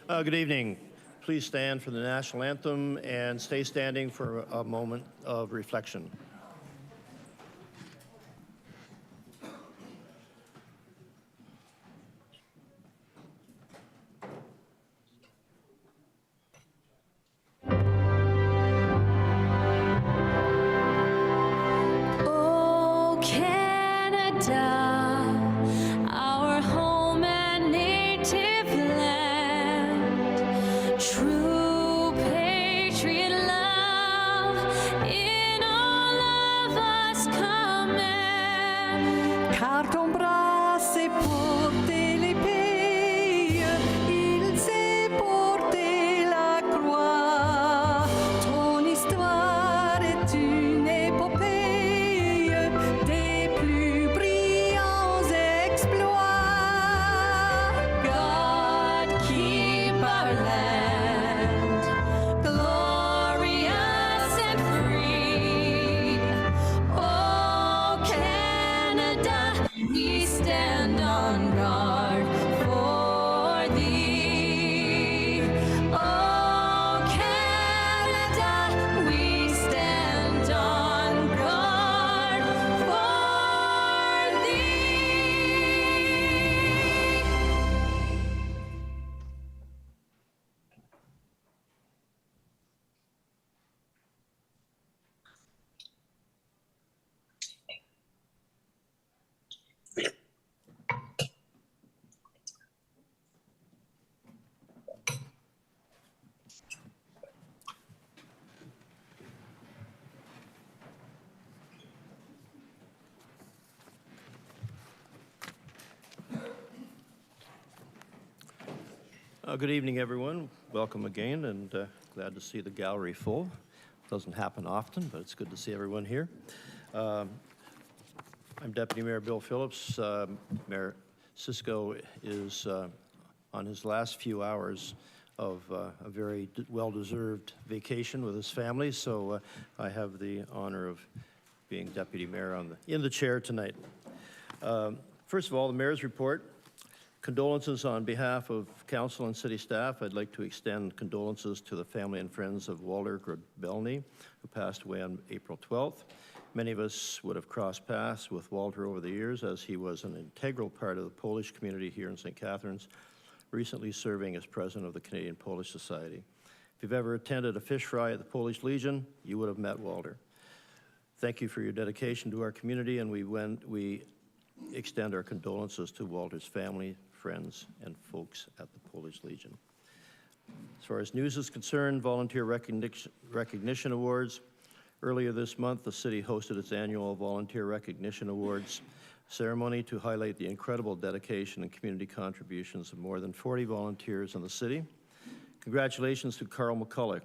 Good evening. Please stand for the national anthem and stay standing for a moment of reflection. Good evening, everyone. Welcome again, and glad to see the gallery full. Doesn't happen often, but it's good to see everyone here. I'm Deputy Mayor Bill Phillips. Mayor Cisco is on his last few hours of a very well-deserved vacation with his family, so I have the honor of being Deputy Mayor in the chair tonight. First of all, the Mayor's report. Condolences on behalf of council and city staff. I'd like to extend condolences to the family and friends of Walter Grabelny, who passed away on April 12th. Many of us would have crossed paths with Walter over the years, as he was an integral part of the Polish community here in St. Catharines, recently serving as president of the Canadian Polish Society. If you've ever attended a fish fry at the Polish Legion, you would have met Walter. Thank you for your dedication to our community, and we extend our condolences to Walter's family, friends, and folks at the Polish Legion. As far as news is concerned, Volunteer Recognition Awards. Earlier this month, the city hosted its annual Volunteer Recognition Awards ceremony to highlight the incredible dedication and community contributions of more than 40 volunteers in the city. Congratulations to Carl McCulloch,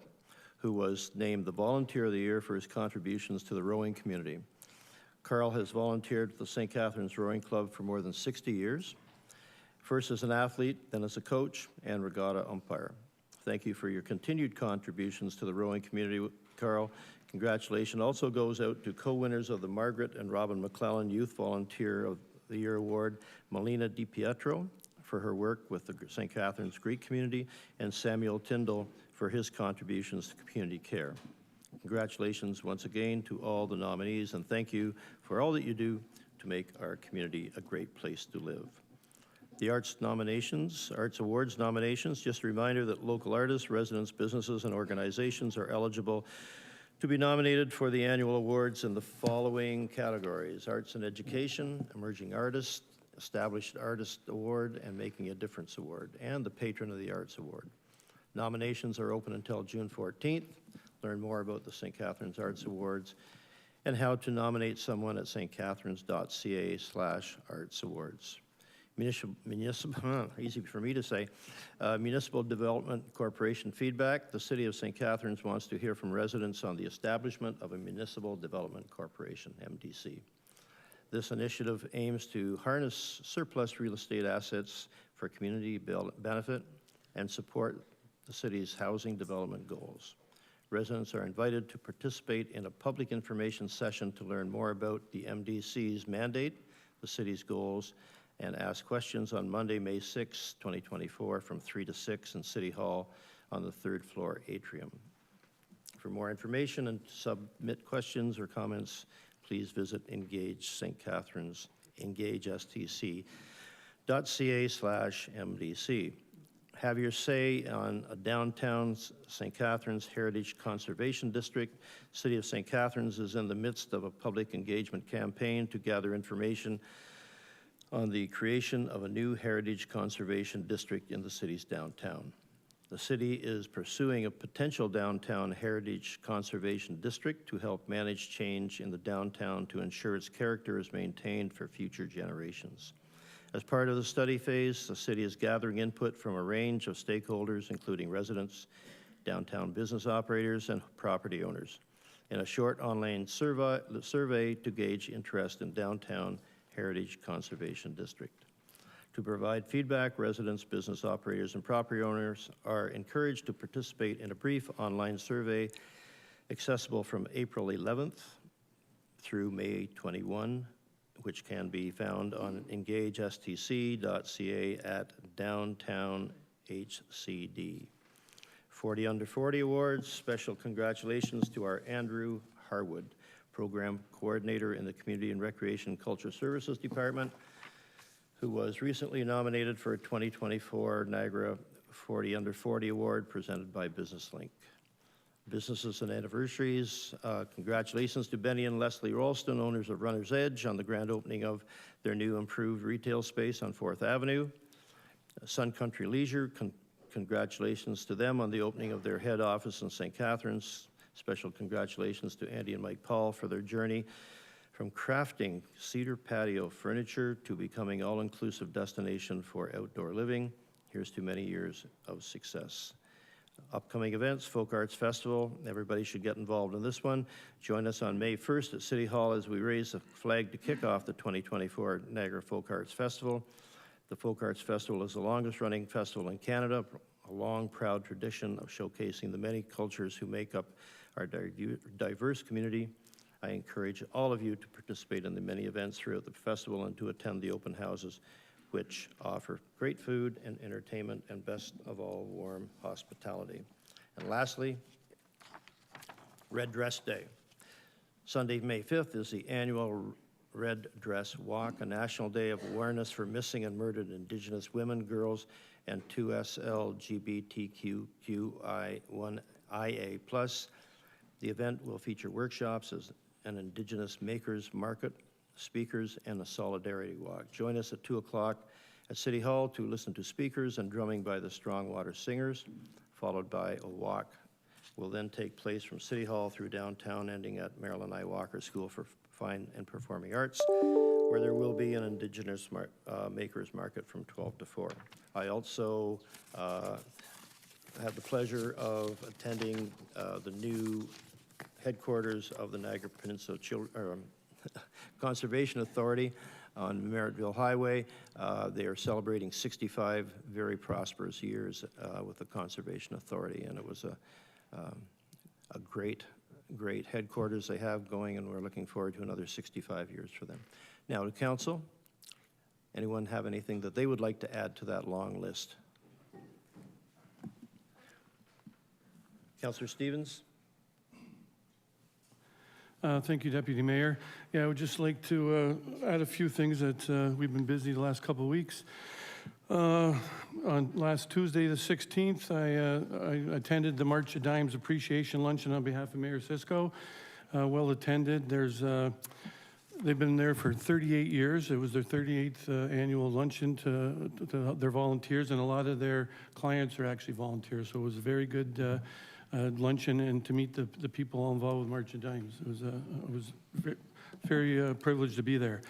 who was named the Volunteer of the Year for his contributions to the rowing community. Carl has volunteered at the St. Catharines Rowing Club for more than 60 years, first as an athlete, then as a coach and regatta umpire. Thank you for your continued contributions to the rowing community, Carl. Congratulations also goes out to co-winners of the Margaret and Robin McClellan Youth Volunteer of the Year Award, Melina DiPietro, for her work with the St. Catharines Greek community, and Samuel Tyndall for his contributions to community care. Congratulations once again to all the nominees, and thank you for all that you do to make our community a great place to live. The Arts Awards nominations, just a reminder that local artists, residents, businesses, and organizations are eligible to be nominated for the annual awards in the following categories: Arts and Education, Emerging Artist, Established Artist Award, and Making a Difference Award, and the Patron of the Arts Award. Nominations are open until June 14th. Learn more about the St. Catharines Arts Awards and how to nominate someone at stcatharines.ca/arts awards. Easy for me to say, Municipal Development Corporation feedback. The City of St. Catharines wants to hear from residents on the establishment of a Municipal Development Corporation, MDC. This initiative aims to harness surplus real estate assets for community benefit and support the city's housing development goals. Residents are invited to participate in a public information session to learn more about the MDC's mandate, the city's goals, and ask questions on Monday, May 6, 2024, from 3 to 6 in City Hall on the 3rd floor atrium. For more information and to submit questions or comments, please visit Engage St. Catharines, engagestc.ca/MDC. Have your say on a downtown St. Catharines Heritage Conservation District. City of St. Catharines is in the midst of a public engagement campaign to gather information on the creation of a new Heritage Conservation District in the city's downtown. The city is pursuing a potential downtown Heritage Conservation District to help manage change in the downtown to ensure its character is maintained for future generations. As part of the study phase, the city is gathering input from a range of stakeholders, including residents, downtown business operators, and property owners, in a short online survey to gauge interest in downtown Heritage Conservation District. To provide feedback, residents, business operators, and property owners are encouraged to participate in a brief online survey accessible from April 11th through May 21, which can be found on engagestc.ca at Downtown HCD. 40 Under 40 Awards, special congratulations to our Andrew Harwood, Program Coordinator in the Community and Recreation and Culture Services Department, who was recently nominated for a 2024 Niagara 40 Under 40 Award presented by BusinessLink. Businesses and anniversaries, congratulations to Benny and Leslie Ralston, owners of Runner's Edge, on the grand opening of their new improved retail space on 4th Avenue. Sun Country Leisure, congratulations to them on the opening of their head office in St. Catharines. Special congratulations to Andy and Mike Paul for their journey from crafting cedar patio furniture to becoming all-inclusive destination for outdoor living. Here's to many years of success. Upcoming events, Folk Arts Festival. Everybody should get involved in this one. Join us on May 1st at City Hall as we raise the flag to kick off the 2024 Niagara Folk Arts Festival. The Folk Arts Festival is the longest running festival in Canada, a long, proud tradition of showcasing the many cultures who make up our diverse community. I encourage all of you to participate in the many events throughout the festival and to attend the open houses, which offer great food and entertainment, and best of all, warm hospitality. And lastly, Red Dress Day. Sunday, May 5th is the annual Red Dress Walk, a national day of awareness for missing and murdered Indigenous women, girls, and 2SLGBTQI1IA+. The event will feature workshops as an Indigenous makers market, speakers, and a solidarity walk. Join us at 2 o'clock at City Hall to listen to speakers and drumming by the Strongwater Singers, followed by a walk. Will then take place from City Hall through downtown, ending at Marilyn I. Walker School for Fine and Performing Arts, where there will be an Indigenous makers market from 12 to 4. I also had the pleasure of attending the new headquarters of the Niagara Peninsula Conservation Authority on Merrittville Highway. They are celebrating 65 very prosperous years with the Conservation Authority, and it was a great headquarters they have going, and we're looking forward to another 65 years for them. Now to Council, anyone have anything that they would like to add to that long list? Councillor Stevens? Thank you, Deputy Mayor. Yeah, I would just like to add a few things that we've been busy the last couple of weeks. On last Tuesday, the 16th, I attended the March of Dimes Appreciation Luncheon on behalf of Mayor Cisco. Well attended. They've been there for 38 years. It was their 38th annual luncheon to their volunteers, and a lot of their clients are actually volunteers. So it was a very good luncheon, and to meet the people involved with March of Dimes. It was very privileged to be there.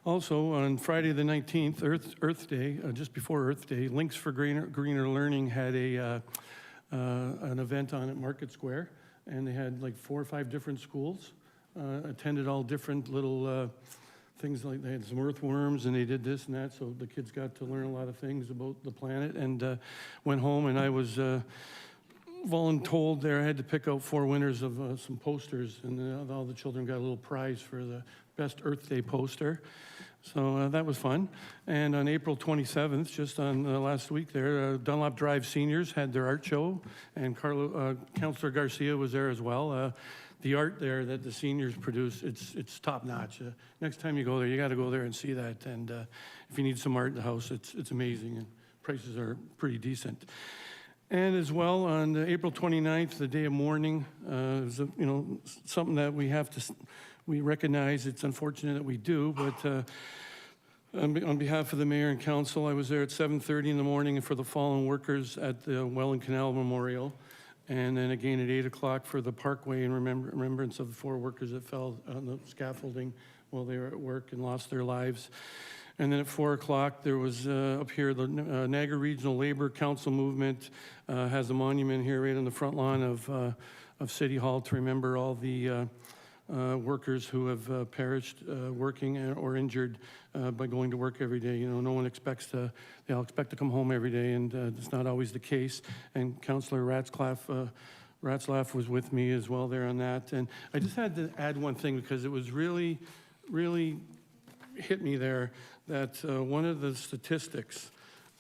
Also, on Friday the 19th, Earth Day, just before Earth Day, Links for Greener Learning had an event on at Market Square, and they had like 4 or 5 different schools, attended all different little things, like they had some earthworms, and they did this and that, so the kids got to learn a lot of things about the planet, and went home, and I was voluntold there. I had to pick out 4 winners of some posters, and all the children got a little prize for the best Earth Day poster. So that was fun. And on April 27th, just on last week there, Dunlop Drive Seniors had their art show, and Councilor Garcia was there as well. The art there that the seniors produce, it's top notch. Next time you go there, you got to go there and see that. And if you need some art in the house, it's amazing, and prices are pretty decent. And as well, on April 29th, the day of mourning, is something that we recognize. It's unfortunate that we do, but on behalf of the mayor and council, I was there at 7:30 in the morning for the fallen workers at the Welland Canal Memorial, and then again at 8 o'clock for the Parkway in remembrance of the 4 workers that fell on the scaffolding while they were at work and lost their lives. And then at 4 o'clock, there was up here, the Niagara Regional Labor Council movement has a monument here right on the front lawn of City Hall to remember all the workers who have perished working or injured by going to work every day. No one expects they all expect to come home every day, and it's not always the case. And Councillor Ratzlaff was with me as well there on that. And I just had to add one thing because it was really, really hit me there that one of the statistics,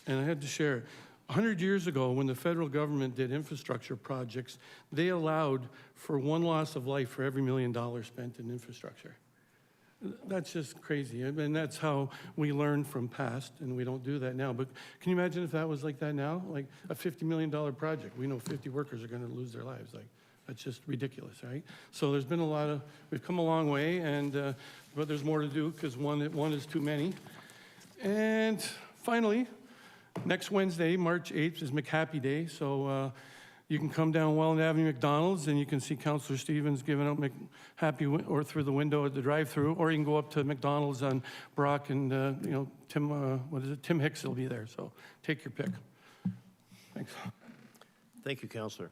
and I had to share it, 100 years ago, when the federal government did infrastructure projects, they allowed for 1 loss of life for every $1 million spent in infrastructure. That's just crazy. And that's how we learn from past, and we don't do that now. But can you imagine if that was like that now? Like a $50 million project. We know 50 workers are going to lose their lives. Like, that's just ridiculous, right? So there's been we've come a long way, and but there's more to do because one is too many. And finally, next Wednesday, March 8th, is McHappy Day, so you can come down Welland Avenue McDonald's and you can see Councillor Stevens giving out McHappy or through the window at the drive-through, or you can go up to McDonald's on Brock and Tim Hicks will be there, so take your pick. Thanks. Thank you, Councillor.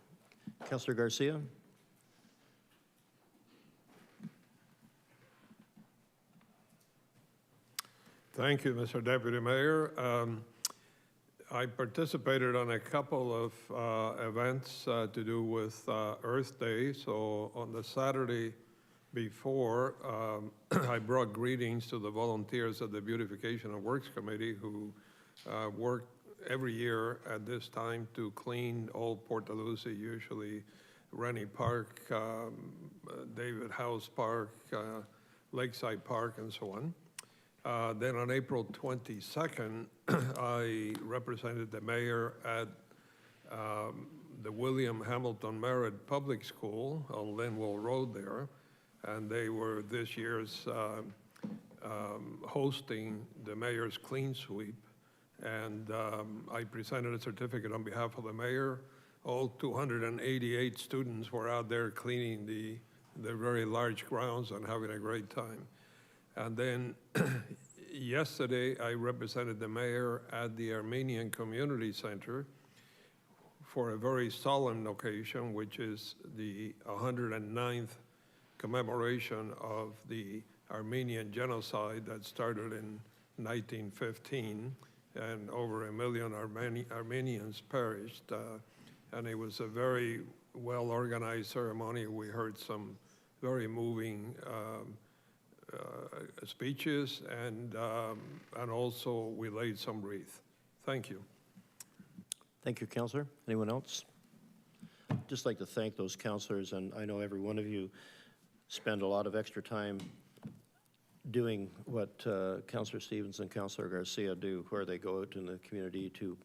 Councillor Garcia? Thank you, Mr. Deputy Mayor. I participated on a couple of events to do with Earth Day. So on the Saturday before, I brought greetings to the volunteers at the Beautification and Works Committee who work every year at this time to clean Old Port Lucie, usually Rennie Park, David House Park, Lakeside Park, and so on. Then on April 22nd, I represented the mayor at the William Hamilton Merritt Public School on Linwell Road there, and they were this year's hosting the mayor's clean sweep, and I presented a certificate on behalf of the mayor. All 288 students were out there cleaning the very large grounds and having a great time. And then yesterday, I represented the mayor at the Armenian Community Center for a very solemn occasion, which is the 109th commemoration of the Armenian genocide that started in 1915, and over 1 million Armenians perished. And it was a very well-organized ceremony. We heard some very moving speeches, and also we laid some wreath. Thank you. Thank you, Councillor. Anyone else? I'd just like to thank those councillors, and I know every one of you spend a lot of extra time doing what Councillor Stevens and Councillor Garcia do, where they go out in the community to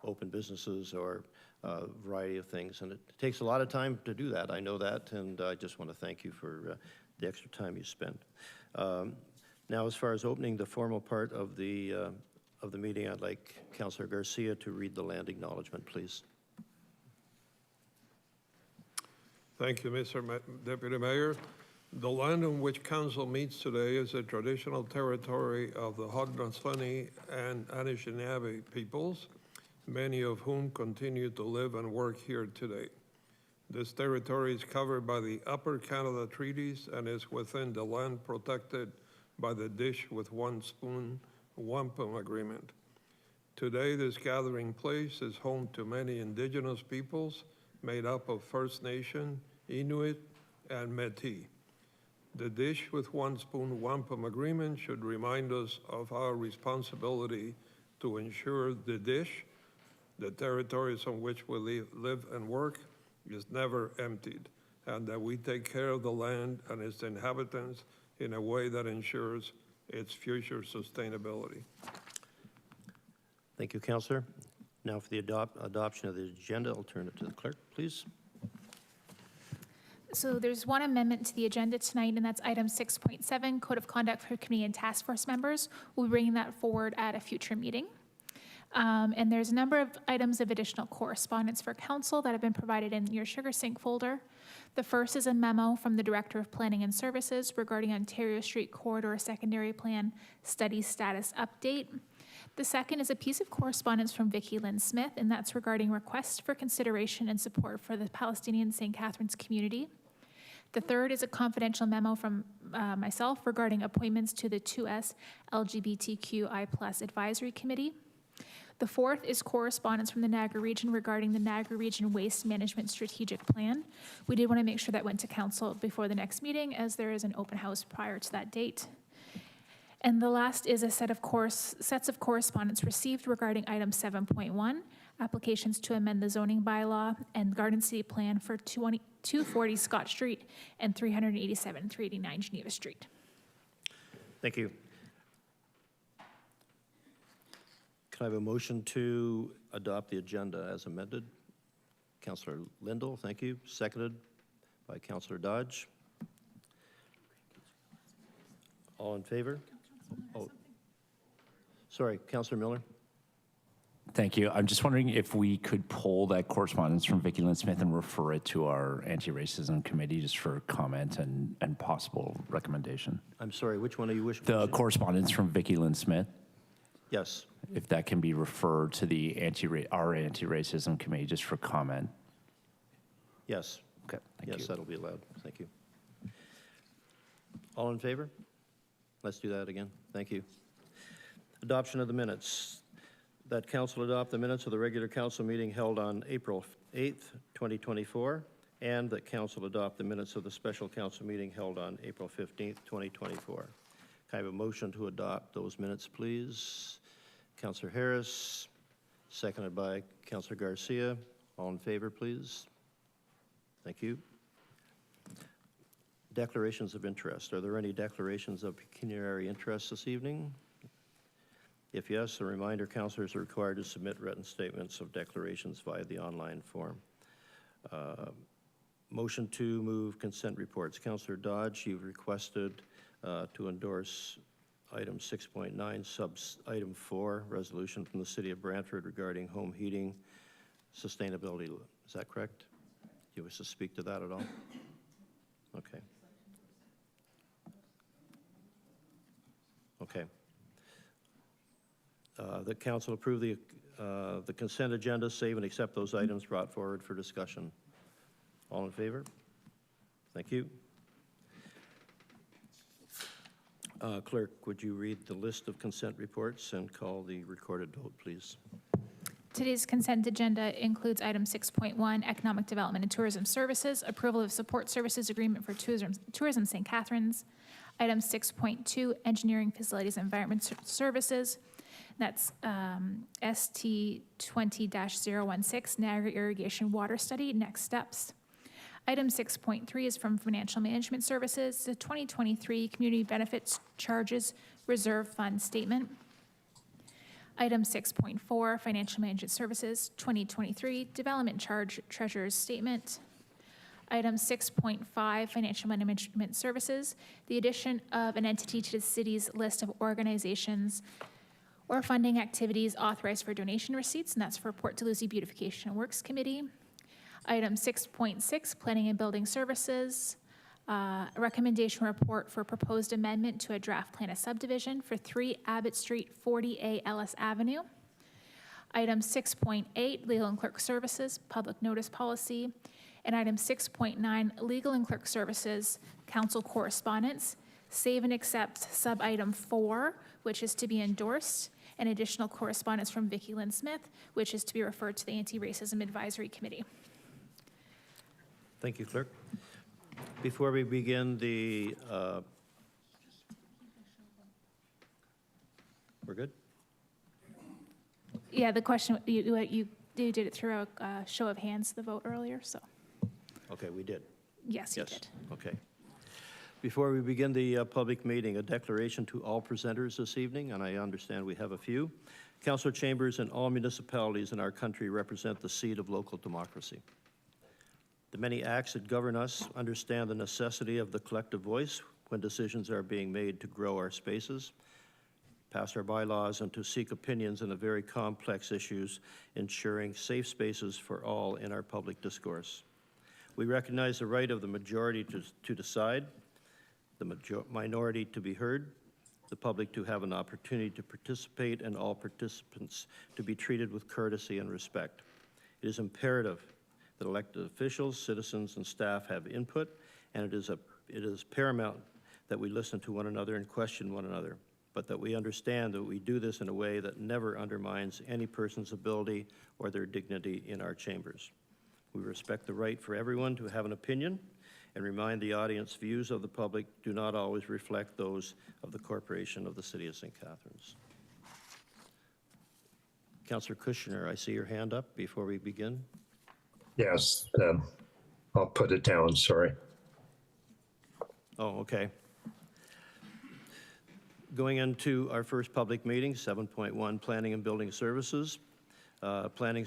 open businesses or a variety of things, and it takes a lot of time to do that. I know that, and I just want to thank you for the extra time you spend. Now, as far as opening the formal part of the meeting, I'd like Councillor Garcia to read the land acknowledgement, please. Thank you, Mr. Deputy Mayor. The land on which council meets today is a traditional territory of the Haudenosaunee and Anishinaabe peoples, many of whom continue to live and work here today. This territory is covered by the Upper Canada Treaties and is within the land protected by the Dish with One Spoon Wampum Agreement. Today, this gathering place is home to many indigenous peoples made up of First Nation, Inuit, and Métis. The Dish with One Spoon Wampum Agreement should remind us of our responsibility to ensure the dish, the territories on which we live and work, is never emptied, and that we take care of the land and its inhabitants in a way that ensures its future sustainability. Thank you, Councillor. Now for the adoption of the agenda, I'll turn it to the clerk, please. So there's one amendment to the agenda tonight, and that's item 6.7, Code of Conduct for Committee and Task Force members. We'll be bringing that forward at a future meeting. And there's a number of items of additional correspondence for council that have been provided in your Sugar Sync folder. The first is a memo from the Director of Planning and Services regarding Ontario Street Corridor Secondary Plan Study Status Update. The second is a piece of correspondence from Vicki Lynn Smith, and that's regarding requests for consideration and support for the Palestinian St. Catharines community. The third is a confidential memo from myself regarding appointments to the 2S LGBTQI+ Advisory Committee. The fourth is correspondence from the Niagara Region regarding the Niagara Region Waste Management Strategic Plan. We did want to make sure that went to council before the next meeting, as there is an open house prior to that date. And the last is a sets of correspondence received regarding item 7.1, applications to amend the zoning bylaw and Garden City Plan for 240 Scott Street and 389 Geneva Street. Thank you. Can I have a motion to adopt the agenda as amended? Councillor Lindell, thank you. Seconded by Councillor Dodge. All in favor? Oh, sorry, Councillor Miller. Thank you. I'm just wondering if we could pull that correspondence from Vicki Lynn Smith and refer it to our anti-racism committee just for comment and possible recommendation. I'm sorry, which one are you wishing? The correspondence from Vicki Lynn Smith, Yes. if that can be referred to the our anti-racism committee just for comment. Yes. Okay, thank Yes, you. that'll be allowed. Thank you. All in favor? Let's do that again. Thank you. Adoption of the minutes. That council adopt the minutes of the regular council meeting held on April 8th, 2024, and that council adopt the minutes of the special council meeting held on April 15th, 2024. Can I have a motion to adopt those minutes, please? Councillor Harris, seconded by Councillor Garcia. All in favor, please? Thank you. Declarations of interest. Are there any declarations of pecuniary interest this evening? If yes, a reminder, councillors are required to submit written statements of declarations via the online form. Motion to move consent reports. Councillor Dodge, you've requested to endorse item 6.9, item 4, resolution from the City of Brantford regarding home heating sustainability. Is that correct? Do you wish to speak to that at all? Okay. Okay. The council approve the consent agenda, save and accept those items brought forward for discussion. All in favor? Thank you. Clerk, would you read the list of consent reports and call the recorded vote, please? Today's consent agenda includes item 6.1, Economic Development and Tourism Services, approval of support services agreement for Tourism St. Catharines. Item 6.2, Engineering Facilities and Environment Services. That's ST 20-016, Niagara Irrigation Water Study, next steps. Item 6.3 is from Financial Management Services, the 2023 Community Benefits Charges Reserve Fund Statement. Item 6.4, Financial Management Services, 2023 Development Charge Treasurer's Statement. Item 6.5, Financial Management Services, the addition of an entity to the city's list of organizations or funding activities authorized for donation receipts, and that's for Port Dalhousie Beautification and Works Committee. Item 6.6, Planning and Building Services, a recommendation report for proposed amendment to a draft plan of subdivision for 3 Abbott Street, 40A Ellis Avenue. Item 6.8, Legal and Clerk Services, Public Notice Policy. And item 6.9, Legal and Clerk Services, Council Correspondence, save and accept sub-item 4, which is to be endorsed, and additional correspondence from Vicki Lynn Smith, which is to be referred to the Anti-Racism Advisory Committee. Thank you, Clerk. Before we begin the, we're good? Yeah, the question, you did it through a show of hands, the vote earlier, so, Okay, we did. yes, you Yes, did. okay. Before we begin the public meeting, a declaration to all presenters this evening, and I understand we have a few. Council chambers in all municipalities in our country represent the seat of local democracy. The many acts that govern us understand the necessity of the collective voice when decisions are being made to grow our spaces, pass our bylaws, and to seek opinions in the very complex issues, ensuring safe spaces for all in our public discourse. We recognize the right of the majority to decide, the minority to be heard, the public to have an opportunity to participate, and all participants to be treated with courtesy and respect. It is imperative that elected officials, citizens, and staff have input, and it is paramount that we listen to one another and question one another, but that we understand that we do this in a way that never undermines any person's ability or their dignity in our chambers. We respect the right for everyone to have an opinion and remind the audience views of the public do not always reflect those of the corporation of the City of St. Catharines. Councillor Kushner, I see your hand up before we begin. Yes, I'll put it down, sorry. Oh, okay. Going into our first public meeting, 7.1, Planning and Building Services. Planning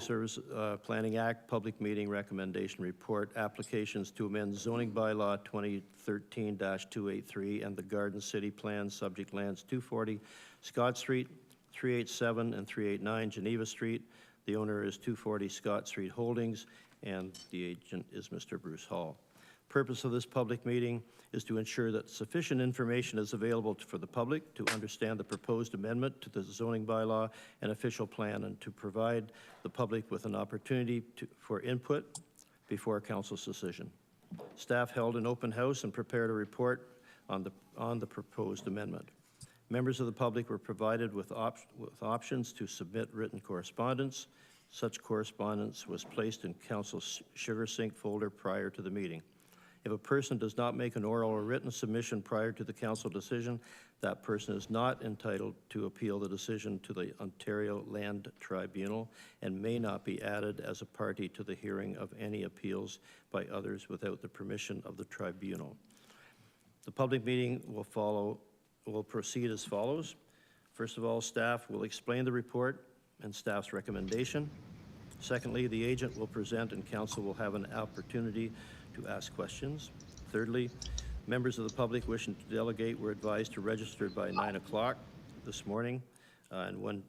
Act Public Meeting Recommendation Report, applications to amend zoning bylaw 2013-283 and the Garden City Plan, subject lands 240 Scott Street, 387 and 389 Geneva Street. The owner is 240 Scott Street Holdings, and the agent is Mr. Bruce Hall. Purpose of this public meeting is to ensure that sufficient information is available for the public to understand the proposed amendment to the zoning bylaw and official plan, and to provide the public with an opportunity for input before council's decision. Staff held an open house and prepared a report on the proposed amendment. Members of the public were provided with options to submit written correspondence. Such correspondence was placed in council's sugar sink folder prior to the meeting. If a person does not make an oral or written submission prior to the council decision, that person is not entitled to appeal the decision to the Ontario Land Tribunal and may not be added as a party to the hearing of any appeals by others without the permission of the tribunal. The public meeting will proceed as follows. First of all, staff will explain the report and staff's recommendation. Secondly, the agent will present and council will have an opportunity to ask questions. Thirdly, members of the public wishing to delegate were advised to register by 9 o'clock this morning, and one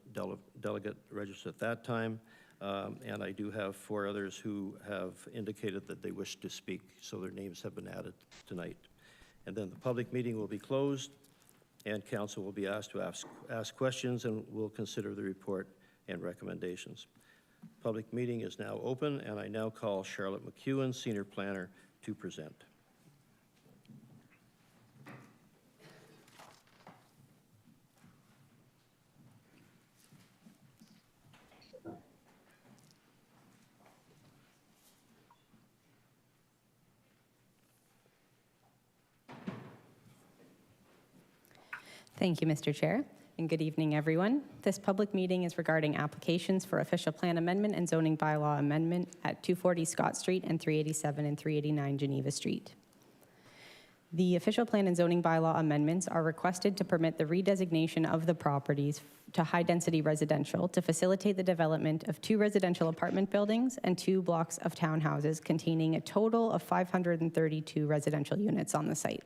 delegate registered at that time. And I do have 4 others who have indicated that they wish to speak, so their names have been added tonight. And then the public meeting will be closed, and council will be asked to ask questions, and we'll consider the report and recommendations. Public meeting is now open, and I now call Charlotte McEwen, Senior Planner, to present. Thank you, Mr. Chair, and good evening, everyone. This public meeting is regarding applications for official plan amendment and zoning bylaw amendment at 240 Scott Street and 387 and 389 Geneva Street. The official plan and zoning bylaw amendments are requested to permit the redesignation of the properties to high-density residential to facilitate the development of 2 residential apartment buildings and 2 blocks of townhouses containing a total of 532 residential units on the site.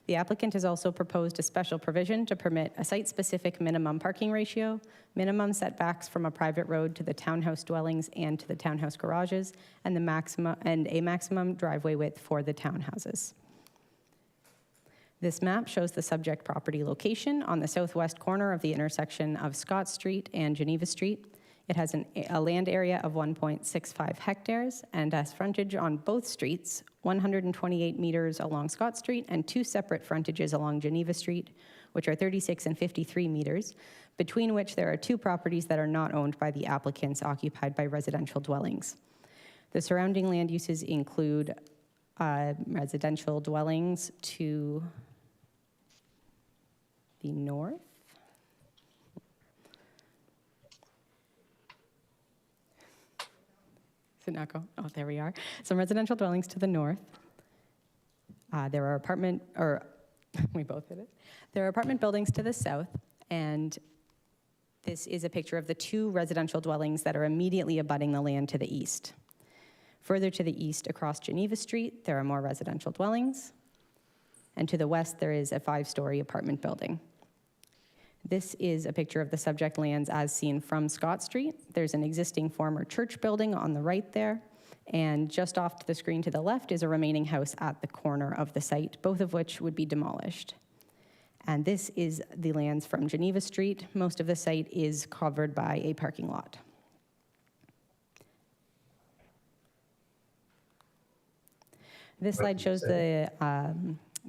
The applicant has also proposed a special provision to permit a site-specific minimum parking ratio, minimum setbacks from a private road to the townhouse dwellings and to the townhouse garages, and a maximum driveway width for the townhouses. This map shows the subject property location on the southwest corner of the intersection of Scott Street and Geneva Street. It has a land area of 1.65 hectares and has frontage on both streets, 128 meters along Scott Street and 2 separate frontages along Geneva Street, which are 36 and 53 meters, between which there are 2 properties that are not owned by the applicants occupied by residential dwellings. The surrounding land uses include residential dwellings to the north. Does it not go? Oh, there we are. Some residential dwellings to the north. There are we both hit it. There are apartment buildings to the south, and this is a picture of the 2 residential dwellings that are immediately abutting the land to the east. Further to the east, across Geneva Street, there are more residential dwellings, and to the west, there is a 5-story apartment building. This is a picture of the subject lands as seen from Scott Street. There's an existing former church building on the right there, and just off to the screen to the left is a remaining house at the corner of the site, both of which would be demolished. And this is the lands from Geneva Street. Most of the site is covered by a parking lot. This slide shows the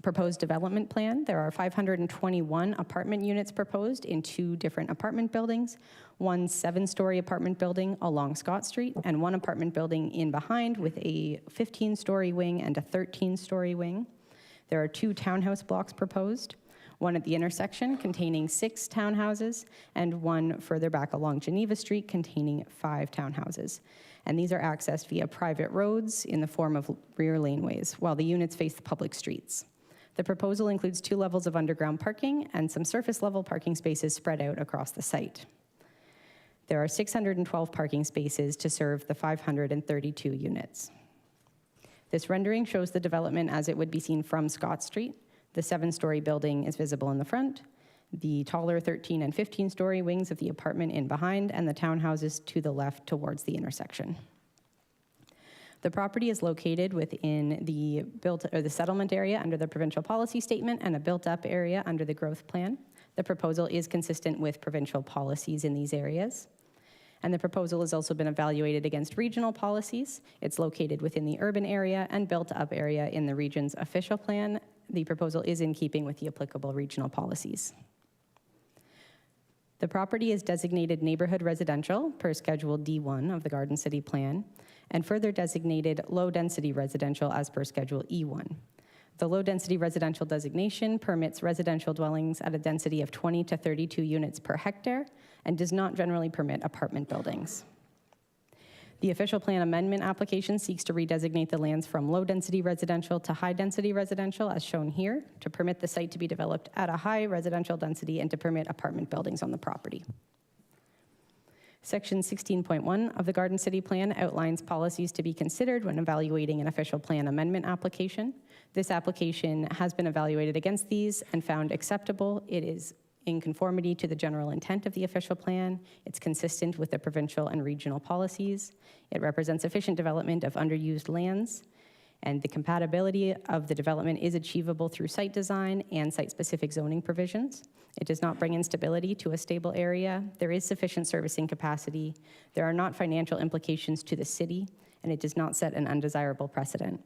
proposed development plan. There are 521 apartment units proposed in 2 different apartment buildings, 1 7-story apartment building along Scott Street, and 1 apartment building in behind with a 15-story wing and a 13-story wing. There are 2 townhouse blocks proposed, 1 at the intersection containing 6 townhouses, and 1 further back along Geneva Street containing 5 townhouses. And these are accessed via private roads in the form of rear laneways, while the units face the public streets. The proposal includes 2 levels of underground parking and some surface level parking spaces spread out across the site. There are 612 parking spaces to serve the 532 units. This rendering shows the development as it would be seen from Scott Street. The 7-story building is visible in the front, the taller 13 and 15-story wings of the apartment in behind, and the townhouses to the left towards the intersection. The property is located within the settlement area under the provincial policy statement and a built-up area under the growth plan. The proposal is consistent with provincial policies in these areas. And the proposal has also been evaluated against regional policies. It's located within the urban area and built-up area in the region's official plan. The proposal is in keeping with the applicable regional policies. The property is designated neighborhood residential per Schedule D1 of the Garden City Plan, and further designated low-density residential as per Schedule E1. The low-density residential designation permits residential dwellings at a density of 20 to 32 units per hectare and does not generally permit apartment buildings. The official plan amendment application seeks to redesignate the lands from low-density residential to high-density residential, as shown here, to permit the site to be developed at a high residential density and to permit apartment buildings on the property. Section 16.1 of the Garden City Plan outlines policies to be considered when evaluating an official plan amendment application. This application has been evaluated against these and found acceptable. It is in conformity to the general intent of the official plan. It's consistent with the provincial and regional policies. It represents efficient development of underused lands, and the compatibility of the development is achievable through site design and site-specific zoning provisions. It does not bring instability to a stable area. There is sufficient servicing capacity. There are not financial implications to the city, and it does not set an undesirable precedent.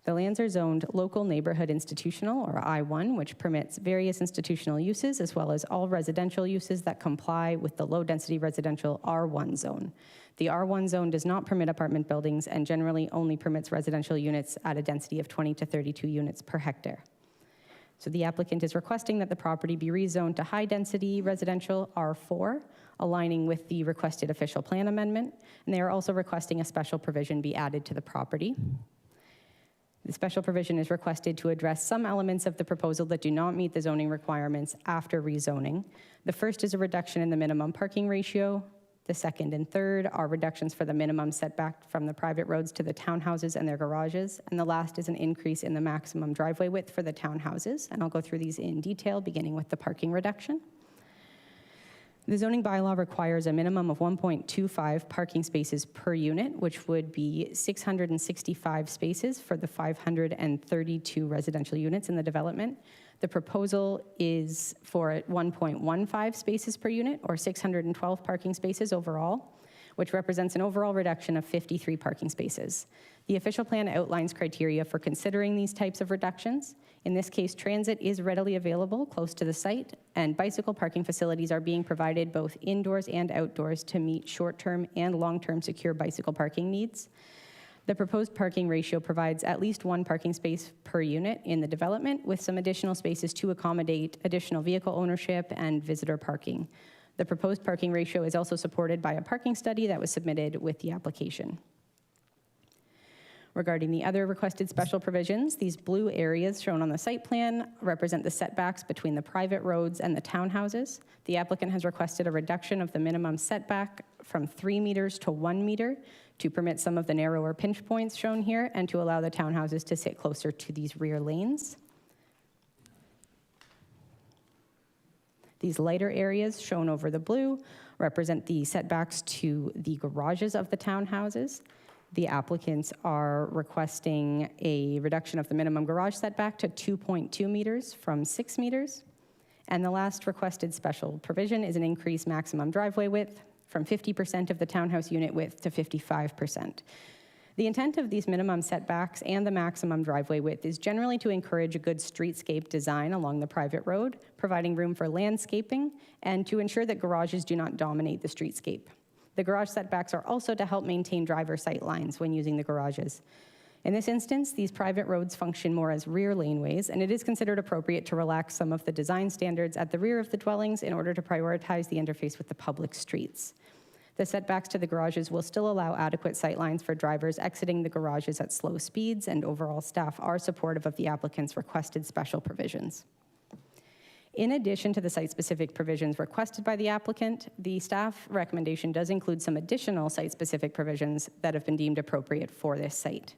The lands are zoned local neighborhood institutional, or I1, which permits various institutional uses as well as all residential uses that comply with the low-density residential R1 zone. The R1 zone does not permit apartment buildings and generally only permits residential units at a density of 20 to 32 units per hectare. So the applicant is requesting that the property be rezoned to high-density residential R4, aligning with the requested official plan amendment, and they are also requesting a special provision be added to the property. The special provision is requested to address some elements of the proposal that do not meet the zoning requirements after rezoning. The first is a reduction in the minimum parking ratio. The second and third are reductions for the minimum setback from the private roads to the townhouses and their garages. And the last is an increase in the maximum driveway width for the townhouses. And I'll go through these in detail, beginning with the parking reduction. The zoning bylaw requires a minimum of 1.25 parking spaces per unit, which would be 665 spaces for the 532 residential units in the development. The proposal is for 1.15 spaces per unit, or 612 parking spaces overall, which represents an overall reduction of 53 parking spaces. The official plan outlines criteria for considering these types of reductions. In this case, transit is readily available close to the site, and bicycle parking facilities are being provided both indoors and outdoors to meet short-term and long-term secure bicycle parking needs. The proposed parking ratio provides at least one parking space per unit in the development, with some additional spaces to accommodate additional vehicle ownership and visitor parking. The proposed parking ratio is also supported by a parking study that was submitted with the application. Regarding the other requested special provisions, these blue areas shown on the site plan represent the setbacks between the private roads and the townhouses. The applicant has requested a reduction of the minimum setback from 3 meters to 1 meter to permit some of the narrower pinch points shown here and to allow the townhouses to sit closer to these rear lanes. These lighter areas shown over the blue represent the setbacks to the garages of the townhouses. The applicants are requesting a reduction of the minimum garage setback to 2.2 meters from 6 meters. And the last requested special provision is an increased maximum driveway width from 50% of the townhouse unit width to 55%. The intent of these minimum setbacks and the maximum driveway width is generally to encourage a good streetscape design along the private road, providing room for landscaping, and to ensure that garages do not dominate the streetscape. The garage setbacks are also to help maintain driver sight lines when using the garages. In this instance, these private roads function more as rear laneways, and it is considered appropriate to relax some of the design standards at the rear of the dwellings in order to prioritize the interface with the public streets. The setbacks to the garages will still allow adequate sight lines for drivers exiting the garages at slow speeds, and overall staff are supportive of the applicant's requested special provisions. In addition to the site-specific provisions requested by the applicant, the staff recommendation does include some additional site-specific provisions that have been deemed appropriate for this site.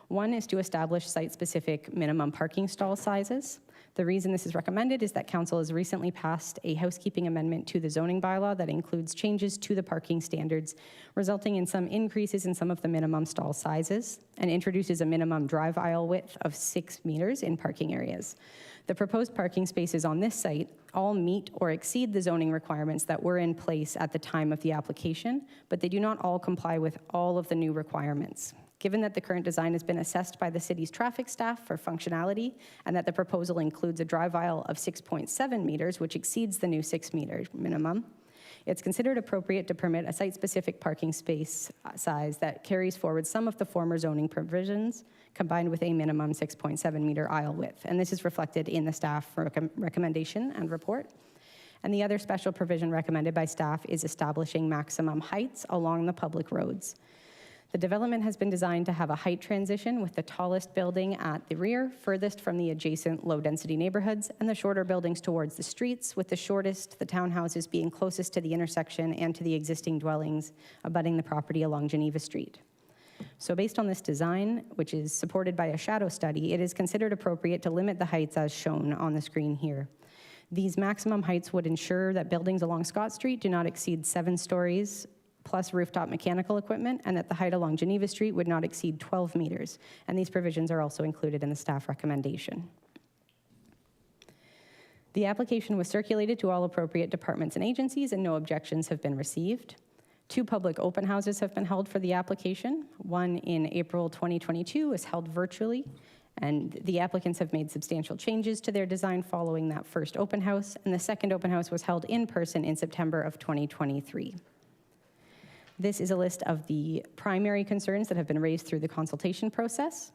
One is to establish site-specific minimum parking stall sizes. The reason this is recommended is that council has recently passed a housekeeping amendment to the zoning bylaw that includes changes to the parking standards, resulting in some increases in some of the minimum stall sizes, and introduces a minimum drive aisle width of 6 meters in parking areas. The proposed parking spaces on this site all meet or exceed the zoning requirements that were in place at the time of the application, but they do not all comply with all of the new requirements. Given that the current design has been assessed by the city's traffic staff for functionality, and that the proposal includes a drive aisle of 6.7 meters, which exceeds the new 6 meter minimum, it's considered appropriate to permit a site-specific parking space size that carries forward some of the former zoning provisions, combined with a minimum 6.7 meter aisle width. And this is reflected in the staff recommendation and report. And the other special provision recommended by staff is establishing maximum heights along the public roads. The development has been designed to have a height transition, with the tallest building at the rear, furthest from the adjacent low-density neighborhoods, and the shorter buildings towards the streets, with the shortest, the townhouses, being closest to the intersection and to the existing dwellings abutting the property along Geneva Street. So based on this design, which is supported by a shadow study, it is considered appropriate to limit the heights as shown on the screen here. These maximum heights would ensure that buildings along Scott Street do not exceed 7 stories plus rooftop mechanical equipment, and that the height along Geneva Street would not exceed 12 meters. And these provisions are also included in the staff recommendation. The application was circulated to all appropriate departments and agencies, and no objections have been received. 2 public open houses have been held for the application. One in April 2022 was held virtually, and the applicants have made substantial changes to their design following that first open house, and the second open house was held in person in September of 2023. This is a list of the primary concerns that have been raised through the consultation process.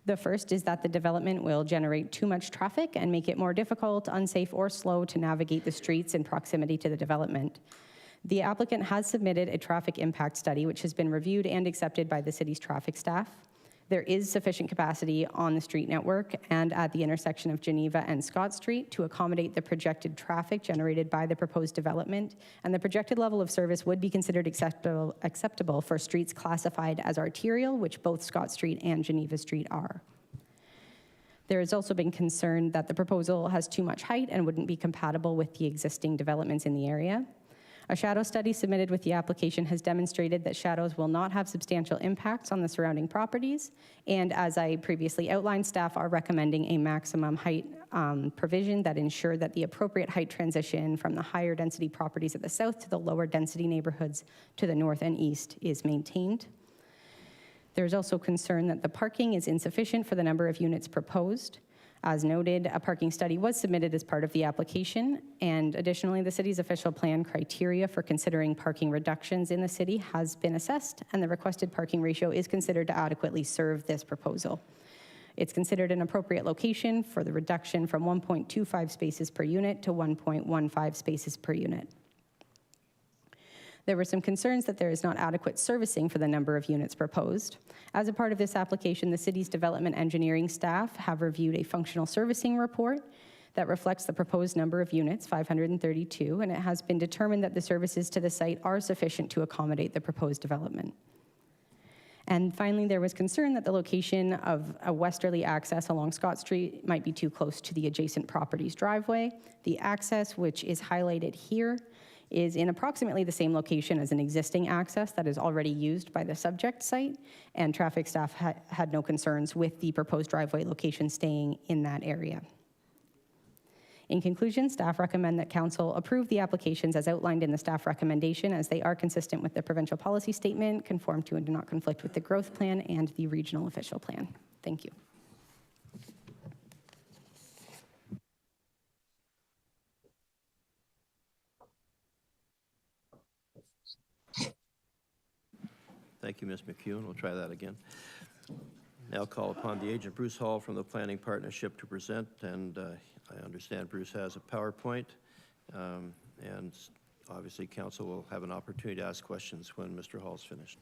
The first is that the development will generate too much traffic and make it more difficult, unsafe, or slow to navigate the streets in proximity to the development. The applicant has submitted a traffic impact study, which has been reviewed and accepted by the city's traffic staff. There is sufficient capacity on the street network and at the intersection of Geneva and Scott Street to accommodate the projected traffic generated by the proposed development, and the projected level of service would be considered acceptable for streets classified as arterial, which both Scott Street and Geneva Street are. There has also been concern that the proposal has too much height and wouldn't be compatible with the existing developments in the area. A shadow study submitted with the application has demonstrated that shadows will not have substantial impacts on the surrounding properties, and as I previously outlined, staff are recommending a maximum height provision that ensure that the appropriate height transition from the higher density properties at the south to the lower density neighborhoods to the north and east is maintained. There's also concern that the parking is insufficient for the number of units proposed. As noted, a parking study was submitted as part of the application, and additionally, the city's official plan criteria for considering parking reductions in the city has been assessed, and the requested parking ratio is considered to adequately serve this proposal. It's considered an appropriate location for the reduction from 1.25 spaces per unit to 1.15 spaces per unit. There were some concerns that there is not adequate servicing for the number of units proposed. As a part of this application, the city's development engineering staff have reviewed a functional servicing report that reflects the proposed number of units, 532, and it has been determined that the services to the site are sufficient to accommodate the proposed development. And finally, there was concern that the location of a westerly access along Scott Street might be too close to the adjacent property's driveway. The access, which is highlighted here, is in approximately the same location as an existing access that is already used by the subject site, and traffic staff had no concerns with the proposed driveway location staying in that area. In conclusion, staff recommend that council approve the applications as outlined in the staff recommendation, as they are consistent with the provincial policy statement, conform to and do not conflict with the growth plan and the regional official plan. Thank you. Thank you, Ms. McEwen. We'll try that again. Now call upon the agent, Bruce Hall, from the Planning Partnership to present, and I understand Bruce has a PowerPoint, and obviously council will have an opportunity to ask questions when Mr. Hall's finished.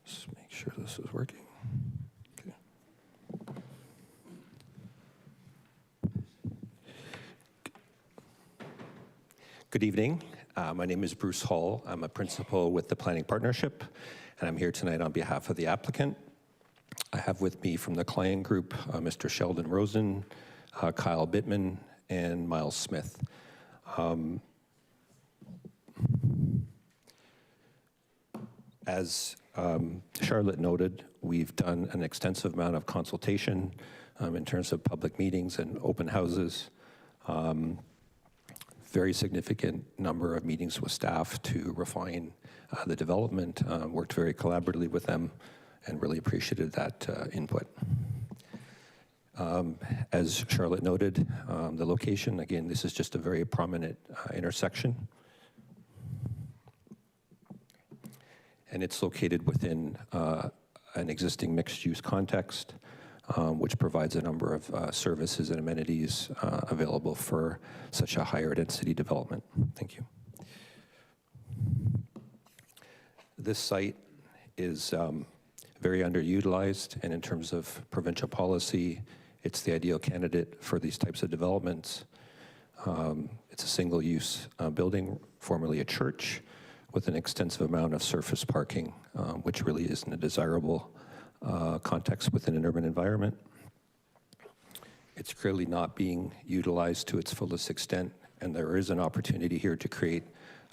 Let's make sure this is working. Okay. Good evening. My name is Bruce Hall. I'm a principal with the Planning Partnership, and I'm here tonight on behalf of the applicant. I have with me from the client group Mr. Sheldon Rosen, Kyle Bittman, and Miles Smith. As Charlotte noted, we've done an extensive amount of consultation in terms of public meetings and open houses. Very significant number of meetings with staff to refine the development. Worked very collaboratively with them and really appreciated that input. As Charlotte noted, the location, again, this is just a very prominent intersection. And it's located within an existing mixed-use context, which provides a number of services and amenities available for such a higher density development. Thank you. This site is very underutilized, and in terms of provincial policy, it's the ideal candidate for these types of developments. It's a single-use building, formerly a church, with an extensive amount of surface parking, which really isn't a desirable context within an urban environment. It's clearly not being utilized to its fullest extent, and there is an opportunity here to create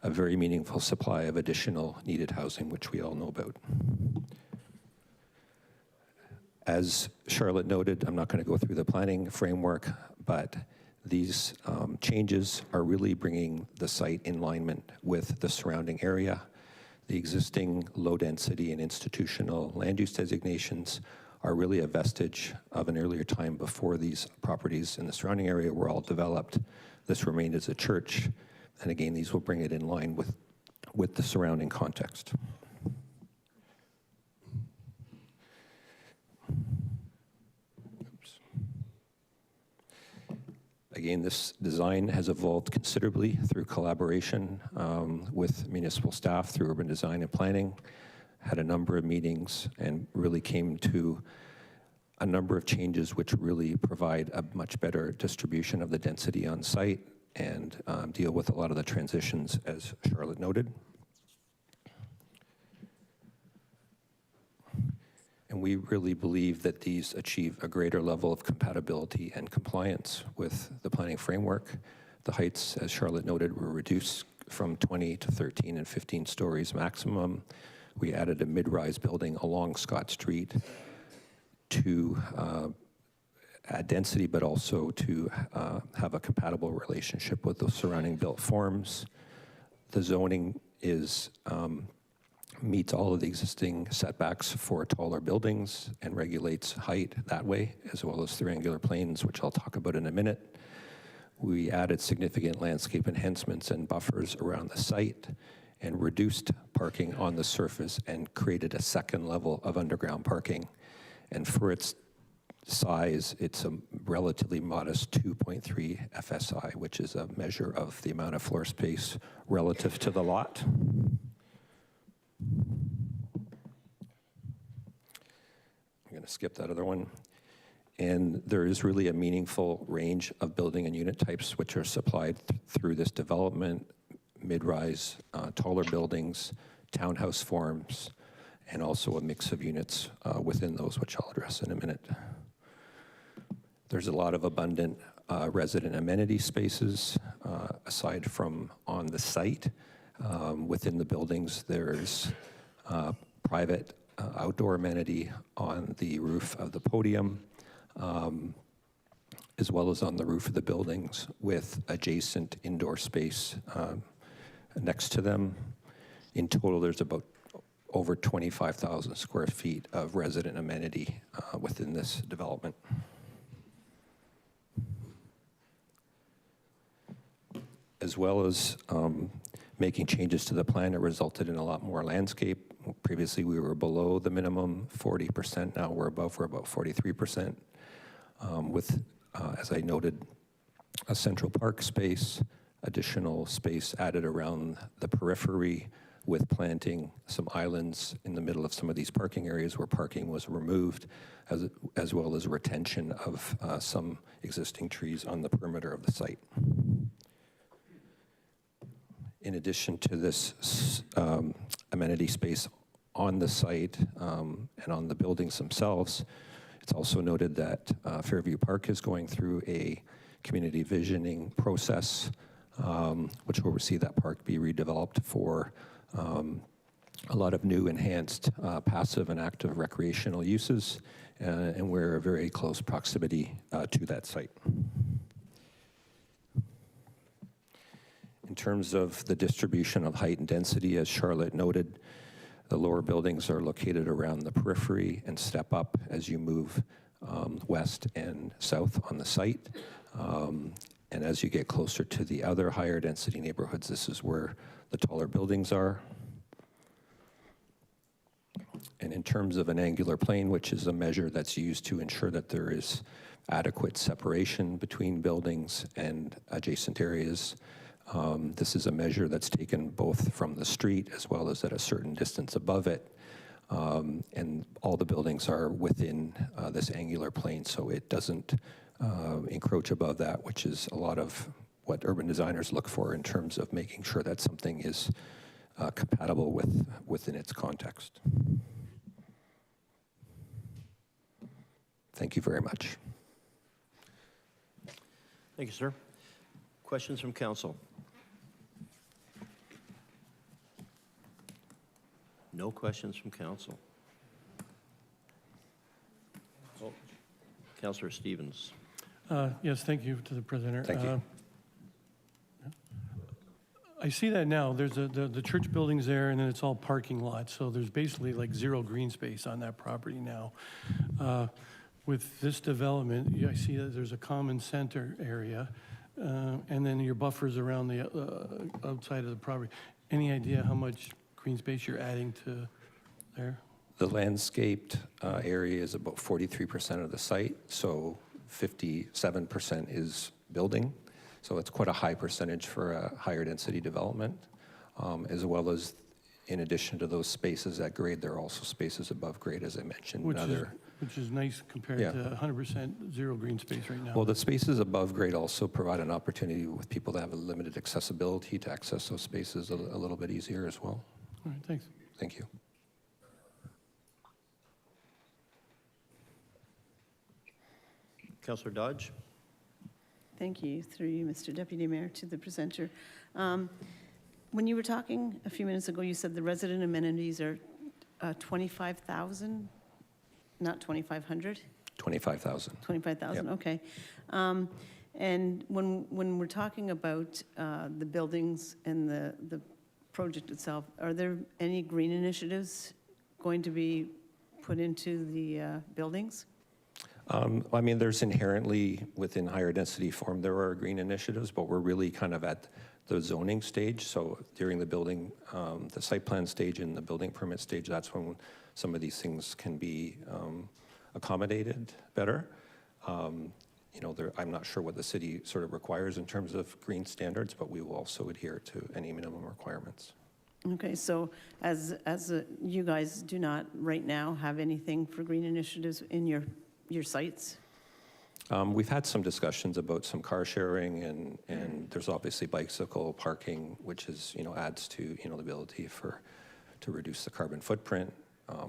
a very meaningful supply of additional needed housing, which we all know about. As Charlotte noted, I'm not going to go through the planning framework, but these changes are really bringing the site in alignment with the surrounding area. The existing low density and institutional land use designations are really a vestige of an earlier time before these properties in the surrounding area were all developed. This remained as a church, and again, these will bring it in line with the surrounding context. Oops. Again, this design has evolved considerably through collaboration with municipal staff through urban design and planning, had a number of meetings, and really came to a number of changes which really provide a much better distribution of the density on site and deal with a lot of the transitions, as Charlotte noted. And we really believe that these achieve a greater level of compatibility and compliance with the planning framework. The heights, as Charlotte noted, were reduced from 20 to 13 and 15 stories maximum. We added a mid-rise building along Scott Street to add density, but also to have a compatible relationship with the surrounding built forms. The zoning is meets all of the existing setbacks for taller buildings and regulates height that way, as well as through angular planes, which I'll talk about in a minute. We added significant landscape enhancements and buffers around the site and reduced parking on the surface and created a second level of underground parking. And for its size, it's a relatively modest 2.3 FSI, which is a measure of the amount of floor space relative to the lot. I'm going to skip that other one. And there is really a meaningful range of building and unit types which are supplied through this development: mid-rise, taller buildings, townhouse forms, and also a mix of units within those, which I'll address in a minute. There's a lot of abundant resident amenity spaces aside from on the site. Within the buildings, there's private outdoor amenity on the roof of the podium, as well as on the roof of the buildings with adjacent indoor space next to them. In total, there's about over 25,000 square feet of resident amenity within this development. As well as making changes to the plan, it resulted in a lot more landscape. Previously, we were below the minimum 40%. Now we're about 43%. With, as I noted, a central park space, additional space added around the periphery with planting some islands in the middle of some of these parking areas where parking was removed, as well as retention of some existing trees on the perimeter of the site. In addition to this amenity space on the site and on the buildings themselves, it's also noted that Fairview Park is going through a community visioning process, which will see that park be redeveloped for a lot of new enhanced passive and active recreational uses, and we're in very close proximity to that site. In terms of the distribution of height and density, as Charlotte noted, the lower buildings are located around the periphery and step up as you move west and south on the site. And as you get closer to the other higher density neighborhoods, this is where the taller buildings are. And in terms of an angular plane, which is a measure that's used to ensure that there is adequate separation between buildings and adjacent areas, this is a measure that's taken both from the street as well as at a certain distance above it. And all the buildings are within this angular plane, so it doesn't encroach above that, which is a lot of what urban designers look for in terms of making sure that something is compatible within its context. Thank you very much. Thank you, sir. Questions from council? No questions from council. Oh, Councillor Stevens. Yes, thank you to the presenter. Thank you. I see that now. There's the church building's there, and then it's all parking lots. So there's basically like zero green space on that property now. With this development, I see that there's a common center area, and then your buffers around the outside of the property. Any idea how much green space you're adding to there? The landscaped area is about 43% of the site, so 57% is building. So it's quite a high percentage for a higher density development, as well as in addition to those spaces at grade, there are also spaces above grade, as I mentioned. Which is nice compared to 100% zero green space right now. Well, the spaces above grade also provide an opportunity with people that have a limited accessibility to access those spaces a little bit easier as well. All right, thanks. Thank you. Councillor Dodge. Thank you. Through you, Mr. Deputy Mayor, to the presenter. When you were talking a few minutes ago, you said the resident amenities are 25,000, not 2,500? 25,000. 25,000, Yep. okay. And when we're talking about the buildings and the project itself, are there any green initiatives going to be put into the buildings? I mean, there's inherently, within higher density form, there are green initiatives, but we're really kind of at the zoning stage. So during the building, the site plan stage and the building permit stage, that's when some of these things can be accommodated better. You know, I'm not sure what the city sort of requires in terms of green standards, but we will also adhere to any minimum requirements. Okay, so as you guys do not right now have anything for green initiatives in your sites? We've had some discussions about some car sharing, and there's obviously bicycle parking, which is, you know, adds to, you know, the ability to reduce the carbon footprint.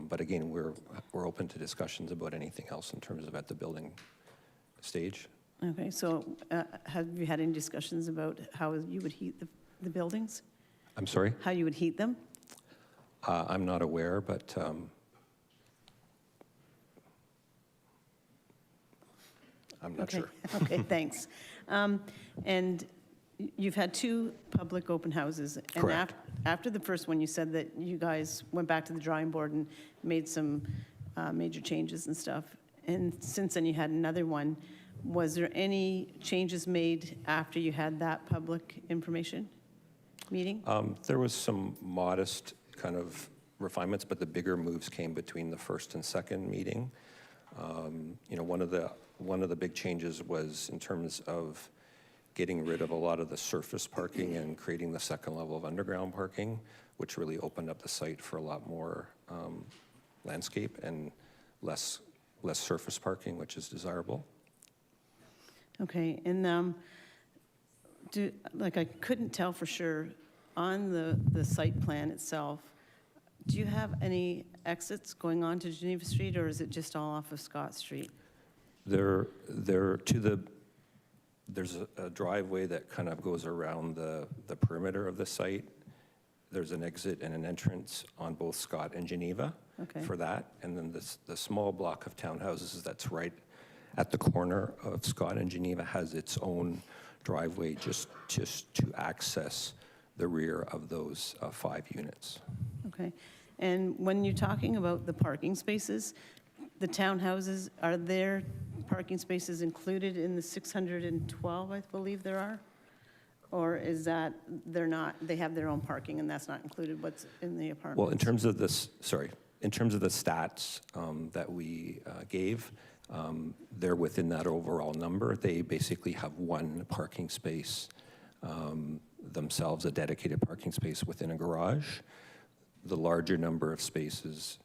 But again, we're open to discussions about anything else in terms of at the building stage. Okay, so have you had any discussions about how you would heat the buildings? I'm sorry? How you would heat them? I'm not aware, but I'm not Okay. sure. Okay, thanks. And you've had 2 public open houses. And Correct. after the first one, you said that you guys went back to the drawing board and made some major changes and stuff. And since then, you had another one. Was there any changes made after you had that public information meeting? There was some modest kind of refinements, but the bigger moves came between the first and second meeting. You know, one of the big changes was in terms of getting rid of a lot of the surface parking and creating the second level of underground parking, which really opened up the site for a lot more landscape and less surface parking, which is desirable. Okay, and I couldn't tell for sure on the site plan itself, do you have any exits going on to Geneva Street, or is it just all off of Scott Street? There's a driveway that kind of goes around the perimeter of the site. There's an exit and an entrance on both Scott and Geneva Okay. for that. And then the small block of townhouses that's right at the corner of Scott and Geneva has its own driveway just to access the rear of those 5 units. Okay, and when you're talking about the parking spaces, the townhouses, are there parking spaces included in the 612, I believe there are? Or is that they're not, they have their own parking and that's not included what's in the apartment? Well, in terms of the stats that we gave, they're within that overall number. They basically have one parking space themselves, a dedicated parking space within a garage. The larger number of spaces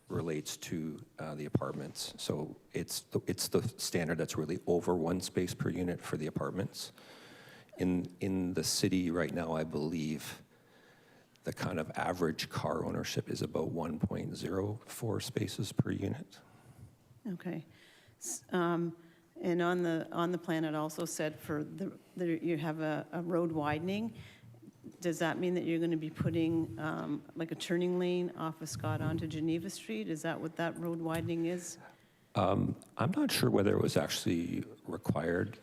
relates to the apartments. So it's the standard that's really over 1 space per unit for the apartments. In the city right now, I believe the kind of average car ownership is about 1.04 spaces per unit. Okay. And on the plan, it also said for you have a road widening. Does that mean that you're going to be putting like a turning lane off of Scott onto Geneva Street? Is that what that road widening is? I'm not sure whether it was actually required.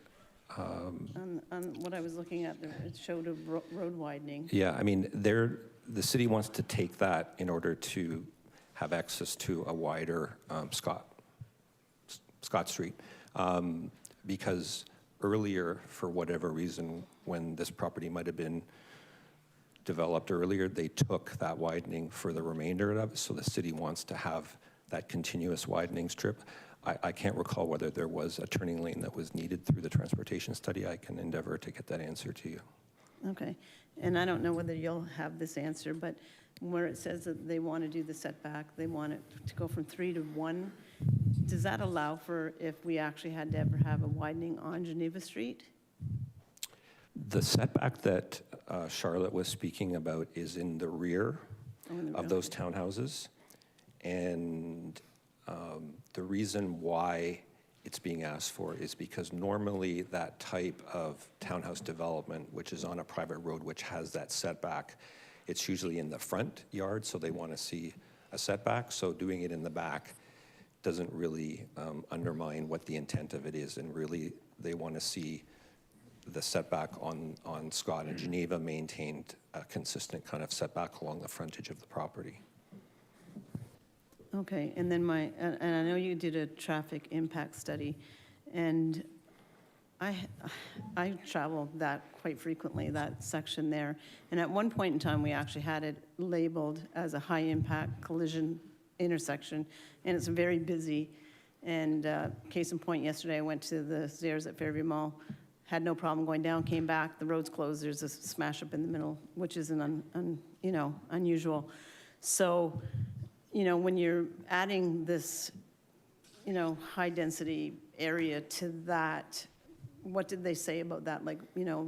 On what I was looking at, it showed a road widening. Yeah, I mean, the city wants to take that in order to have access to a wider Scott Street. Because earlier, for whatever reason, when this property might have been developed earlier, they took that widening for the remainder of it, so the city wants to have that continuous widening strip. I can't recall whether there was a turning lane that was needed through the transportation study. I can endeavor to get that answer to you. Okay, and I don't know whether you'll have this answer, but where it says that they want to do the setback, they want it to go from 3 to 1, does that allow for if we actually had to ever have a widening on Geneva Street? The setback that Charlotte was speaking about is in the rear of those townhouses. And the reason why it's being asked for is because normally that type of townhouse development, which is on a private road, which has that setback, it's usually in the front yard, so they want to see a setback. So doing it in the back doesn't really undermine what the intent of it is, and really they want to see the setback on Scott and Geneva maintained a consistent kind of setback along the frontage of the property. Okay, and then and I know you did a traffic impact study, and I travel that quite frequently, that section there. And at one point in time, we actually had it labeled as a high-impact collision intersection, and it's very busy. And case in point, yesterday I went to the stairs at Fairview Mall, had no problem going down, came back, the road's closed, there's a smash up in the middle, which is unusual. So, when you're adding this, high-density area to that, what did they say about that? Like,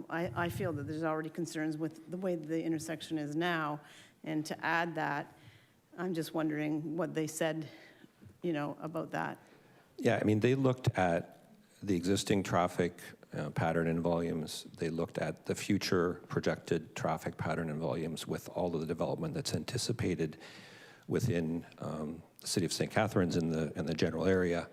I feel that there's already concerns with the way the intersection is now, and to add that, I'm just wondering what they said, about that. Yeah, I mean, they looked at the existing traffic pattern and volumes. They looked at the future projected traffic pattern and volumes with all of the development that's anticipated within the city of St. Catharines in the general area,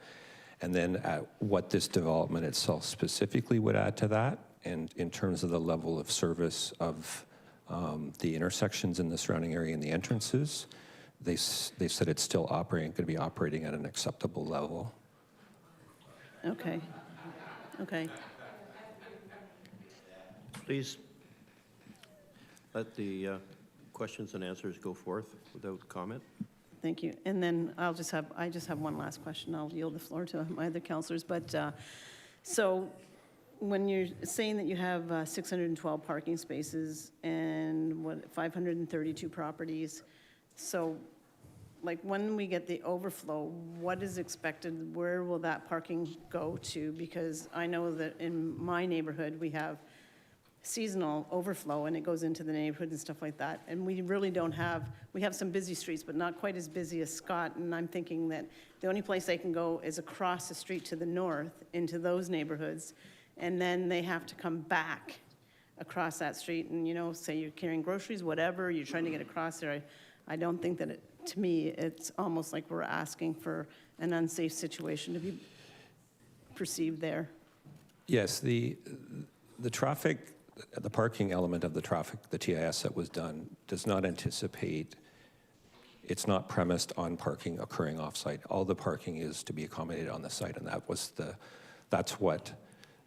and then at what this development itself specifically would add to that, and in terms of the level of service of the intersections in the surrounding area and the entrances, they said it's still going to be operating at an acceptable level. Okay. Please let the questions and answers go forth without comment. Thank you. And then I just have one last question. I'll yield the floor to my other councilors. But so when you're saying that you have 612 parking spaces and 532 properties, so like when we get the overflow, what is expected? Where will that parking go to? Because I know that in my neighborhood, we have seasonal overflow and it goes into the neighborhood and stuff like that. And we really don't have, we have some busy streets, but not quite as busy as Scott. And I'm thinking that the only place they can go is across the street to the north into those neighborhoods. And then they have to come back across that street and, say you're carrying groceries, whatever, you're trying to get across there. I don't think that to me, it's almost like we're asking for an unsafe situation to be perceived there. Yes, the traffic, the parking element of the traffic, the TIS that was done, does not anticipate, it's not premised on parking occurring off-site. All the parking is to be accommodated on the site, and that's what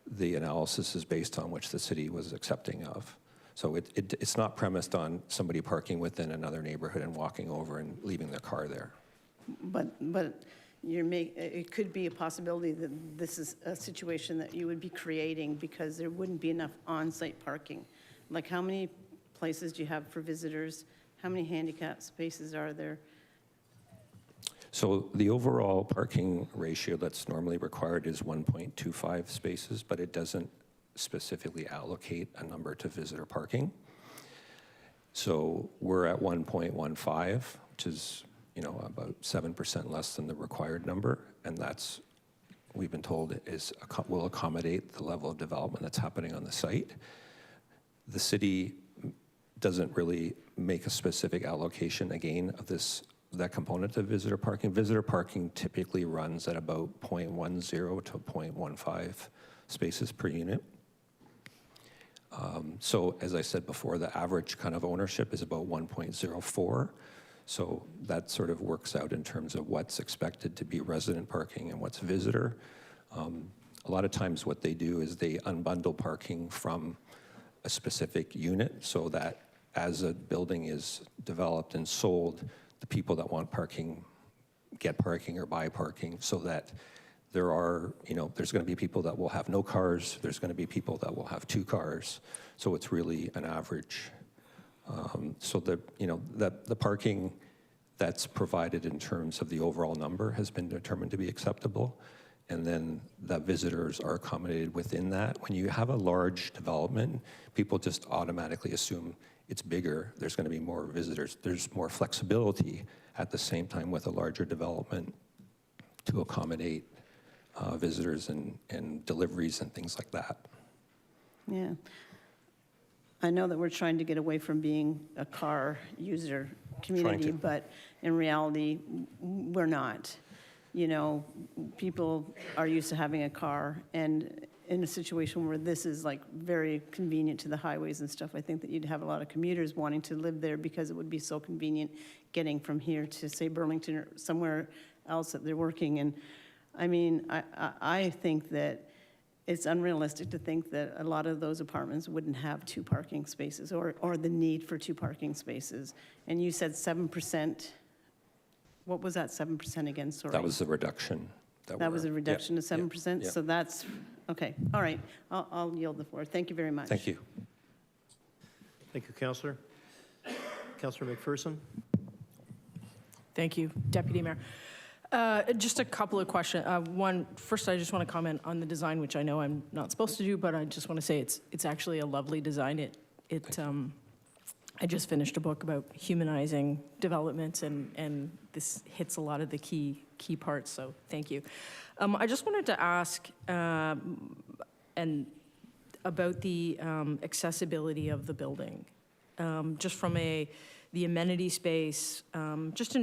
the analysis is based on, which the city was accepting of. So it's not premised on somebody parking within another neighborhood and walking over and leaving their car there. But it could be a possibility that this is a situation that you would be creating because there wouldn't be enough on-site parking. Like how many places do you have for visitors? How many handicap spaces are there? So the overall parking ratio that's normally required is 1.25 spaces, but it doesn't specifically allocate a number to visitor parking. So we're at 1.15, which is about 7% less than the required number, and that's, we've been told, will accommodate the level of development that's happening on the site. The city doesn't really make a specific allocation, again, of that component of visitor parking. Visitor parking typically runs at about 0.10 to 0.15 spaces per unit. So as I said before, the average kind of ownership is about 1.04. So that sort of works out in terms of what's expected to be resident parking and what's visitor. A lot of times what they do is they unbundle parking from a specific unit so that as a building is developed and sold, the people that want parking get parking or buy parking, so that there are, there's going to be people that will have no cars, there's going to be people that will have 2 cars, so it's really an average. So the parking that's provided in terms of the overall number has been determined to be acceptable, and then the visitors are accommodated within that. When you have a large development, people just automatically assume it's bigger, there's going to be more visitors. There's more flexibility at the same time with a larger development to accommodate visitors and deliveries and things like that. Yeah. I know that we're trying to get away from being a car user community, but in reality, we're not. you know, people are used to having a car, and in a situation where this is like very convenient to the highways and stuff, I think that you'd have a lot of commuters wanting to live there because it would be so convenient getting from here to, say, Burlington or somewhere else that they're working. And I mean, I think that it's unrealistic to think that a lot of those apartments wouldn't have 2 parking spaces or the need for 2 parking spaces. And you said 7%. What was that 7% again? Sorry. That was the reduction. That was a reduction to 7%? yeah. So that's, okay, all right. I'll yield the floor. Thank you very much. Thank you. Thank you, Councillor. Councillor McPherson? Thank you, Deputy Mayor. Just a couple of questions. First, I just want to comment on the design, which I know I'm not supposed to do, but I just want to say it's actually a lovely design. I just finished a book about humanizing developments, and this hits a lot of the key parts, so thank you. I just wanted to ask about the accessibility of the building, just from the amenity space, just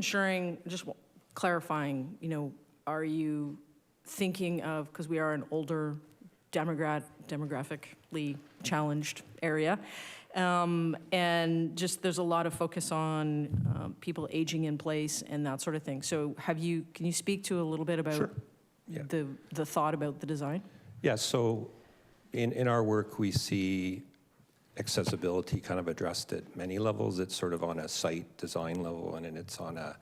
clarifying, you know, are you thinking of, because we are an older demographically challenged area, and just there's a lot of focus on people aging in place and that sort of thing. So can you speak to a little bit about Sure. Yeah. the thought about the design? Yeah, so in our work, we see accessibility kind of addressed at many levels. It's sort of on a site design level, and then it's on a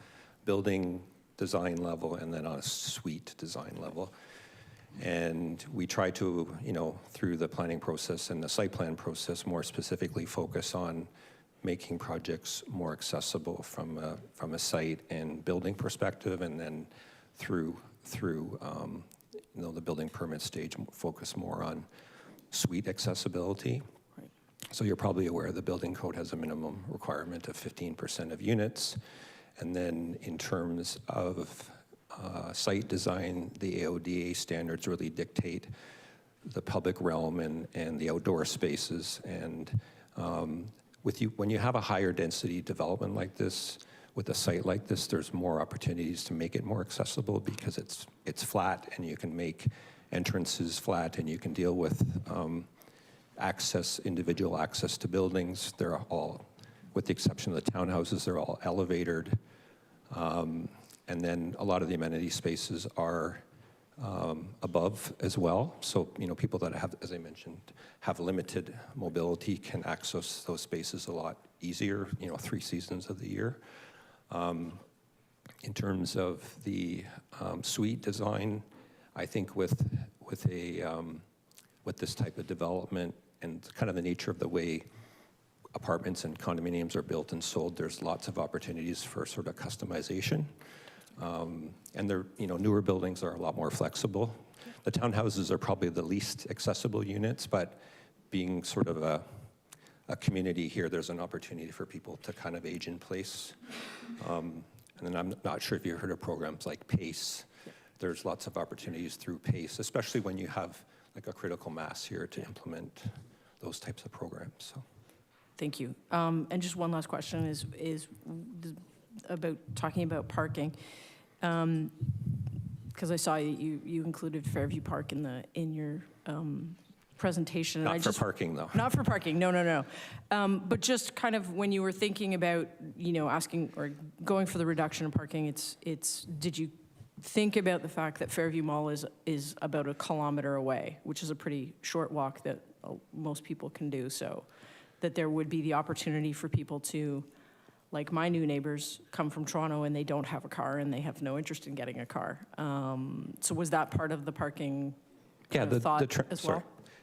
building design level, and then on a suite design level. And we try to, you know, through the planning process and the site plan process, more specifically focus on making projects more accessible from a site and building perspective, and then through you know, the building permit stage, focus more on suite accessibility. Right. So you're probably aware the building code has a minimum requirement of 15% of units. And then in terms of site design, the AODA standards really dictate the public realm and the outdoor spaces. And when you have a higher density development like this, with a site like this, there's more opportunities to make it more accessible because it's flat, and you can make entrances flat, and you can deal with individual access to buildings. They're all, with the exception of the townhouses, they're all elevated. And then a lot of the amenity spaces are above as well. So, you know, people that have, as I mentioned, have limited mobility can access those spaces a lot easier, you know, 3 seasons of the year. In terms of the suite design, I think with this type of development and kind of the nature of the way apartments and condominiums are built and sold, there's lots of opportunities for sort of customization. And they're, you know, newer buildings are a lot more flexible. The townhouses are probably the least accessible units, but being sort of a community here, there's an opportunity for people to kind of age in place. And then I'm not sure if you've heard of programs like PACE. There's lots of opportunities through PACE, especially when you have like a critical mass here to implement those types of programs. So. Thank you. And just one last question is about talking about parking. Because I saw you included Fairview Park in your presentation. Not for parking, though. Not for parking, no. But just kind of when you were thinking about, you know, asking or going for the reduction in parking, did you think about the fact that Fairview Mall is about 1 kilometer away, which is a pretty short walk that most people can do, so that there would be the opportunity for people to, like my new neighbors, come from Toronto and they don't have a car and they have no interest in getting a car. So was that part of the parking thought as well?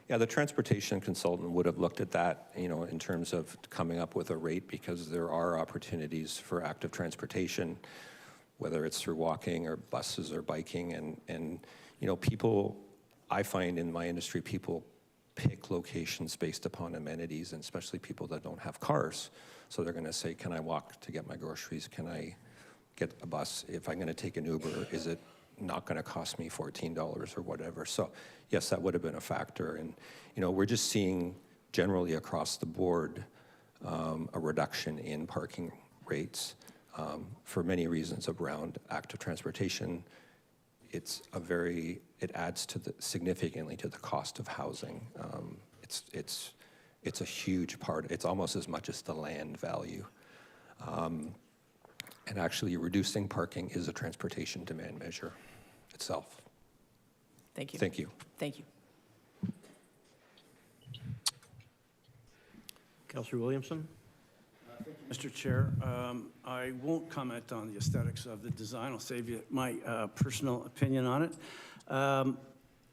Yeah, the transportation consultant would have looked at that, you know, in terms of coming up with a rate, because there are opportunities for active transportation, whether it's through walking or buses or biking. And you know, people, I find in my industry, people pick locations based upon amenities, and especially people that don't have cars. So they're going to say, can I walk to get my groceries? Can I get a bus? If I'm going to take an Uber, is it not going to cost me $14 or whatever? So yes, that would have been a factor. And you know, we're just seeing generally across the board a reduction in parking rates for many reasons around active transportation, it adds to significantly to the cost of housing. It's a huge part. It's almost as much as the land value. And actually, reducing parking is a transportation demand measure itself. Thank you. Thank you. Thank you. Councillor Williamson? Mr. Chair, I won't comment on the aesthetics of the design. I'll save you my personal opinion on it.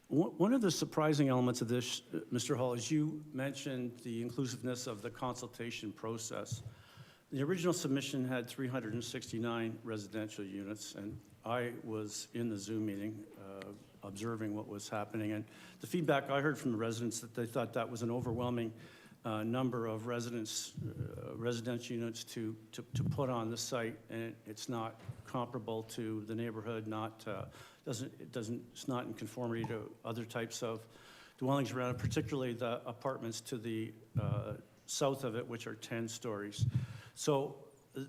One of the surprising elements of this, Mr. Hall, is you mentioned the inclusiveness of the consultation process. The original submission had 369 residential units, and I was in the Zoom meeting observing what was happening. And the feedback I heard from the residents that they thought that was an overwhelming number of residential units to put on the site, and it's not comparable to the neighborhood, it's not in conformity to other types of dwellings around it, particularly the apartments to the south of it, which are 10 stories. So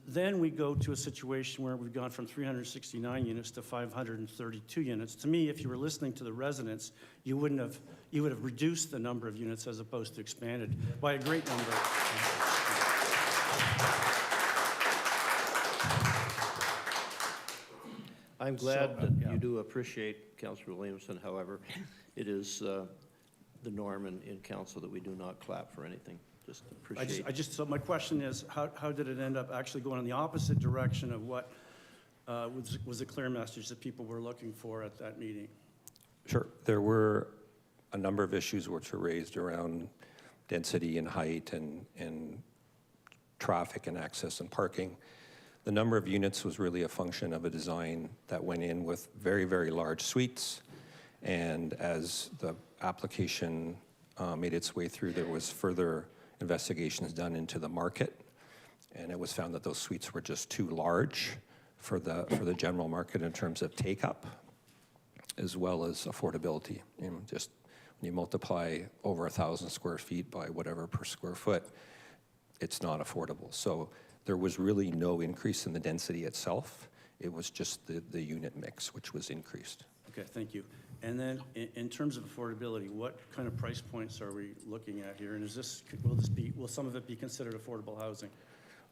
then we go to a situation where we've gone from 369 units to 532 units. To me, if you were listening to the residents, you would have reduced the number of units as opposed to expanded by a great number. I'm glad that you do appreciate Councillor Williamson. However, it is the norm in council that we do not clap for anything. Just appreciate. So my question is, how did it end up actually going in the opposite direction of what was a clear message that people were looking for at that meeting? Sure. There were a number of issues which were raised around density and height and traffic and access and parking. The number of units was really a function of a design that went in with very, very large suites. And as the application made its way through, there was further investigations done into the market. And it was found that those suites were just too large for the general market in terms of take-up, as well as affordability. Just when you multiply over 1,000 square feet by whatever per square foot, it's not affordable. So there was really no increase in the density itself. It was just the unit mix which was increased. Okay, thank you. And then in terms of affordability, what kind of price points are we looking at here? And will some of it be considered affordable housing?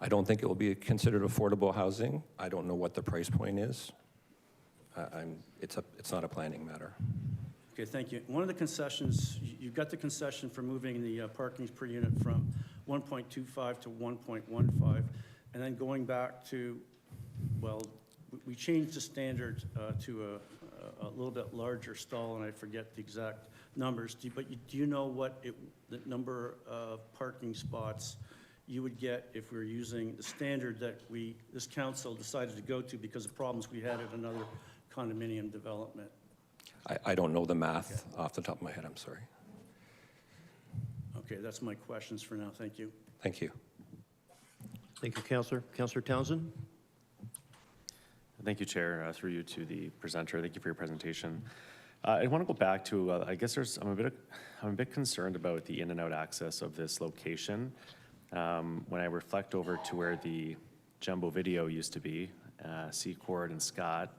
I don't think it will be considered affordable housing. I don't know what the price point is. It's not a planning matter. Okay, thank you. One of the concessions, you've got the concession for moving the parkings per unit from 1.25 to 1.15, and then going back to, well, we changed the standard to a little bit larger stall, and I forget the exact numbers. Do you know what the number of parking spots you would get if we were using the standard that this council decided to go to because of problems we had at another condominium development? I don't know the math off the top of my head, I'm sorry. Okay, that's my questions for now. Thank you. Thank you. Thank you, Councillor. Councillor Townsend? Thank you, Chair. Through you to the presenter. Thank you for your presentation. I want to go back to, I guess I'm a bit concerned about the in and out access of this location. When I reflect over to where the Jumbo Video used to be, Secord and Scott,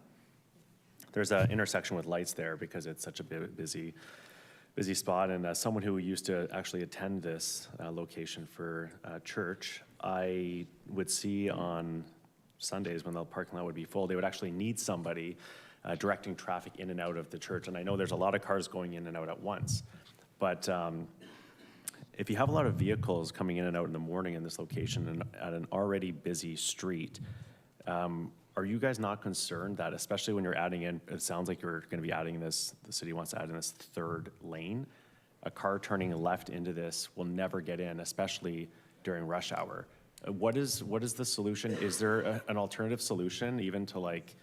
there's an intersection with lights there because it's such a busy spot. And as someone who used to actually attend this location for church, I would see on Sundays when the parking lot would be full, they would actually need somebody directing traffic in and out of the church. And I know there's a lot of cars going in and out at once, but if you have a lot of vehicles coming in and out in the morning in this location and at an already busy street, are you guys not concerned that, especially when you're adding in, it sounds like you're going to be adding this, the city wants to add in this third lane, a car turning left into this will never get in, especially during rush hour. What is the solution? Is there an alternative solution even to like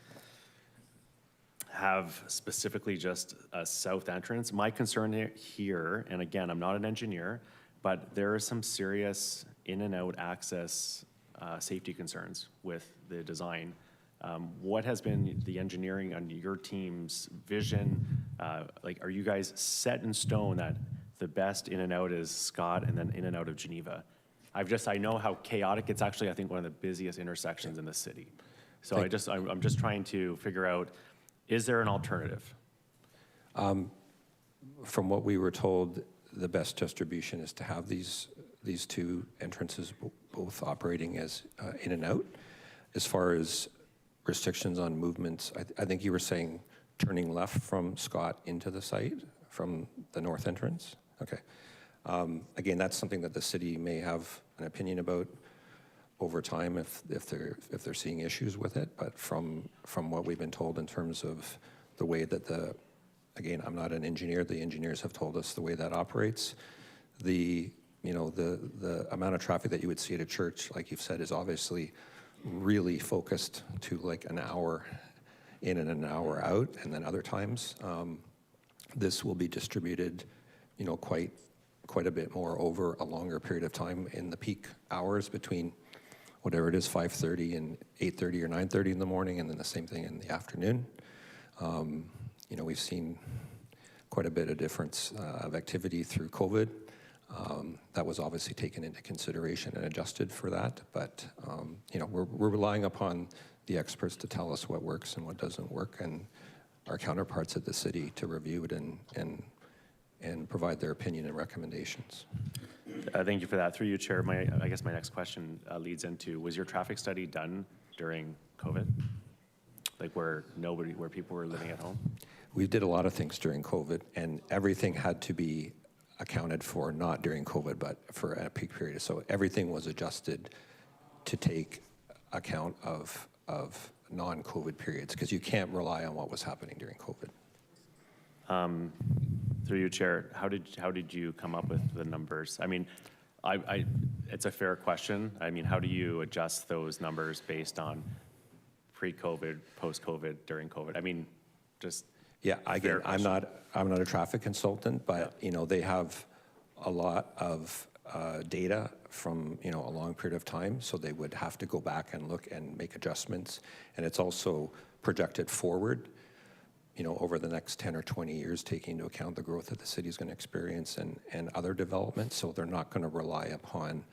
have specifically just a south entrance? My concern here, and again, I'm not an engineer, but there are some serious in and out access safety concerns with the design. What has been the engineering on your team's vision? Like, are you guys set in stone that the best in and out is Scott and then in and out of Geneva? I know how chaotic it's actually, I think, one of the busiest intersections in the city. So I'm just trying to figure out, Is there an alternative? From what we were told, the best distribution is to have these two entrances both operating as in and out. As far as restrictions on movements, I think you were saying turning left from Scott into the site from the north entrance? Okay. Again, that's something that the city may have an opinion about over time if they're seeing issues with it. But from what we've been told in terms of the way that again, I'm not an engineer, the engineers have told us the way that operates. The amount of traffic that you would see at a church, like you've said, is obviously really focused to like an hour in and an hour out, and then other times. This will be distributed, quite a bit more over a longer period of time in the peak hours between whatever it is, 5:30 and 8:30 or 9:30 in the morning, and then the same thing in the afternoon. We've seen quite a bit of difference of activity through COVID. That was obviously taken into consideration and adjusted for that. But, we're relying upon the experts to tell us what works and what doesn't work, and our counterparts at the city to review it and provide their opinion and recommendations. Thank you for that. Through you, Chair, I guess my next question leads into, was your traffic study done during COVID? Like where people were living at home? We did a lot of things during COVID, and everything had to be accounted for, not during COVID, but for a peak period. So everything was adjusted to take account of non-COVID periods, because you can't rely on what was happening during COVID. Through you, Chair, how did you come up with the numbers? I mean, it's a fair question. I mean, how do you adjust those numbers based on pre-COVID, post-COVID, during COVID? I mean, just yeah. Again, I'm not a traffic consultant, but they have a lot of data from a long period of time, so they would have to go back and look and make adjustments. And it's also projected forward, over the next 10 or 20 years, taking into account the growth that the city is going to experience and other developments. So they're not going to rely upon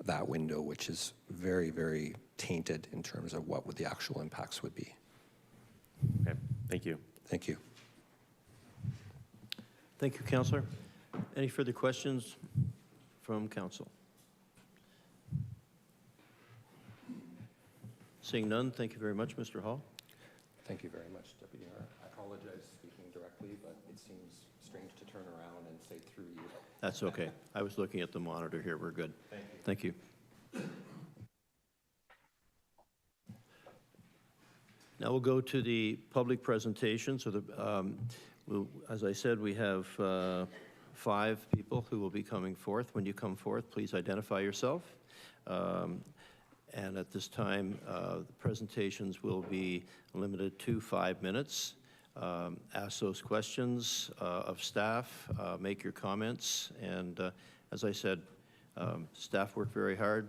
that window, which is very, very tainted in terms of what the actual impacts would be. Okay, thank you. Thank you. Thank you, Councillor. Any further questions from council? Seeing none, thank you very much, Mr. Hall. Thank you very much, Deputy Mayor. I apologize speaking directly, but it seems strange to turn around and say through you. That's okay. I was looking at the monitor here. We're good. Thank you. Now we'll go to the public presentation. So as I said, we have 5 people who will be coming forth. When you come forth, please identify yourself. And at this time, the presentations will be limited to 5 minutes. Ask those questions of staff, make your comments, and as I said, staff work very hard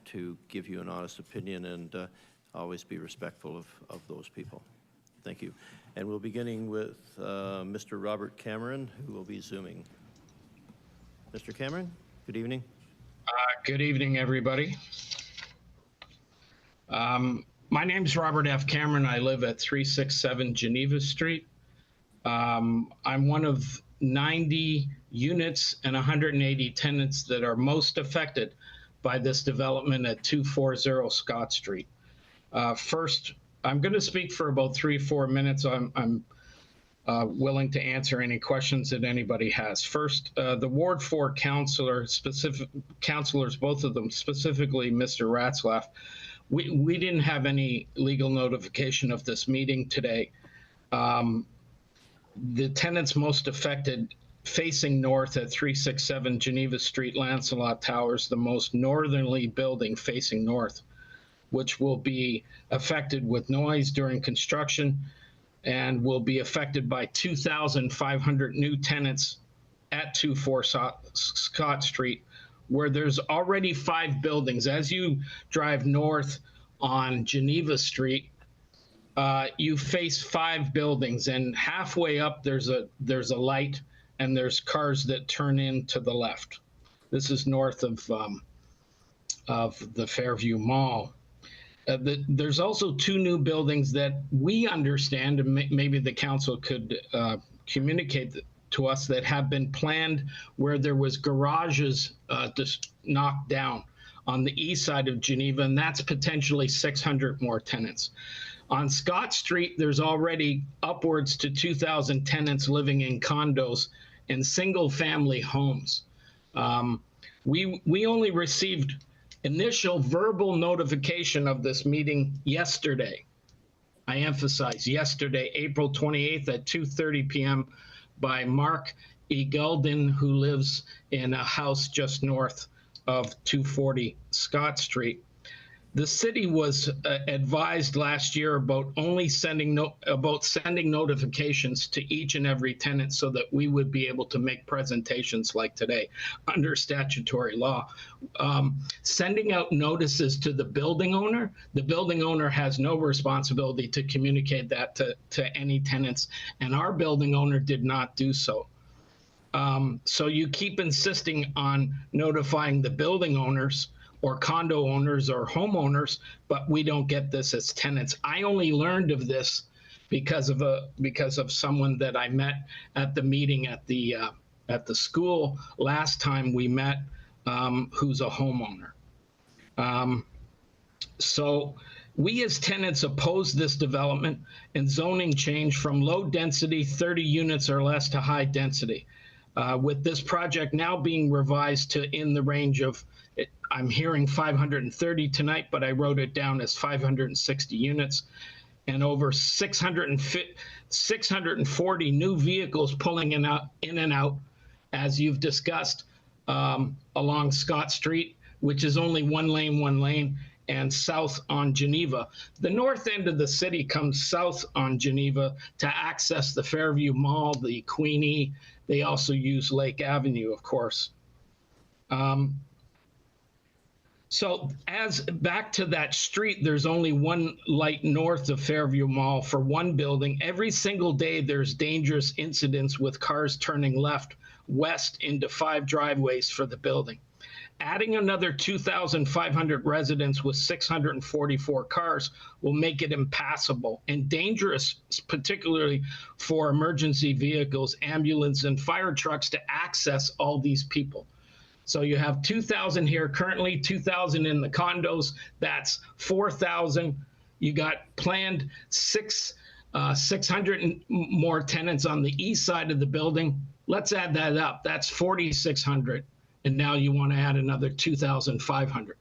to give you an honest opinion and always be respectful of those people. Thank you. And we'll be beginning with Mr. Robert Cameron, who will be Zooming. Mr. Cameron, good evening. Good evening, everybody. My name's Robert F. Cameron. I live at 367 Geneva Street. I'm one of 90 units and 180 tenants that are most affected by this development at 240 Scott Street. First, I'm going to speak for about 3-4 minutes. I'm willing to answer any questions that anybody has. First, the Ward 4 councilors, both of them, specifically Mr. Ratzlaff, we didn't have any legal notification of this meeting today. The tenants most affected facing north at 367 Geneva Street, Lancelot Towers, the most northerly building facing north, which will be affected with noise during construction and will be affected by 2,500 new tenants at 240 Scott Street, where there's already 5 buildings. As you drive north on Geneva Street, you face 5 buildings, and halfway up there's a light, and there's cars that turn in to the left. This is north of the Fairview Mall. There's also two new buildings that we understand, and maybe the council could communicate to us, that have been planned where there was garages just knocked down on the east side of Geneva, and that's potentially 600 more tenants. On Scott Street, there's already upwards to 2,000 tenants living in condos and single-family homes. We only received initial verbal notification of this meeting yesterday. I emphasize yesterday, April 28th at 2:30 p.m. by Mark E. Gulden, who lives in a house just north of 240 Scott Street. The city was advised last year about only sending notifications to each and every tenant so that we would be able to make presentations like today under statutory law. Sending out notices to the building owner has no responsibility to communicate that to any tenants, and our building owner did not do so. So you keep insisting on notifying the building owners or condo owners or homeowners, but we don't get this as tenants. I only learned of this because of someone that I met at the meeting at the school last time we met, who's a homeowner. So we as tenants oppose this development and zoning change from low density, 30 units or less, to high density. With this project now being revised to in the range of, I'm hearing 530 tonight, but I wrote it down as 560 units, and over 640 new vehicles pulling in and out, as you've discussed, along Scott Street, which is only one lane, and south on Geneva. The north end of the city comes south on Geneva to access the Fairview Mall, the Queenie. They also use Lake Avenue, of course. So as back to that street, there's only one light north of Fairview Mall for one building. Every single day, there's dangerous incidents with cars turning west into 5 driveways for the building. Adding another 2,500 residents with 644 cars will make it impassable and dangerous, particularly for emergency vehicles, ambulance, and fire trucks to access all these people. So you have 2,000 here currently, 2,000 in the condos. That's 4,000. You got planned 600 more tenants on the east side of the building. Let's add that up. That's 4,600. And now you want to add another 2,500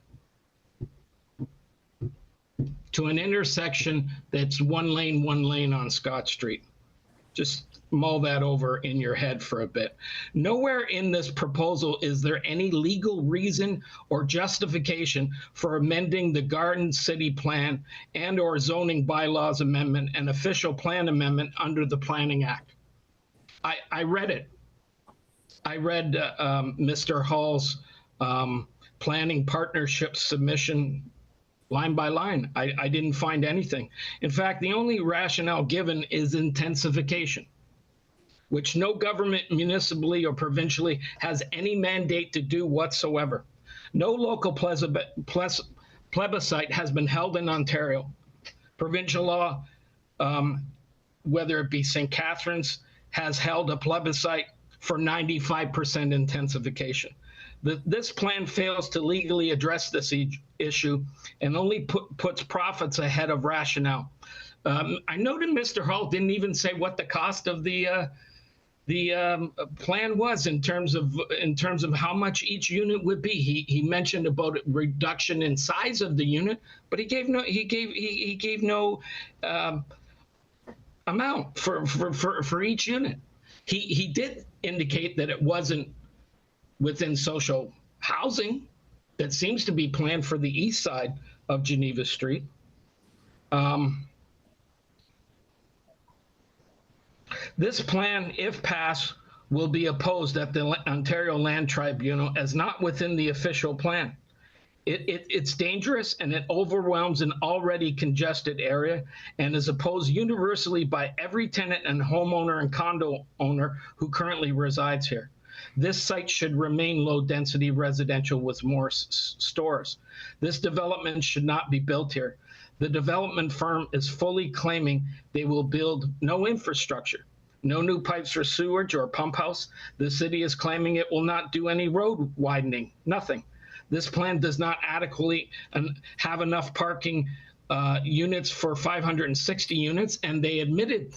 to an intersection that's one lane on Scott Street. Just mull that over in your head for a bit. Nowhere in this proposal is there any legal reason or justification for amending the Garden City Plan and or zoning bylaws amendment and official plan amendment under the Planning Act. I read it. I read Mr. Hall's planning partnership submission line by line. I didn't find anything. In fact, the only rationale given is intensification, which no government municipally or provincially has any mandate to do whatsoever. No local plebiscite has been held in Ontario. Provincial law, whether it be St. Catharines, has held a plebiscite for 95% intensification. This plan fails to legally address this issue and only puts profits ahead of rationale. I noted Mr. Hall didn't even say what the cost of the plan was in terms of how much each unit would be. He mentioned about a reduction in size of the unit, but he gave no amount for each unit. He did indicate that it wasn't within social housing that seems to be planned for the east side of Geneva Street. This plan, if passed, will be opposed at the Ontario Land Tribunal as not within the official plan. It's dangerous and it overwhelms an already congested area and is opposed universally by every tenant and homeowner and condo owner who currently resides here. This site should remain low-density residential with more stores. This development should not be built here. The development firm is fully claiming they will build no infrastructure, no new pipes for sewage or pump house. The city is claiming it will not do any road widening, nothing. This plan does not adequately have enough parking units for 560 units, and they admitted,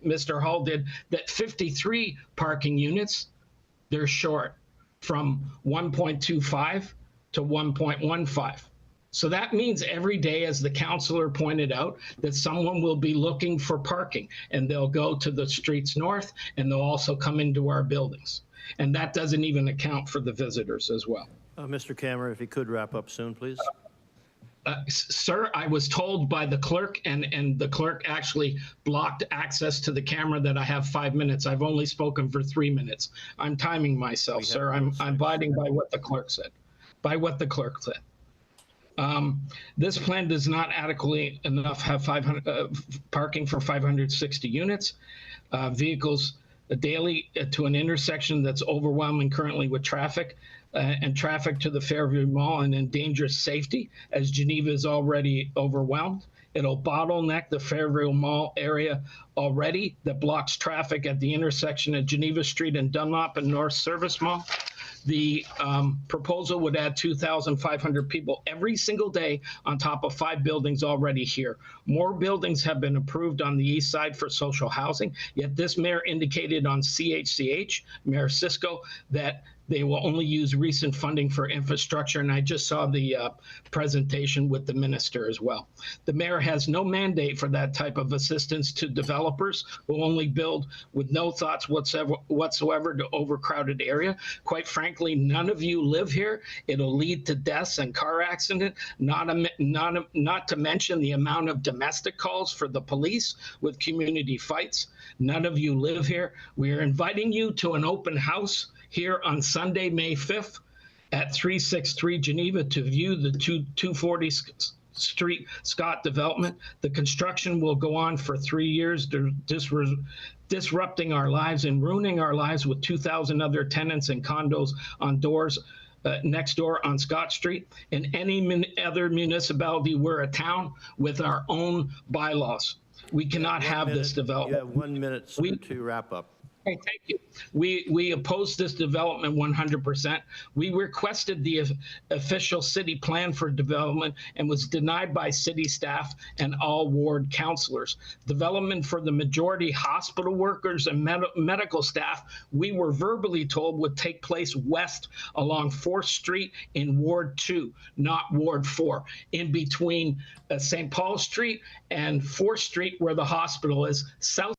Mr. Hall did, that 53 parking units, they're short from 1.25 to 1.15. So that means every day, as the councillor pointed out, that someone will be looking for parking, and they'll go to the streets north, and they'll also come into our buildings. And that doesn't even account for the visitors as well. Mr. Cameron, if you could wrap up soon, please. Sir, I was told by the clerk, and the clerk actually blocked access to the camera, that I have 5 minutes. I've only spoken for 3 minutes. I'm timing myself, sir. I'm abiding by what the clerk said. This plan does not adequately enough have 500 parking for 560 units. Vehicles daily to an intersection that's overwhelming currently with traffic, and traffic to the Fairview Mall, and endangers safety, as Geneva is already overwhelmed. It'll bottleneck the Fairview Mall area already, that blocks traffic at the intersection of Geneva Street and Dunlop and North Service Mall. The proposal would add 2,500 people every single day on top of 5 buildings already here. More buildings have been approved on the east side for social housing, yet this mayor indicated on CHCH, Mayor Cisco, that they will only use recent funding for infrastructure, and I just saw the presentation with the minister as well. The mayor has no mandate for that type of assistance to developers who only build with no thoughts whatsoever to overcrowded area. Quite frankly, none of you live here. It'll lead to deaths and car accidents, not to mention the amount of domestic calls for the police with community fights. None of you live here. We are inviting you to an open house here on Sunday, May 5th at 363 Geneva to view the 240 Street Scott development. The construction will go on for 3 years, disrupting our lives and ruining our lives with 2,000 other tenants and condos on doors next door on Scott Street. In any other municipality, we're a town with our own bylaws. We cannot have this development. You have 1 minute, sir, to wrap up. Okay, thank you. We oppose this development 100%. We requested the official city plan for development and was denied by city staff and all ward councilors. Development for the majority hospital workers and medical staff, we were verbally told would take place west along 4th Street in Ward 2, not Ward 4, in between St. Paul Street and 4th Street where the hospital is, south.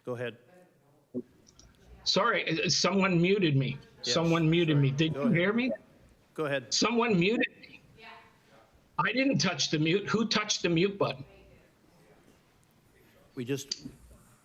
Go ahead. Sorry, someone muted me. Yes, someone muted me. Did Go you ahead. hear me? Go ahead. Someone muted me. Yeah. I didn't touch the mute. Who touched the mute button? We just,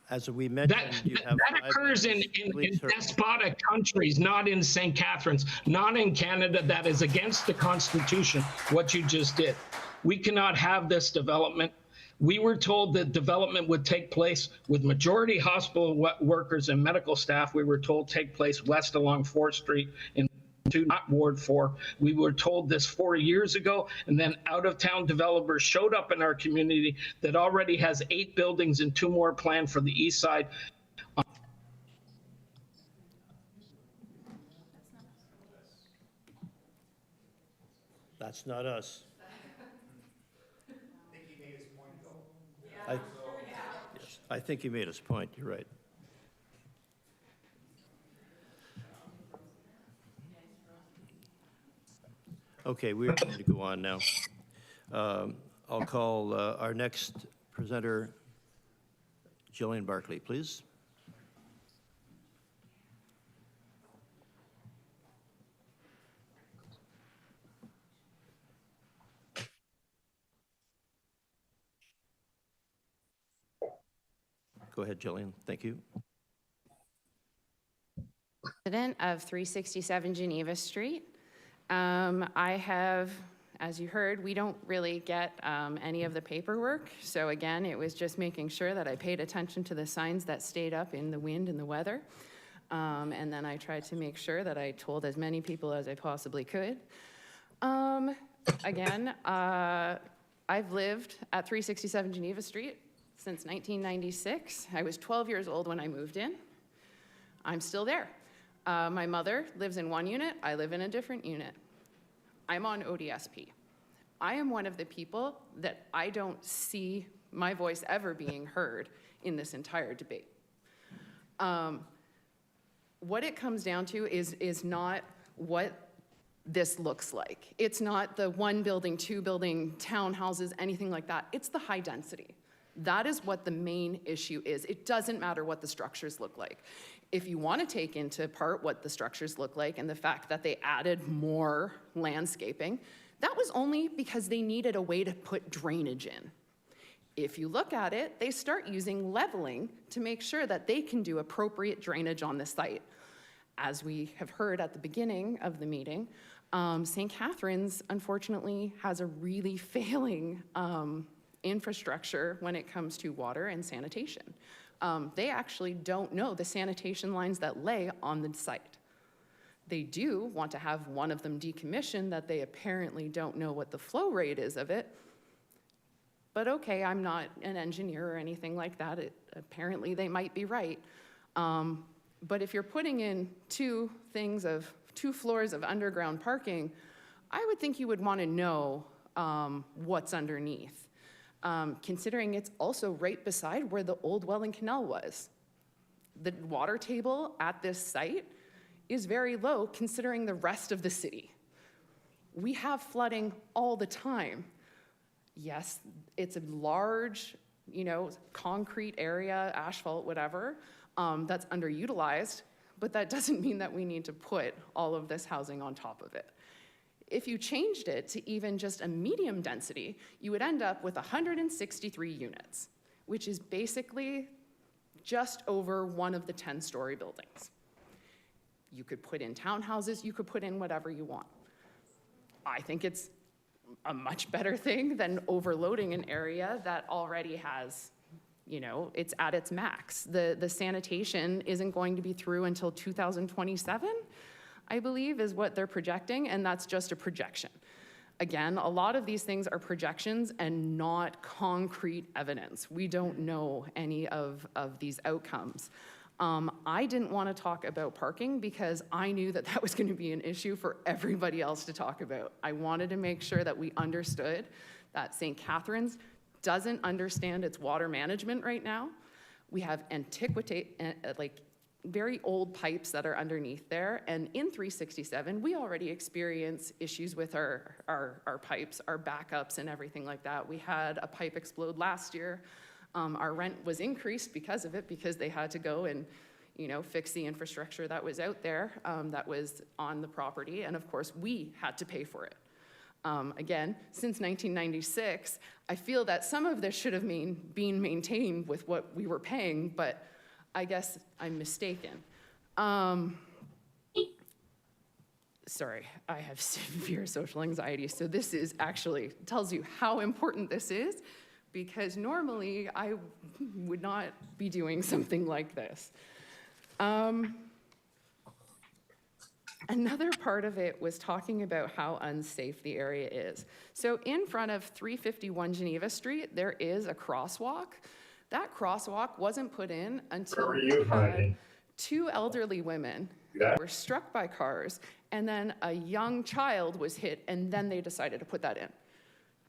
as we mentioned, you have That 5 occurs in minutes. Please hurry. despotic countries, not in St. Catharines, not in Canada. That is against the Constitution, what you just did. We cannot have this development. We were told that development would take place with majority hospital workers and medical staff. We were told take place west along 4th Street in not Ward 4. We were told this 4 years ago, and then out-of-town developers showed up in our community that already has 8 buildings and 2 more planned for the east side. That's not us. Yes, I think he made his point. You're right. Okay, we're going to go on now. I'll call our next presenter, Jillian Barkley, please. Go ahead, Jillian. Thank you. Resident of 367 Geneva Street. I have As you heard, we don't really get any of the paperwork. So again, it was just making sure that I paid attention to the signs that stayed up in the wind and the weather. And then I tried to make sure that I told as many people as I possibly could. Again, I've lived at 367 Geneva Street since 1996. I was 12 years old when I moved in. I'm still there. My mother lives in one unit. I live in a different unit. I'm on ODSP. I am one of the people that I don't see my voice ever being heard in this entire debate. What it comes down to is not what this looks like. It's not the 1 building, 2 building, townhouses, anything like that. It's the high density. That is what the main issue is. It doesn't matter what the structures look like. If you want to take into part what the structures look like and the fact that they added more landscaping, that was only because they needed a way to put drainage in. If you look at it, they start using leveling to make sure that they can do appropriate drainage on the site. As we have heard at the beginning of the meeting, St. Catharines, unfortunately, has a really failing infrastructure when it comes to water and sanitation. They actually don't know the sanitation lines that lay on the site. They do want to have one of them decommissioned, that they apparently don't know what the flow rate is of it. But okay, I'm not an engineer or anything like that. Apparently they might be right. But if you're putting in 2 floors of underground parking, I would think you would want to know what's underneath. Considering it's also right beside where the old Welland Canal was. The water table at this site is very low considering the rest of the city. We have flooding all the time. Yes, it's a large, concrete area, asphalt, whatever, that's underutilized, but that doesn't mean that we need to put all of this housing on top of it. If you changed it to even just a medium density, you would end up with 163 units, which is basically just over one of the 10-story buildings. You could put in townhouses, you could put in whatever you want. I think it's a much better thing than overloading an area that already has, it's at its max. The sanitation isn't going to be through until 2027. I believe is what they're projecting, and that's just a projection. Again, a lot of these things are projections and not concrete evidence. We don't know any of these outcomes. I didn't want to talk about parking because I knew that that was going to be an issue for everybody else to talk about. I wanted to make sure that we understood that St. Catharines doesn't understand its water management right now. We have very old pipes that are underneath there. And in 367, we already experience issues with our pipes, our backups and everything like that. We had a pipe explode last year. Our rent was increased because of it, because they had to go and fix the infrastructure that was out there, that was on the property. And of course, we had to pay for it. Again, since 1996, I feel that some of this should have been maintained with what we were paying, but I guess I'm mistaken. Sorry, I have severe social anxiety, so this is actually tells you how important this is, because normally I would not be doing something like this. Another part of it was talking about how unsafe the area is. So in front of 351 Geneva Street, there is a crosswalk. That crosswalk wasn't put in until we had 2 elderly women that were struck by cars, and then a young child was hit, and then they decided to put that in.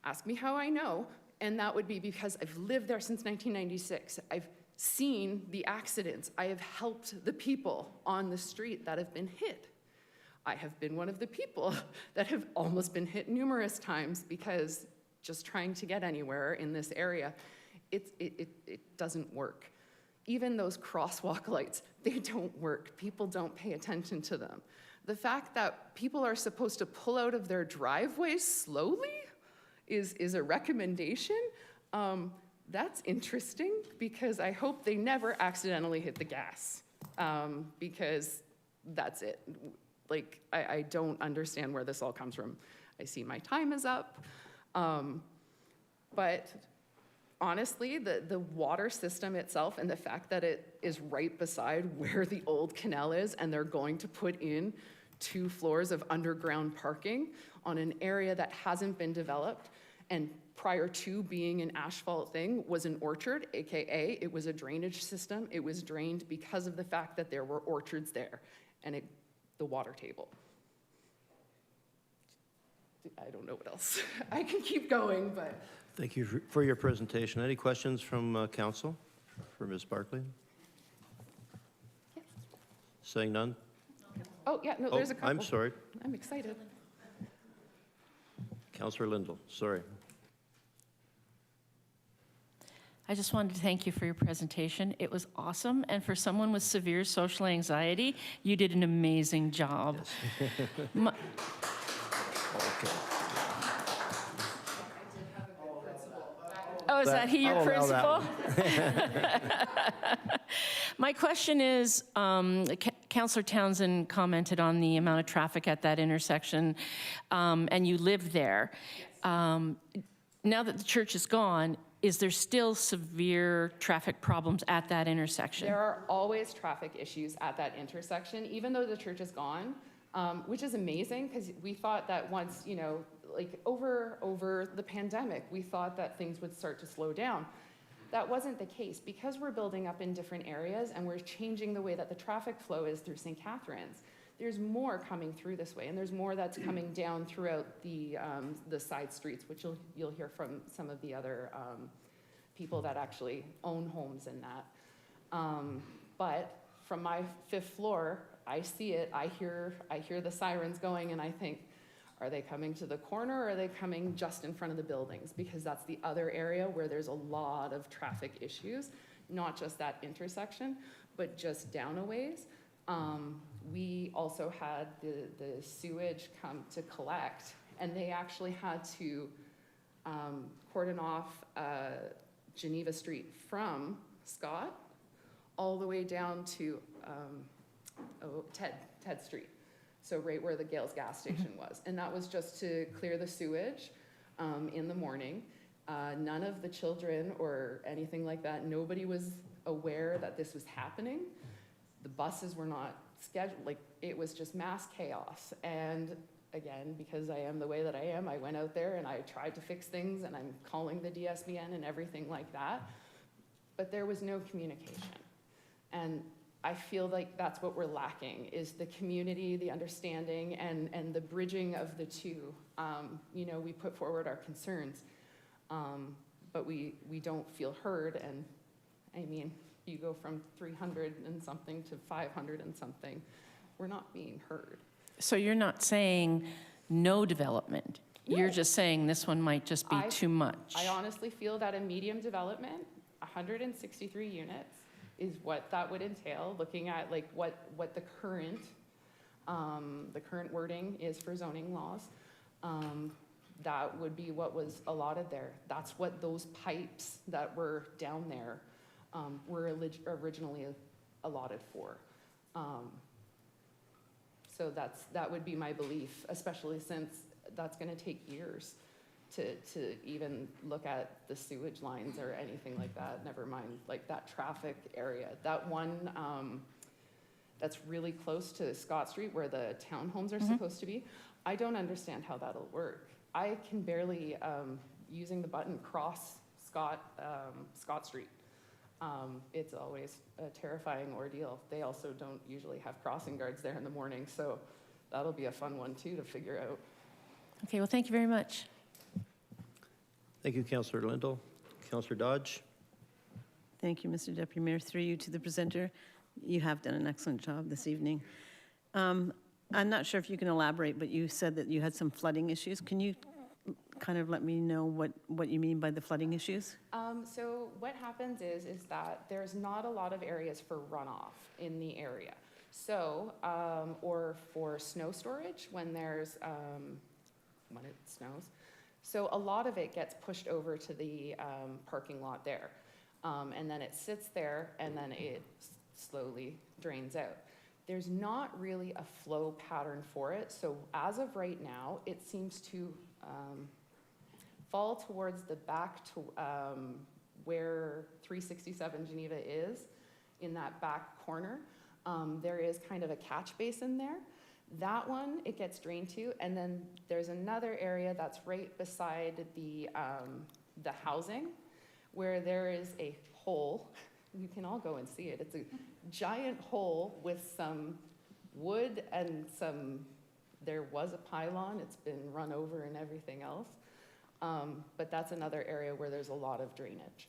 Ask me how I know, and that would be because I've lived there since 1996. I've seen the accidents. I have helped the people on the street that have been hit. I have been one of the people that have almost been hit numerous times because just trying to get anywhere in this area, it doesn't work. Even those crosswalk lights, they don't work. People don't pay attention to them. The fact that people are supposed to pull out of their driveways slowly is a recommendation. That's interesting, because I hope they never accidentally hit the gas, because that's it. Like, I don't understand where this all comes from. I see my time is up. But honestly, the water system itself and the fact that it is right beside where the old canal is, and they're going to put in 2 floors of underground parking on an area that hasn't been developed, and prior to being an asphalt thing, was an orchard, AKA it was a drainage system. It was drained because of the fact that there were orchards there, and the water table. I don't know what else. I can keep going, but. Thank you for your presentation. Any questions from council for Ms. Barclay? Saying none? Oh, yeah, no, there's a couple. I'm sorry. I'm excited. Councillor Lindell, sorry. I just wanted to thank you for your presentation. It was awesome, and for someone with severe social anxiety, you did an amazing job. Yes. Okay. Oh, is that he, your I'll allow principal? My question is, Councillor Townsend commented on the amount of traffic at that intersection, and you live there. Now that the church is gone, is there still severe traffic problems at that intersection? There are always traffic issues at that intersection, even though the church is gone, which is amazing, because we thought that once, you know, like over the pandemic, we thought that things would start to slow down. That wasn't the case. Because we're building up in different areas and we're changing the way that the traffic flow is through St. Catharines, there's more coming through this way, and there's more that's coming down throughout the side streets, which you'll hear from some of the other people that actually own homes in that. But from my 5th floor, I see it, I hear the sirens going, and I think, are they coming to the corner, or are they coming just in front of the buildings? Because that's the other area where there's a lot of traffic issues, not just that intersection, but just down a ways. We also had the sewage come to collect, and they actually had to cordon off Geneva Street from Scott all the way down to Ted Street. So right where the Gales gas station was. And that was just to clear the sewage in the morning. None of the children or anything like that, nobody was aware that this was happening. The buses were not scheduled, like it was just mass chaos. And again, because I am the way that I am, I went out there and I tried to fix things, and I'm calling the DSBN and everything like that. But there was no communication. And I feel like that's what we're lacking, is the community, the understanding, and the bridging of the two. You know, we put forward our concerns, but we don't feel heard. And I mean, you go from 300 and something to 500 and something. We're not being heard. So you're not saying no development? No. You're just saying this one might just be too much? I honestly feel that a medium development, 163 units, is what that would entail, looking at like what the current wording is for zoning laws. That would be what was allotted there. That's what those pipes that were down there were originally allotted for. So that would be my belief, especially since that's going to take years to even look at the sewage lines or anything like that, never mind like that traffic area. That one that's really close to Scott Street where the townhomes are supposed to be, I don't understand how that'll work. I can barely, using the button, cross Scott Street. It's always a terrifying ordeal. They also don't usually have crossing guards there in the morning, so that'll be a fun one too to figure out. Okay, well, thank you very much. Thank you, Councillor Lindell. Councillor Dodge. Thank you, Mr. Deputy Mayor. Through you to the presenter, you have done an excellent job this evening. I'm not sure if you can elaborate, but you said that you had some flooding issues. Can you kind of let me know what you mean by the flooding issues? So what happens is that there's not a lot of areas for runoff in the area. So, or for snow storage when there's, when it snows. So a lot of it gets pushed over to the parking lot there. And then it sits there and then it slowly drains out. there's not really a flow pattern for it. So as of right now, it seems to fall towards the back to where 367 Geneva is, in that back corner. There is kind of a catch basin there. That one, it gets drained to, and then there's another area that's right beside the housing, where there is a hole. You can all go and see it. It's a giant hole with some wood and there was a pylon. It's been run over and everything else. But that's another area where there's a lot of drainage.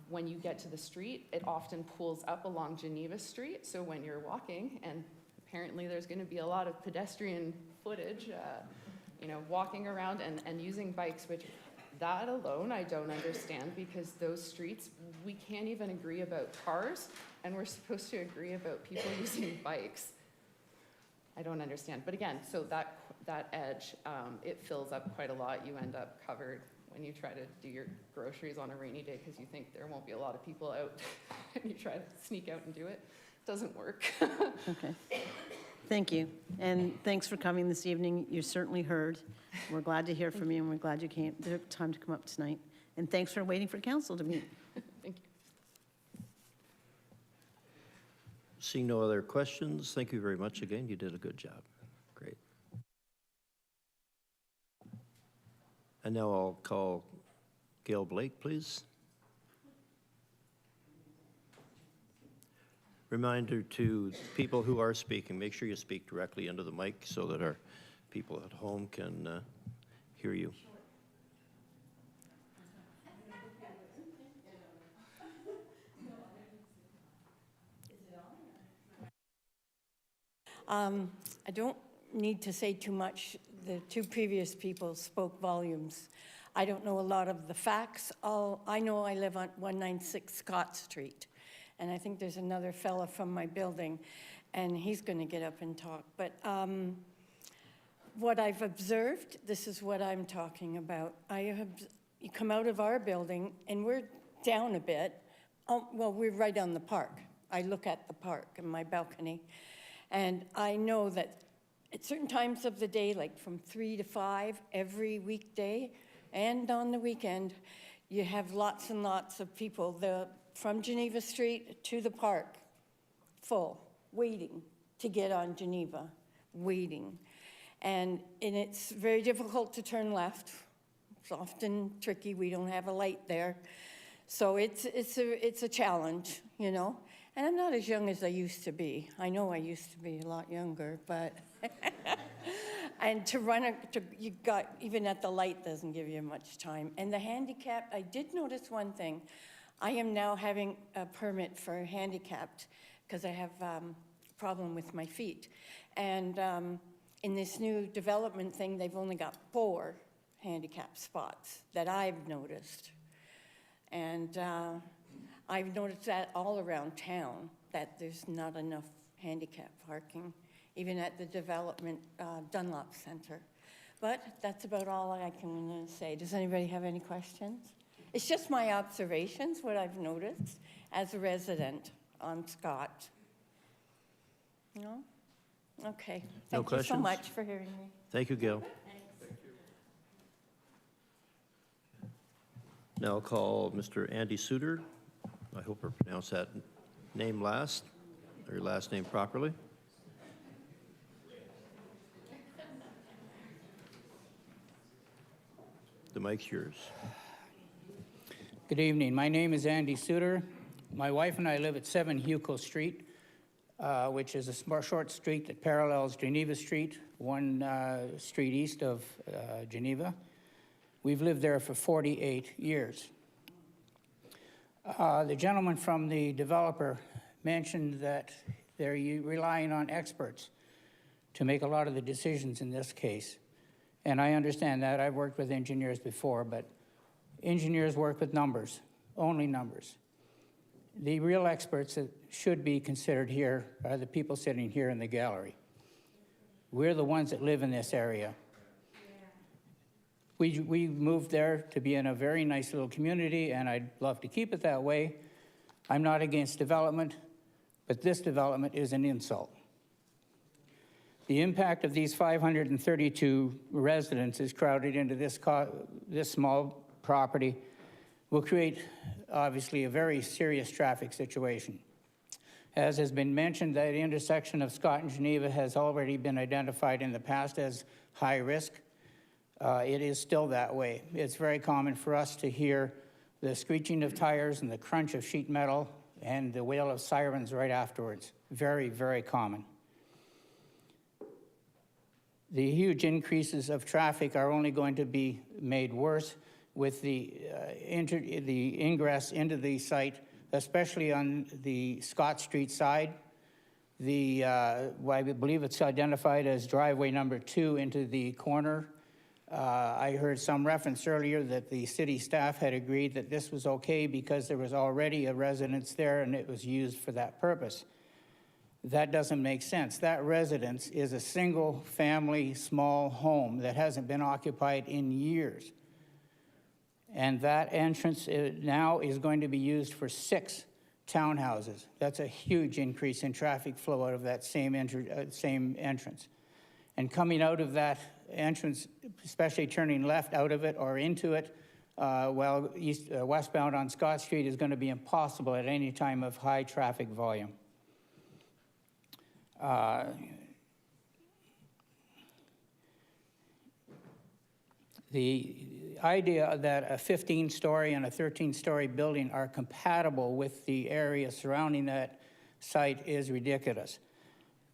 When you get to the street, it often pools up along Geneva Street. So when you're walking, and apparently there's going to be a lot of pedestrian footage, walking around and using bikes, which that alone I don't understand, because those streets, we can't even agree about cars, and we're supposed to agree about people using bikes. I don't understand. But again, so that edge, it fills up quite a lot. You end up covered when you try to do your groceries on a rainy day because you think there won't be a lot of people out and you try to sneak out and do it. It doesn't work. Okay. Thank you. And thanks for coming this evening. You're certainly heard. We're glad to hear from you, and we're glad you took time to come up tonight. And thanks for waiting for council to meet. Thank you. Seeing no other questions, thank you very much again. You did a good job. Great. And now I'll call Gail Blake, please. Reminder to people who are speaking, make sure you speak directly into the mic so that our people at home can hear you. I don't need to say too much. The two previous people spoke volumes. I don't know a lot of the facts. I know I live on 196 Scott Street, and I think there's another fella from my building, and he's going to get up and talk. But what I've observed, this is what I'm talking about. You come out of our building, and we're down a bit. Well, we're right on the park. I look at the park in my balcony, and I know that at certain times of the day, like from 3 to 5 every weekday, and on the weekend, you have lots and lots of people from Geneva Street to the park, full, waiting to get on Geneva, waiting. And it's very difficult to turn left. It's often tricky. We don't have a light there. So it's a challenge, you know. And I'm not as young as I used to be. I know I used to be a lot younger, but and to run, even at the light doesn't give you much time. And the handicapped, I did notice one thing. I am now having a permit for handicapped because I have a problem with my feet. And in this new development thing, they've only got 4 handicap spots that I've noticed. And I've noticed that all around town, that there's not enough handicap parking, even at the development Dunlop Center. But that's about all I can say. Does anybody have any questions? It's just my observations, what I've noticed as a resident on Scott. No? Okay. No Thank you so questions? much for hearing me. Thank you, Gail. Now I'll call Mr. Andy Suter. I hope I pronounced that name last, or your last name properly. The mic's yours. Good evening. My name is Andy Suter. My wife and I live at 7 Huco Street, which is a short street that parallels Geneva Street, one street east of Geneva. We've lived there for 48 years. The gentleman from the developer mentioned that they're relying on experts to make a lot of the decisions in this case. And I understand that. I've worked with engineers before, but engineers work with numbers, only numbers. The real experts that should be considered here are the people sitting here in the gallery. We're the ones that live in this area. We moved there to be in a very nice little community, and I'd love to keep it that way. I'm not against development, but this development is an insult. The impact of these 532 residences crowded into this small property will create, obviously, a very serious traffic situation. As has been mentioned, that intersection of Scott and Geneva has already been identified in the past as high risk. It is still that way. It's very common for us to hear the screeching of tires and the crunch of sheet metal and the wail of sirens right afterwards. Very, very common. The huge increases of traffic are only going to be made worse with the ingress into the site, especially on the Scott Street side. I believe it's identified as driveway number 2 into the corner. I heard some reference earlier that the city staff had agreed that this was okay because there was already a residence there and it was used for that purpose. That doesn't make sense. That residence is a single-family small home that hasn't been occupied in years. And that entrance now is going to be used for 6 townhouses. That's a huge increase in traffic flow out of that same entrance. And coming out of that entrance, especially turning left out of it or into it, while westbound on Scott Street is going to be impossible at any time of high traffic volume. The idea that a 15-story and a 13-story building are compatible with the area surrounding that site is ridiculous.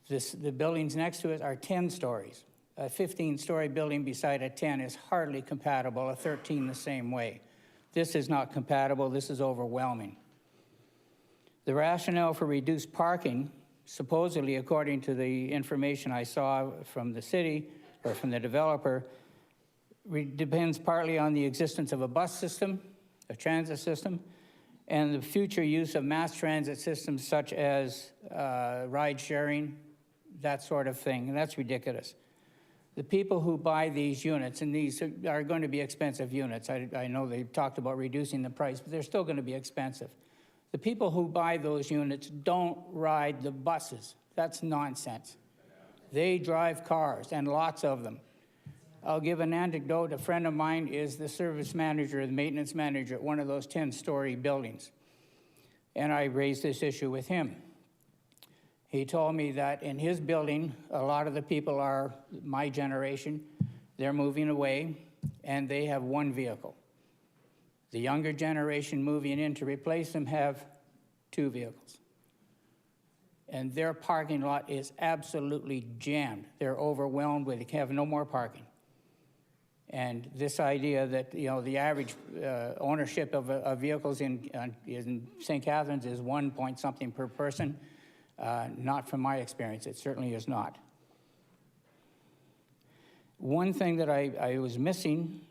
The buildings next to it are 10 stories. A 15-story building beside a 10 is hardly compatible, a 13 the same way. This is not compatible, this is overwhelming. The rationale for reduced parking, supposedly according to the information I saw from the city or from the developer, depends partly on the existence of a bus system, a transit system, and the future use of mass transit systems such as ride sharing, that sort of thing, and that's ridiculous. The people who buy these units, and these are going to be expensive units. I know they talked about reducing the price, but they're still going to be expensive. The people who buy those units don't ride the buses. That's nonsense. They drive cars, and lots of them. I'll give an anecdote. A friend of mine is the service manager, the maintenance manager at one of those 10-story buildings. And I raised this issue with him. He told me that in his building, a lot of the people are my generation. They're moving away, and they have one vehicle. The younger generation moving in to replace them have 2 vehicles. And their parking lot is absolutely jammed. They're overwhelmed with, they have no more parking. And this idea that, you know, the average ownership of vehicles in St. Catharines is 1 point something per person, not from my experience. It certainly is not. One thing that I was missing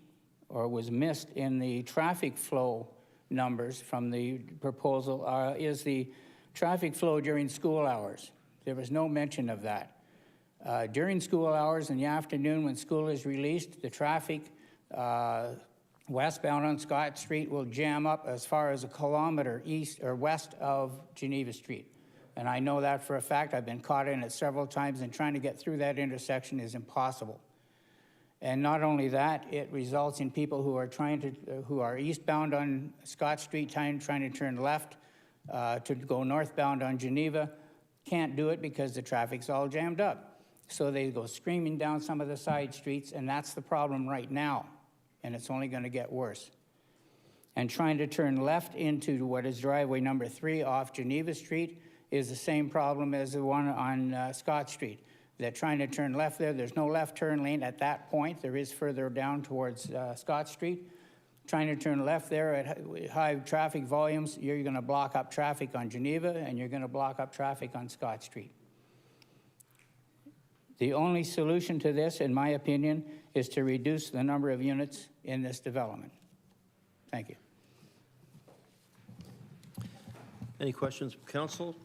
or was missed in the traffic flow numbers from the proposal is the traffic flow during school hours. There was no mention of that. During school hours in the afternoon when school is released, the traffic westbound on Scott Street will jam up as far as 1 kilometer east or west of Geneva Street. And I know that for a fact. I've been caught in it several times, and trying to get through that intersection is impossible. And not only that, it results in people who are eastbound on Scott Street trying to turn left to go northbound on Geneva, can't do it because the traffic's all jammed up. So they go screaming down some of the side streets, and that's the problem right now, and it's only going to get worse. And trying to turn left into what is driveway number 3 off Geneva Street is the same problem as the one on Scott Street. They're trying to turn left there. There's no left turn lane at that point. There is further down towards Scott Street. Trying to turn left there at high traffic volumes, you're going to block up traffic on Geneva, and you're going to block up traffic on Scott Street. The only solution to this, in my opinion, is to reduce the number of units in this development. Thank you. Any questions from council?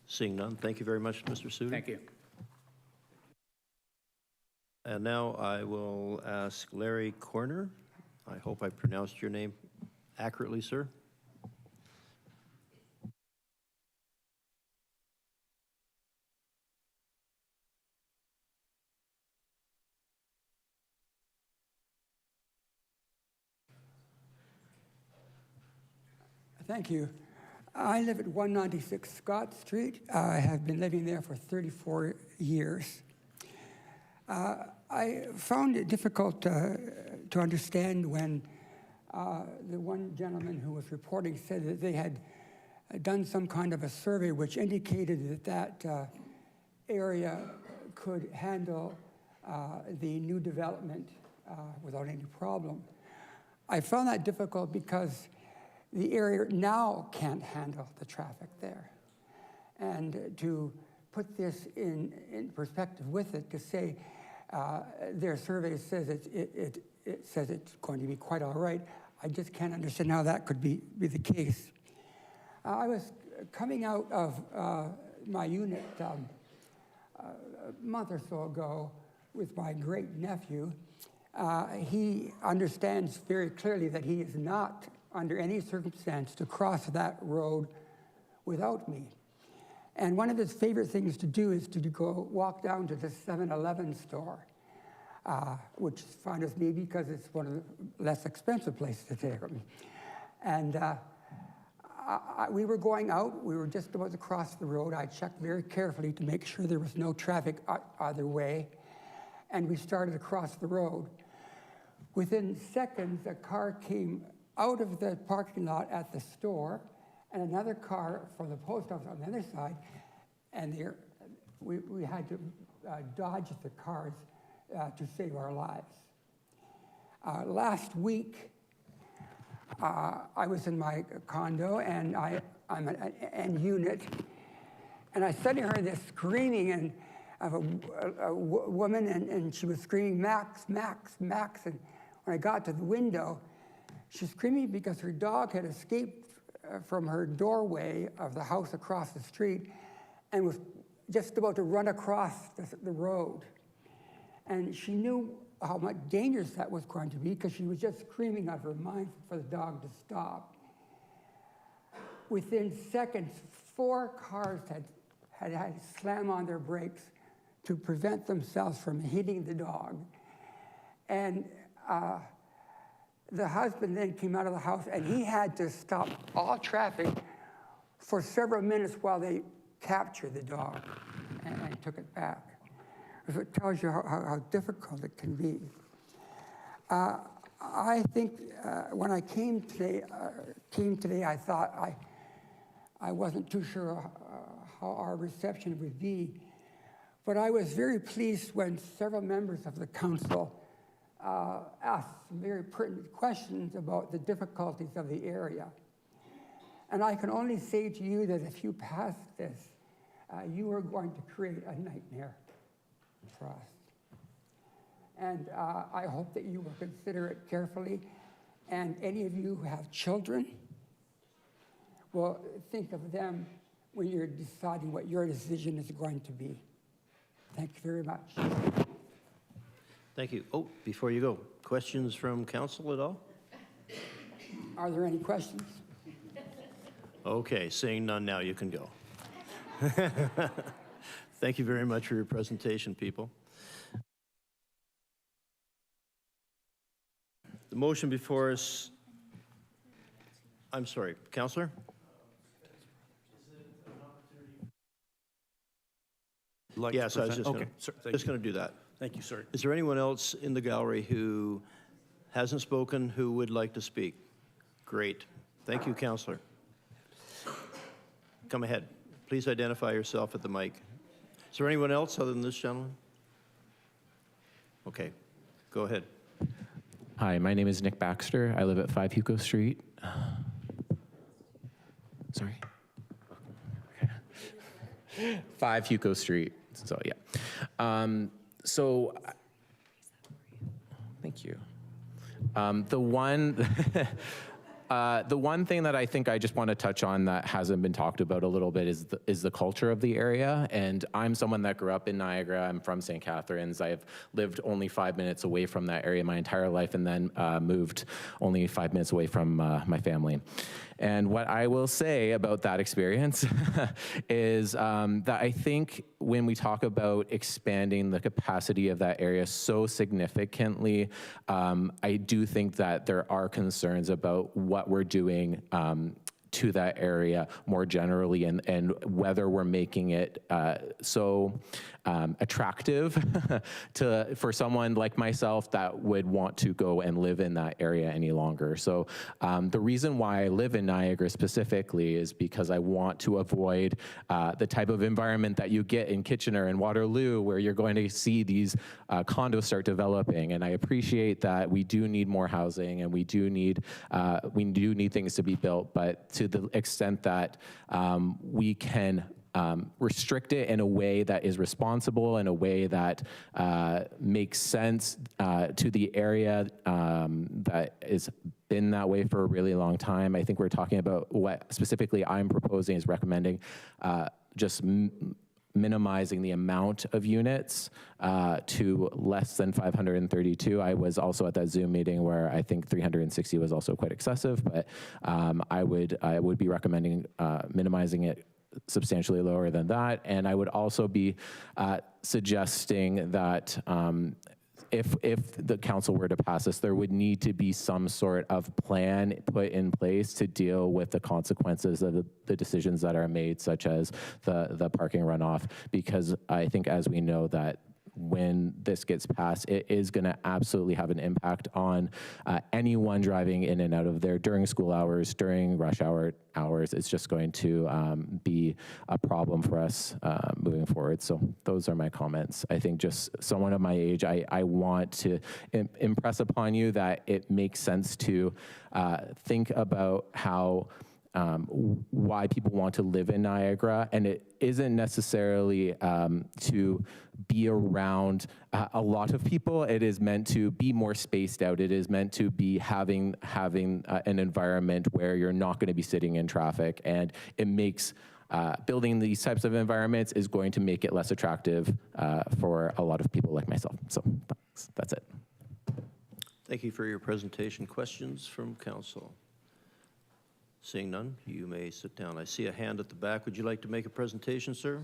Seeing none, thank you very much, Mr. Sudi. Thank you. And now I will ask Larry Corner. I hope I pronounced your name accurately, sir. Thank you. I live at 196 Scott Street. I have been living there for 34 years. I found it difficult to understand when the one gentleman who was reporting said that they had done some kind of a survey which indicated that that area could handle the new development without any problem. I found that difficult because the area now can't handle the traffic there. And to put this in perspective with it, to say their survey says it says it's going to be quite all right, I just can't understand how that could be the case. I was coming out of my unit a month or so ago with my great nephew. He understands very clearly that he is not under any circumstance to cross that road without me. And one of his favorite things to do is to go walk down to the 7-Eleven store, which is fine with me because it's one of the less expensive places to take him. And we were going out, we were just about to cross the road. I checked very carefully to make sure there was no traffic either way. And we started to cross the road. Within seconds, a car came out of the parking lot at the store, and another car from the post office on the other side, and we had to dodge the cars to save our lives. Last week, I was in my condo, and I'm an end unit, and I suddenly heard this screaming of a woman, and she was screaming, "Max, Max, Max," and when I got to the window, she was screaming because her dog had escaped from her doorway of the house across the street and was just about to run across the road. And she knew how much dangerous that was going to be because she was just screaming out of her mind for the dog to stop. Within seconds, 4 cars had to slam on their brakes to prevent themselves from hitting the dog. And the husband then came out of the house, and he had to stop all traffic for several minutes while they captured the dog and took it back. So it tells you how difficult it can be. I think when I came today, I thought I wasn't too sure how our reception would be, but I was very pleased when several members of the council asked some very pertinent questions about the difficulties of the area. And I can only say to you that if you pass this, you are going to create a nightmare for us. And I hope that you will consider it carefully. And any of you who have children will think of them when you're deciding what your decision is going to be. Thank you very much. Thank you. Oh, before you go, questions from council at all? Are there any questions? Okay, seeing none now, you can go. Thank you very much for your presentation, people. The motion before us, I'm sorry, Councillor? Yes, I was just going to do that. Thank you, sir. Is there anyone else in the gallery who hasn't spoken who would like to speak? Great. Thank you, Councillor. Come ahead. Please identify yourself at the mic. Is there anyone else other than this gentleman? Okay, go ahead. Hi, my name is Nick Baxter. I live at 5 Hugo Street. Sorry. Okay. 5 Hugo Street. So, yeah. Thank you. The one thing that I think I just want to touch on that hasn't been talked about a little bit is the culture of the area. And I'm someone that grew up in Niagara. I'm from St. Catharines. I've lived only 5 minutes away from that area my entire life, and then moved only 5 minutes away from my family. And what I will say about that experience is that I think when we talk about expanding the capacity of that area so significantly, I do think that there are concerns about what we're doing to that area more generally, and whether we're making it so attractive for someone like myself that would want to go and live in that area any longer. So the reason why I live in Niagara specifically is because I want to avoid the type of environment that you get in Kitchener and Waterloo, where you're going to see these condos start developing. And I appreciate that we do need more housing, and we do need things to be built, but to the extent that we can restrict it in a way that is responsible, in a way that makes sense to the area that has been that way for a really long time. I think we're talking about what specifically I'm proposing is recommending just minimizing the amount of units to less than 532. I was also at that Zoom meeting where I think 360 was also quite excessive, but I would be recommending minimizing it substantially lower than that. And I would also be suggesting that if the council were to pass this, there would need to be some sort of plan put in place to deal with the consequences of the decisions that are made, such as the parking runoff, because I think, as we know, that when this gets passed, it is going to absolutely have an impact on anyone driving in and out of there during school hours, during rush hours. It's just going to be a problem for us moving forward. So those are my comments. I think just someone of my age, I want to impress upon you that it makes sense to think about how why people want to live in Niagara, and it isn't necessarily to be around a lot of people. It is meant to be more spaced out. It is meant to be having an environment where you're not going to be sitting in traffic, and it makes building these types of environments is going to make it less attractive for a lot of people like myself. So that's it. Thank you for your presentation. Questions from council? Seeing none, you may sit down. I see a hand at the back. Would you like to make a presentation, sir?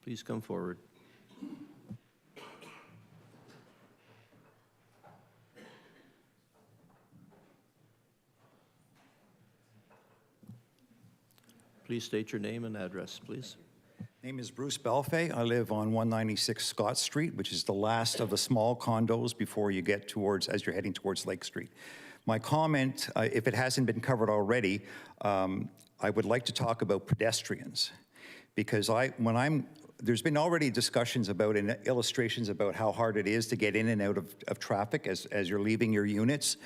Please come forward. Please state your name and address, please. Name is Bruce Belfay. I live on 196 Scott Street, which is the last of the small condos before you get towards, as you're heading towards Lake Street. My comment, if it hasn't been covered already, I would like to talk about pedestrians, because there's been already discussions about and illustrations about how hard it is to get in and out of traffic as you're leaving your units.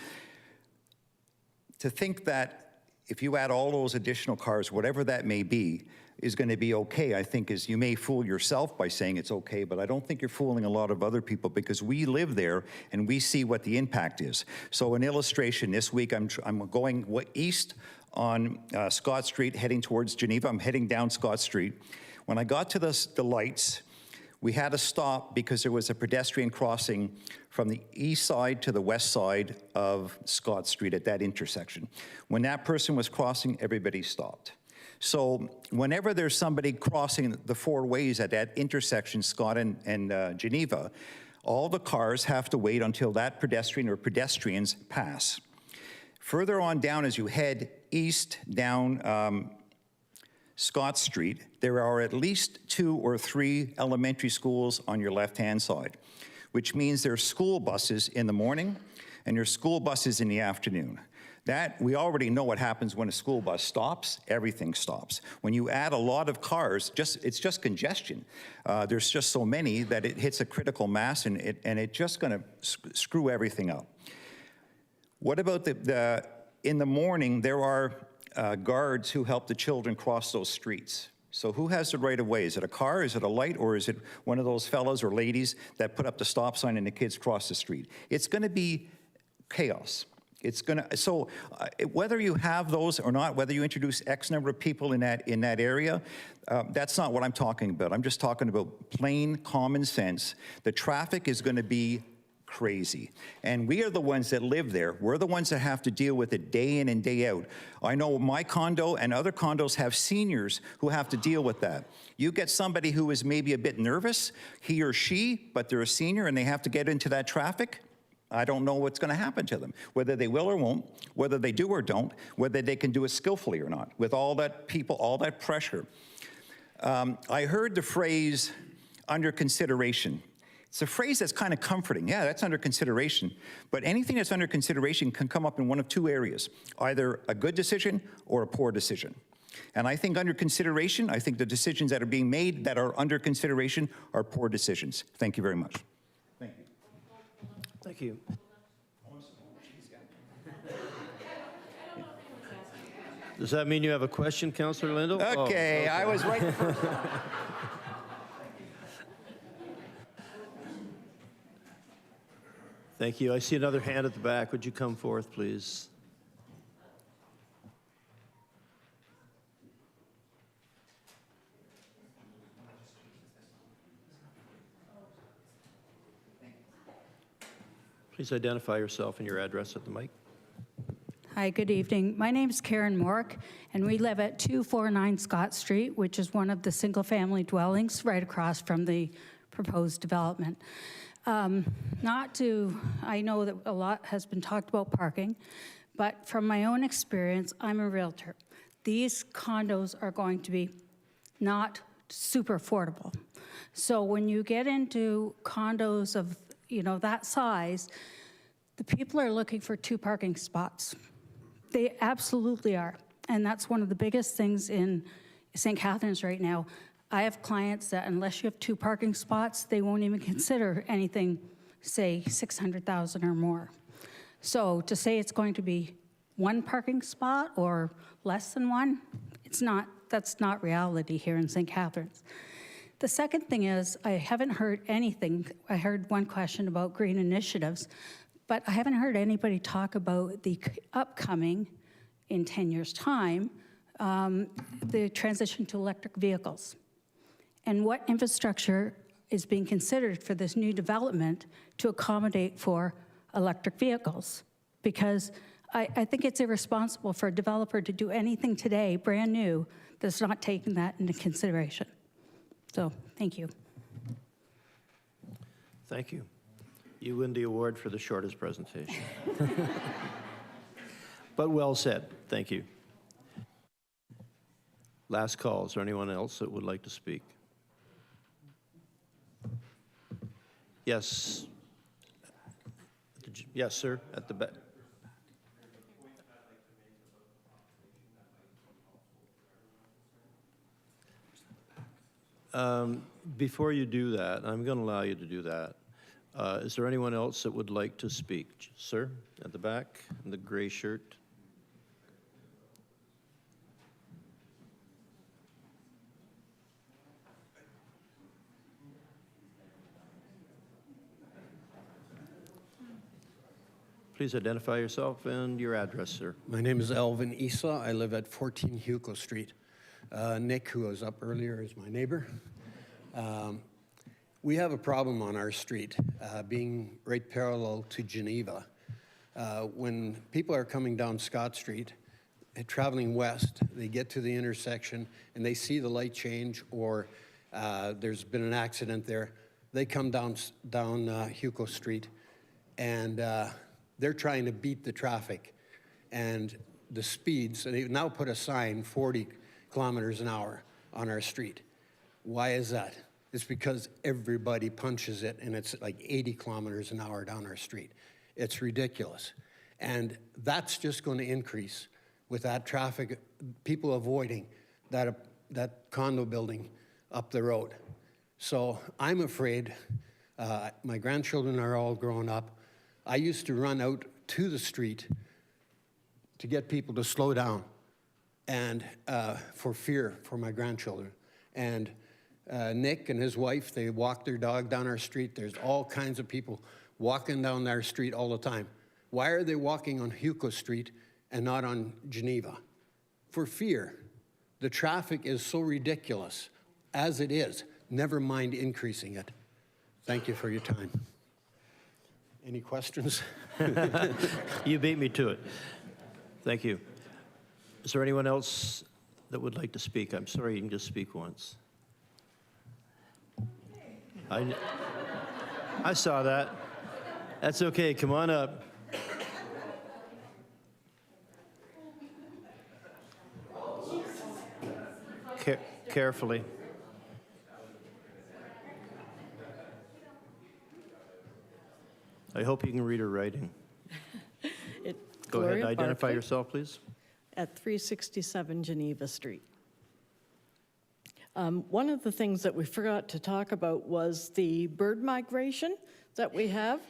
To think that if you add all those additional cars, whatever that may be, is going to be okay, I think is, you may fool yourself by saying it's okay, but I don't think you're fooling a lot of other people, because we live there and we see what the impact is. So an illustration, this week I'm going east on Scott Street, heading towards Geneva. I'm heading down Scott Street. When I got to the lights, we had to stop because there was a pedestrian crossing from the east side to the west side of Scott Street at that intersection. When that person was crossing, everybody stopped. So whenever there's somebody crossing the four ways at that intersection, Scott and Geneva, all the cars have to wait until that pedestrian or pedestrians pass. Further on down, as you head east down Scott Street, there are at least 2 or 3 elementary schools on your left-hand side, which means there's school buses in the morning and there's school buses in the afternoon. That, we already know what happens when a school bus stops, everything stops. When you add a lot of cars, it's just congestion. There's just so many that it hits a critical mass, and it's just gonna screw everything up. What about in the morning, there are guards who help the children cross those streets. So who has the right of way? Is it a car, is it a light, or is it one of those fellas or ladies that put up the stop sign and the kids cross the street? It's gonna be chaos. It's gonna, so whether you have those or not, whether you introduce X number of people in that area, that's not what I'm talking about. I'm just talking about plain common sense. The traffic is gonna be crazy. And we are the ones that live there. We're the ones that have to deal with it day in and day out. I know my condo and other condos have seniors who have to deal with that. You get somebody who is maybe a bit nervous, he or she, but they're a senior and they have to get into that traffic. I don't know what's going to happen to them, whether they will or won't, whether they do or don't, whether they can do it skillfully or not, with all that people, all that pressure. I heard the phrase, under consideration. It's a phrase that's kind of comforting. Yeah, that's under consideration. But anything that's under consideration can come up in one of two areas, either a good decision or a poor decision. And I think under consideration, I think the decisions that are being made that are under consideration are poor decisions. Thank you very much. Thank you. Thank you. Does that mean you have a question, Councillor Lindell? Okay, I was right the first time. Thank you. I see another hand at the back. Would you come forth, please? Please identify yourself and your address at the mic. Hi, good evening. My name is Karen Mork, and we live at 249 Scott Street, which is one of the single-family dwellings right across from the proposed development. I know that a lot has been talked about parking, but from my own experience, I'm a realtor. These condos are going to be not super affordable. So when you get into condos of, that size, the people are looking for 2 parking spots. They absolutely are. And that's one of the biggest things in St. Catharines right now. I have clients that unless you have 2 parking spots, they won't even consider anything, say, $600,000 or more. So to say it's going to be 1 parking spot or less than 1, that's not reality here in St. Catharines. The second thing is, I haven't heard anything. I heard one question about green initiatives, but I haven't heard anybody talk about the upcoming, in 10 years' time, the transition to electric vehicles. And what infrastructure is being considered for this new development to accommodate for electric vehicles? Because I think it's irresponsible for a developer to do anything today, brand new, that's not taking that into consideration. So, thank you. Thank you. You win the award for the shortest presentation. But well said. Thank you. Last call. Is there anyone else that would like to speak? Yes. Yes, sir, at the back. Before you do that, I'm going to allow you to do that. Is there anyone else that would like to speak? Sir, at the back, in the gray shirt. Please identify yourself and your address, sir. My name is Elvin Issa. I live at 14 Hugo Street. Nick, who was up earlier, is my neighbor. We have a problem on our street, being right parallel to Geneva. When people are coming down Scott Street, traveling west, they get to the intersection and they see the light change, or there's been an accident there. They come down Hugo Street, and they're trying to beat the traffic and the speeds. And they now put a sign 40 kilometers an hour on our street. Why is that? It's because everybody punches it, and it's like 80 kilometers an hour down our street. It's ridiculous. And that's just going to increase with that traffic, people avoiding that condo building up the road. So I'm afraid, my grandchildren are all grown up. I used to run out to the street to get people to slow down, and for fear for my grandchildren. And Nick and his wife, they walk their dog down our street. There's all kinds of people walking down our street all the time. Why are they walking on Hugo Street and not on Geneva? For fear. The traffic is so ridiculous as it is, never mind increasing it. Thank you for your time. Any questions? You beat me to it. Thank you. Is there anyone else that would like to speak? I'm sorry, you can just speak once. I saw that. That's okay, come on up. Carefully. I hope you can read her writing. Go ahead, Gloria identify Barclay yourself, please. At 367 Geneva Street. One of the things that we forgot to talk about was the bird migration that we have,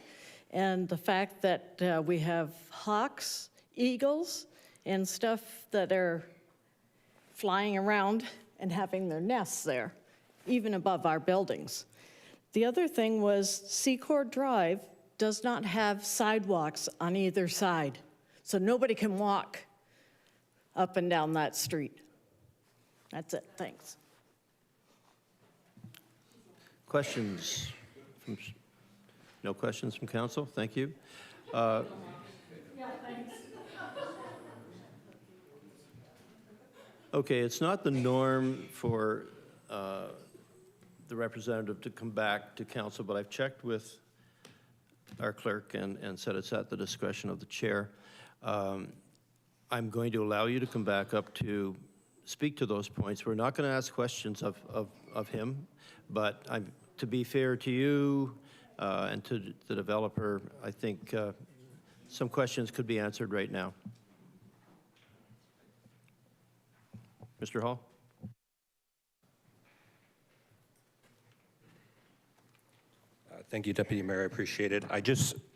and the fact that we have hawks, eagles, and stuff that are flying around and having their nests there, even above our buildings. The other thing was Secord Drive does not have sidewalks on either side, so nobody can walk up and down that street. That's it, thanks. Questions? No questions from council? Thank you. Okay, it's not the norm for the representative to come back to council, but I've checked with our clerk and said it's at the discretion of the chair. I'm going to allow you to come back up to speak to those points. We're not going to ask questions of him, but to be fair to you and to the developer, I think some questions could be answered right now. Mr. Hall? Thank you, Deputy Mayor. I appreciate it.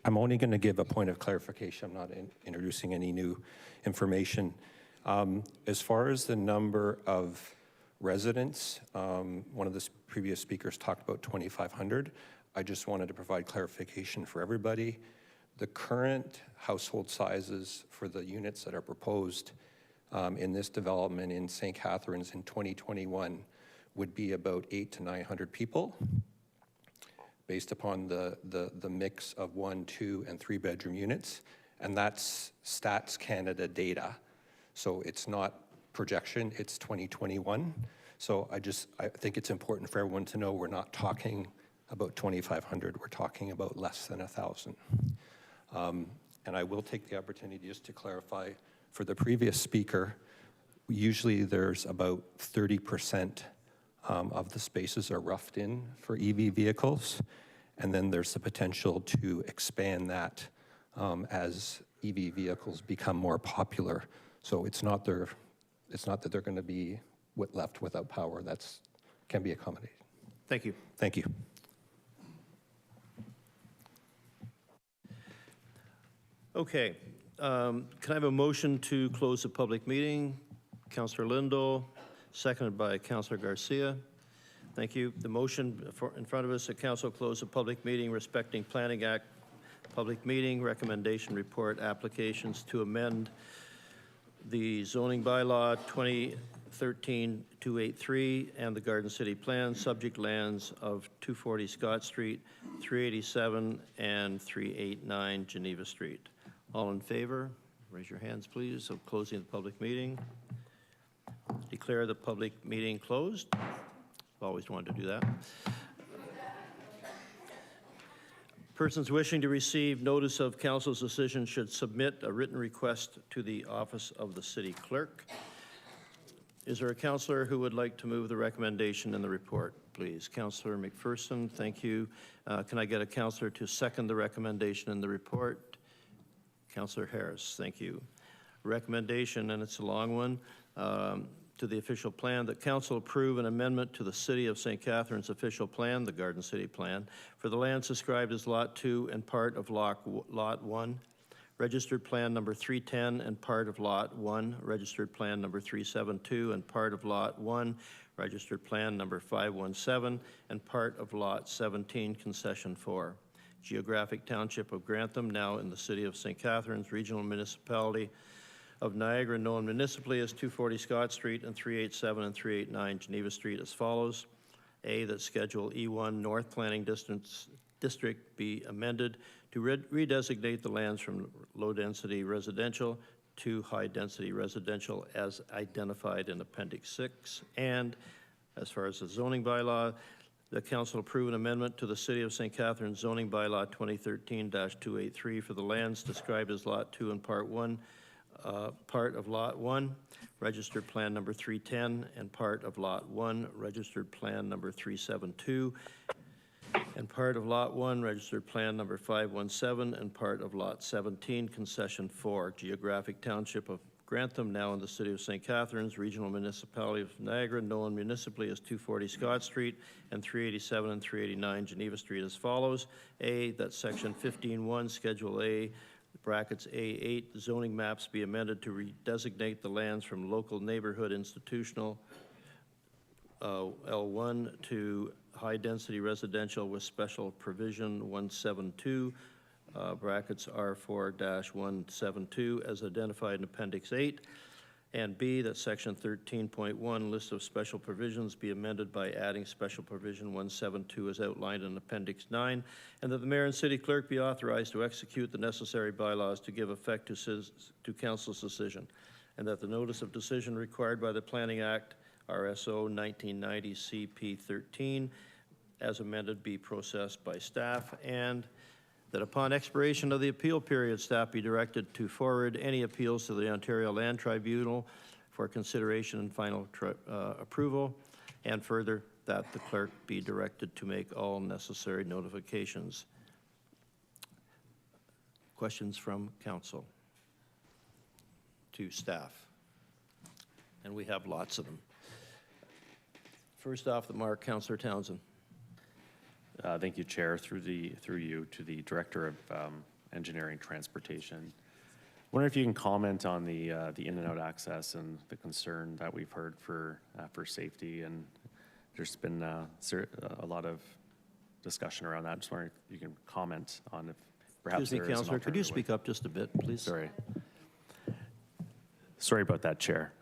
I'm only going to give a point of clarification. I'm not introducing any new information. As far as the number of residents, one of the previous speakers talked about 2,500. I just wanted to provide clarification for everybody. The current household sizes for the units that are proposed in this development in St. Catharines in 2021 would be about 800 to 900 people, based upon the mix of 1, 2, and 3 bedroom units. And that's Stats Canada data. So it's not projection, it's 2021. So I think it's important for everyone to know we're not talking about 2,500, we're talking about less than 1,000. And I will take the opportunity just to clarify, for the previous speaker, usually there's about 30% of the spaces are roughed in for EV vehicles, and then there's the potential to expand that as EV vehicles become more popular. So it's not that they're going to be left without power. That can be accommodated. Thank you. Thank you. Okay. Can I have a motion to close the public meeting? Councillor Lindahl, seconded by Councillor Garcia. Thank you. The motion in front of us, that council close the public meeting respecting Planning Act public meeting recommendation report applications to amend the zoning bylaw 2013-283 and the Garden City Plan, subject lands of 240 Scott Street, 387 and 389 Geneva Street. All in favor? Raise your hands, please, of closing the public meeting. Declare the public meeting closed. Always wanted to do that. Persons wishing to receive notice of council's decision should submit a written request to the office of the city clerk. Is there a councillor who would like to move the recommendation in the report, please? Councillor McPherson, thank you. Can I get a councillor to second the recommendation in the report? Councillor Harris, thank you. Recommendation, and it's a long one, to the official plan, that council approve an amendment to the City of St. Catharines official plan, the Garden City Plan, for the lands described as Lot 2 and part of Lot 1, registered plan number 310 and part of Lot 1, registered plan number 372 and part of Lot 1, registered plan number 517 and part of Lot 17, concession 4. Geographic Township of Grantham, now in the City of St. Catharines, Regional Municipality of Niagara, known municipally as 240 Scott Street and 387 and 389 Geneva Street, as follows. A, that Schedule E1 North Planning District be amended to redesignate the lands from low-density residential to high-density residential as identified in Appendix 6. And as far as the zoning bylaw, that council approve an amendment to the City of St. Catharines zoning bylaw 2013-283 for the lands described as Lot 2 and Part 1, part of Lot 1, registered plan number 310, and part of Lot 1, registered plan number 372, and part of Lot 1, registered plan number 517, and part of Lot 17, concession 4, geographic township of Grantham, now in the City of St. Catharines, regional municipality of Niagara, known municipally as 240 Scott Street and 387 and 389 Geneva Street as follows. A, that section 15.1, Schedule A, brackets A8, zoning maps be amended to redesignate the lands from local neighborhood institutional L1 to high-density residential with special provision 172, brackets R4-172, as identified in Appendix 8, and B, that Section 13.1, list of special provisions, be amended by adding special provision 172 as outlined in Appendix 9, and that the mayor and city clerk be authorized to execute the necessary bylaws to give effect to council's decision, and that the notice of decision required by the Planning Act, RSO 1990 CP 13, as amended, be processed by staff, and that upon expiration of the appeal period, staff be directed to forward any appeals to the Ontario Land Tribunal for consideration and final approval, and further, that the clerk be directed to make all necessary notifications. Questions from council to staff? And we have lots of them. First off the mark, Councillor Townsend. Thank you, Chair. Through you to the Director of Engineering Transportation. Wonder if you can comment on the in and out access and the concern that we've heard for safety, and there's been a lot of discussion around that. Just wondering if you can comment on if perhaps Excuse me, Councillor, could you speak up just a bit, please? Sorry about that, Chair.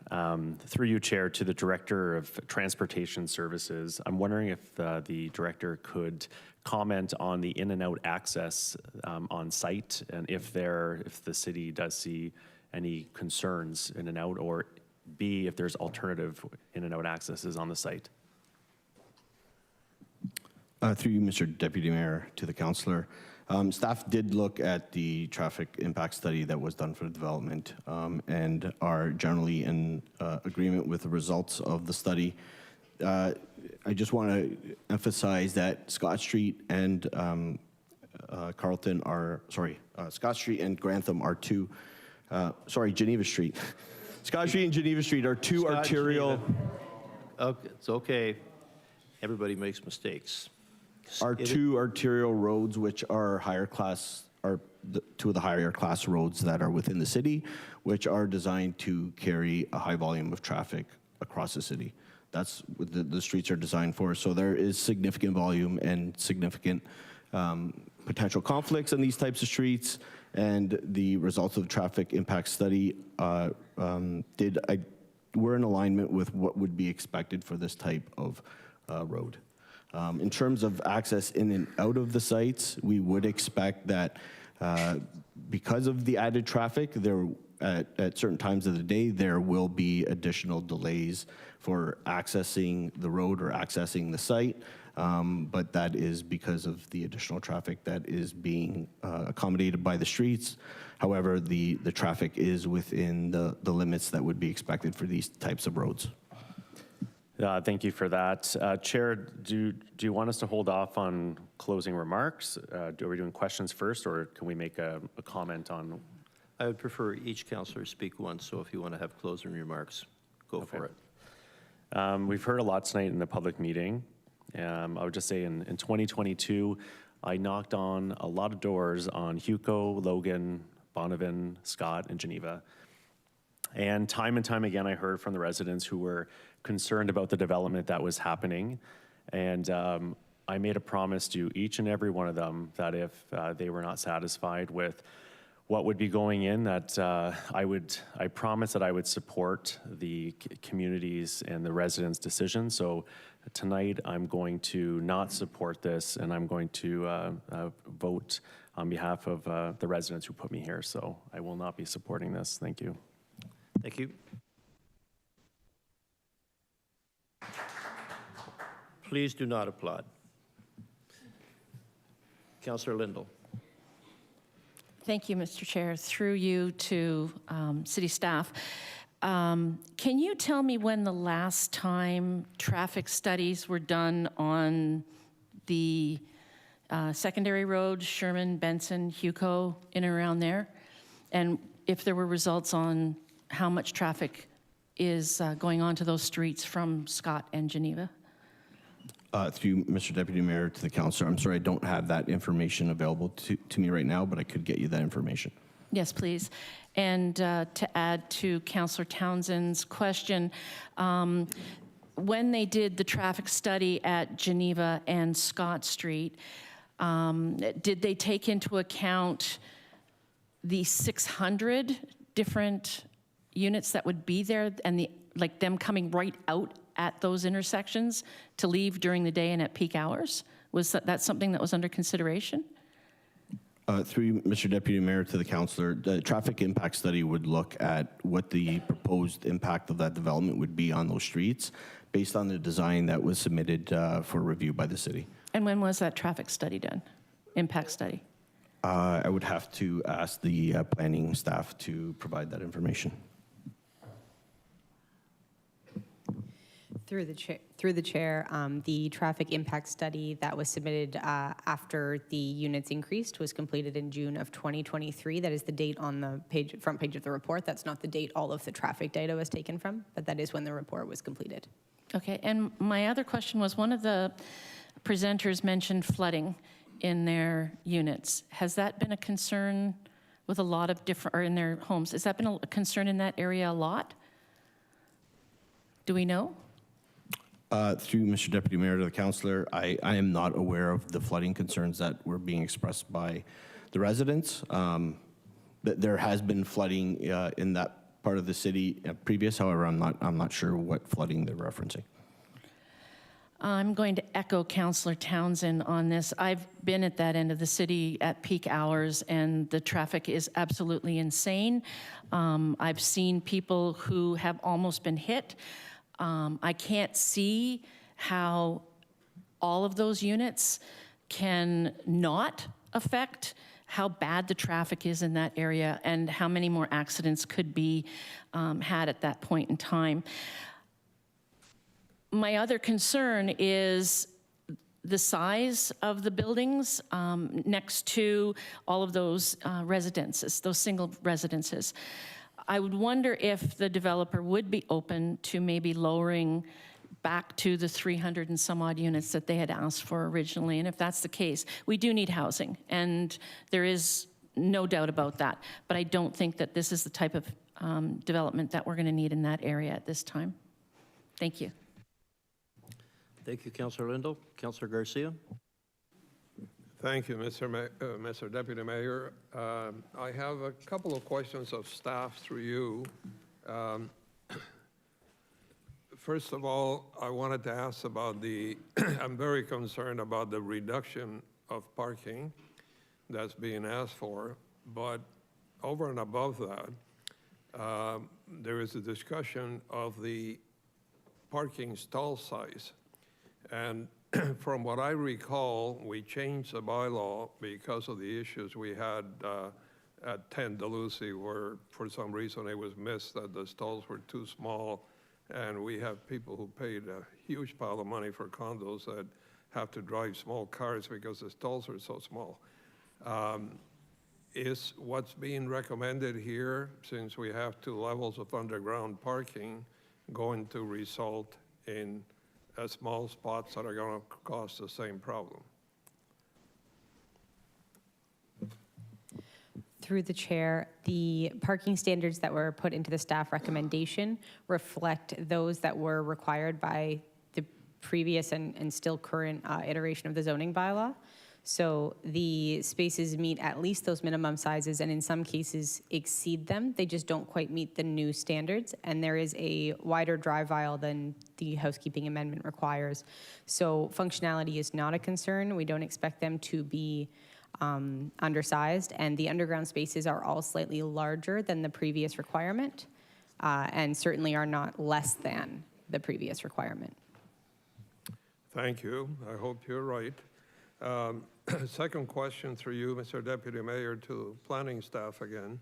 Through you, Chair, to the Director of Transportation Services, I'm wondering if the Director could comment on the in and out access on site, and if the city does see any concerns in and out, or B, if there's alternative in and out accesses on the site. Through you, Mr. Deputy Mayor, to the Councillor. Staff did look at the traffic impact study that was done for the development and are generally in agreement with the results of the study. I just want to emphasize that Scott Street and Scott Street and Grantham are two, Geneva Street. Scott Street and Geneva Street are two arterial. Okay, it's okay. Everybody makes mistakes. Are two arterial roads which are higher class, are two of the higher class roads that are within the city, which are designed to carry a high volume of traffic across the city. That's what the streets are designed for. So there is significant volume and significant potential conflicts on these types of streets, and the results of the traffic impact study were in alignment with what would be expected for this type of road. In terms of access in and out of the sites, we would expect that because of the added traffic, at certain times of the day, there will be additional delays for accessing the road or accessing the site, but that is because of the additional traffic that is being accommodated by the streets. However, the traffic is within the limits that would be expected for these types of roads. Thank you for that. Chair, do you want us to hold off on closing remarks? Are we doing questions first, or can we make a comment on? I would prefer each councillor speak once, so if you want to have closing remarks, go for it. We've heard a lot tonight in the public meeting. I would just say in 2022, I knocked on a lot of doors on Huco, Logan, Bonavin, Scott, and Geneva. And time again, I heard from the residents who were concerned about the development that was happening. And I made a promise to each and every one of them that if they were not satisfied with what would be going in, that I promised that I would support the communities and the residents' decision. So tonight I'm going to not support this, and I'm going to vote on behalf of the residents who put me here. So I will not be supporting this. Thank you. Thank you. Please do not applaud. Councillor Lindell. Thank you, Mr. Chair. Through you to city staff. Can you tell me when the last time traffic studies were done on the secondary roads, Sherman, Benson, Huco, in and around there? And if there were results on how much traffic is going onto those streets from Scott and Geneva? Through Mr. Deputy Mayor to the councillor, I'm sorry I don't have that information available to me right now, but I could get you that information. Yes, please. And to add to Councillor Townsend's question, when they did the traffic study at Geneva and Scott Street, did they take into account the 600 different units that would be there and like them coming right out at those intersections to leave during the day and at peak hours? Was that something that was under consideration? Through Mr. Deputy Mayor to the councillor, the traffic impact study would look at what the proposed impact of that development would be on those streets based on the design that was submitted for review by the city. And when was that traffic study done, impact study? I would have to ask the planning staff to provide that information. Through the chair, the traffic impact study that was submitted after the units increased was completed in June of 2023. That is the date on the front page of the report. That's not the date all of the traffic data was taken from, but that is when the report was completed. Okay, and my other question was, one of the presenters mentioned flooding in their units. Has that been a concern with a lot of different, or in their homes? Has that been a concern in that area a lot? Do we know? Through Mr. Deputy Mayor to the councillor, I am not aware of the flooding concerns that were being expressed by the residents. There has been flooding in that part of the city previous. However, I'm not sure what flooding they're referencing. I'm going to echo Councillor Townsend on this. I've been at that end of the city at peak hours, and the traffic is absolutely insane. I've seen people who have almost been hit. I can't see how all of those units can not affect how bad the traffic is in that area and how many more accidents could be had at that point in time. My other concern is the size of the buildings next to all of those residences, those single residences. I would wonder if the developer would be open to maybe lowering back to the 300 and some odd units that they had asked for originally. And if that's the case, we do need housing, and there is no doubt about that. But I don't think that this is the type of development that we're going to need in that area at this time. Thank you. Thank you, Councillor Lindell. Councillor Garcia. Thank you, Mr. Deputy Mayor. I have a couple of questions of staff through you. First of all, I wanted to ask about I'm very concerned about the reduction of parking that's being asked for, but over and above that, there is a discussion of the parking stall size. And from what I recall, we changed the bylaw because of the issues we had at 10 Delucy, where for some reason it was missed that the stalls were too small, and we have people who paid a huge pile of money for condos that have to drive small cars because the stalls are so small. Is what's being recommended here, since we have 2 levels of underground parking, going to result in small spots that are going to cause the same problem? Through the chair, the parking standards that were put into the staff recommendation reflect those that were required by the previous and still current iteration of the zoning bylaw. So the spaces meet at least those minimum sizes, and in some cases exceed them. They just don't quite meet the new standards, and there is a wider drive aisle than the housekeeping amendment requires. So functionality is not a concern. We don't expect them to be undersized, and the underground spaces are all slightly larger than the previous requirement, and certainly are not less than the previous requirement. Thank you. I hope you're right. Second question through you, Mr. Deputy Mayor, to planning staff again.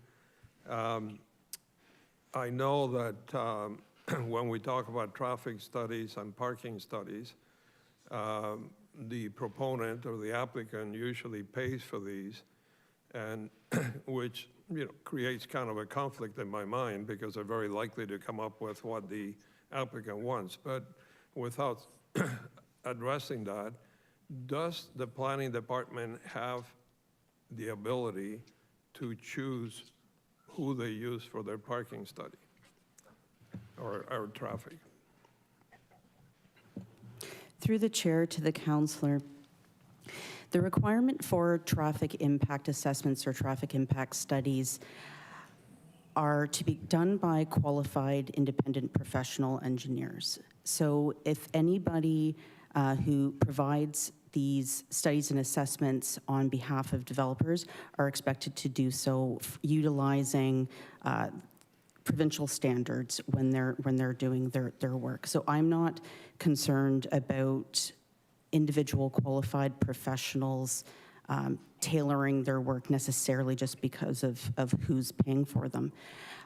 I know that when we talk about traffic studies and parking studies, the proponent or the applicant usually pays for these, and which creates kind of a conflict in my mind because they're very likely to come up with what the applicant wants. But without addressing that, does the planning department have the ability to choose who they use for their parking study or traffic? Through the chair to the councillor, the requirement for traffic impact assessments or traffic impact studies are to be done by qualified independent professional engineers. So if anybody who provides these studies and assessments on behalf of developers are expected to do so utilizing provincial standards when they're doing their work. So I'm not concerned about individual qualified professionals tailoring their work necessarily just because of who's paying for them.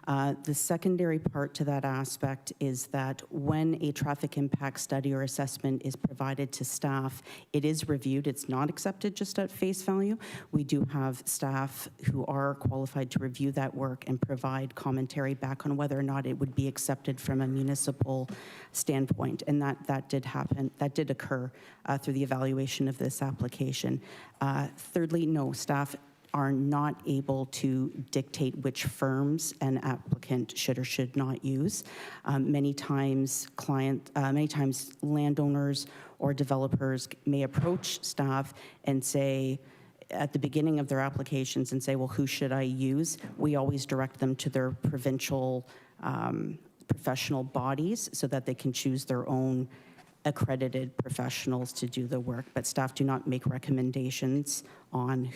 The secondary part to that aspect is that when a traffic impact study or assessment is provided to staff, it is reviewed. It's not accepted just at face value. We do have staff who are qualified to review that work and provide commentary back on whether or not it would be accepted from a municipal standpoint. And that did happen, that did occur through the evaluation of this application. Thirdly, no, staff are not able to dictate which firms an applicant should or should not use. Many times landowners or developers may approach staff and say, at the beginning of their applications and say, well, who should I use? We always direct them to their provincial professional bodies so that they can choose their own accredited professionals to do the work, but staff do not make recommendations on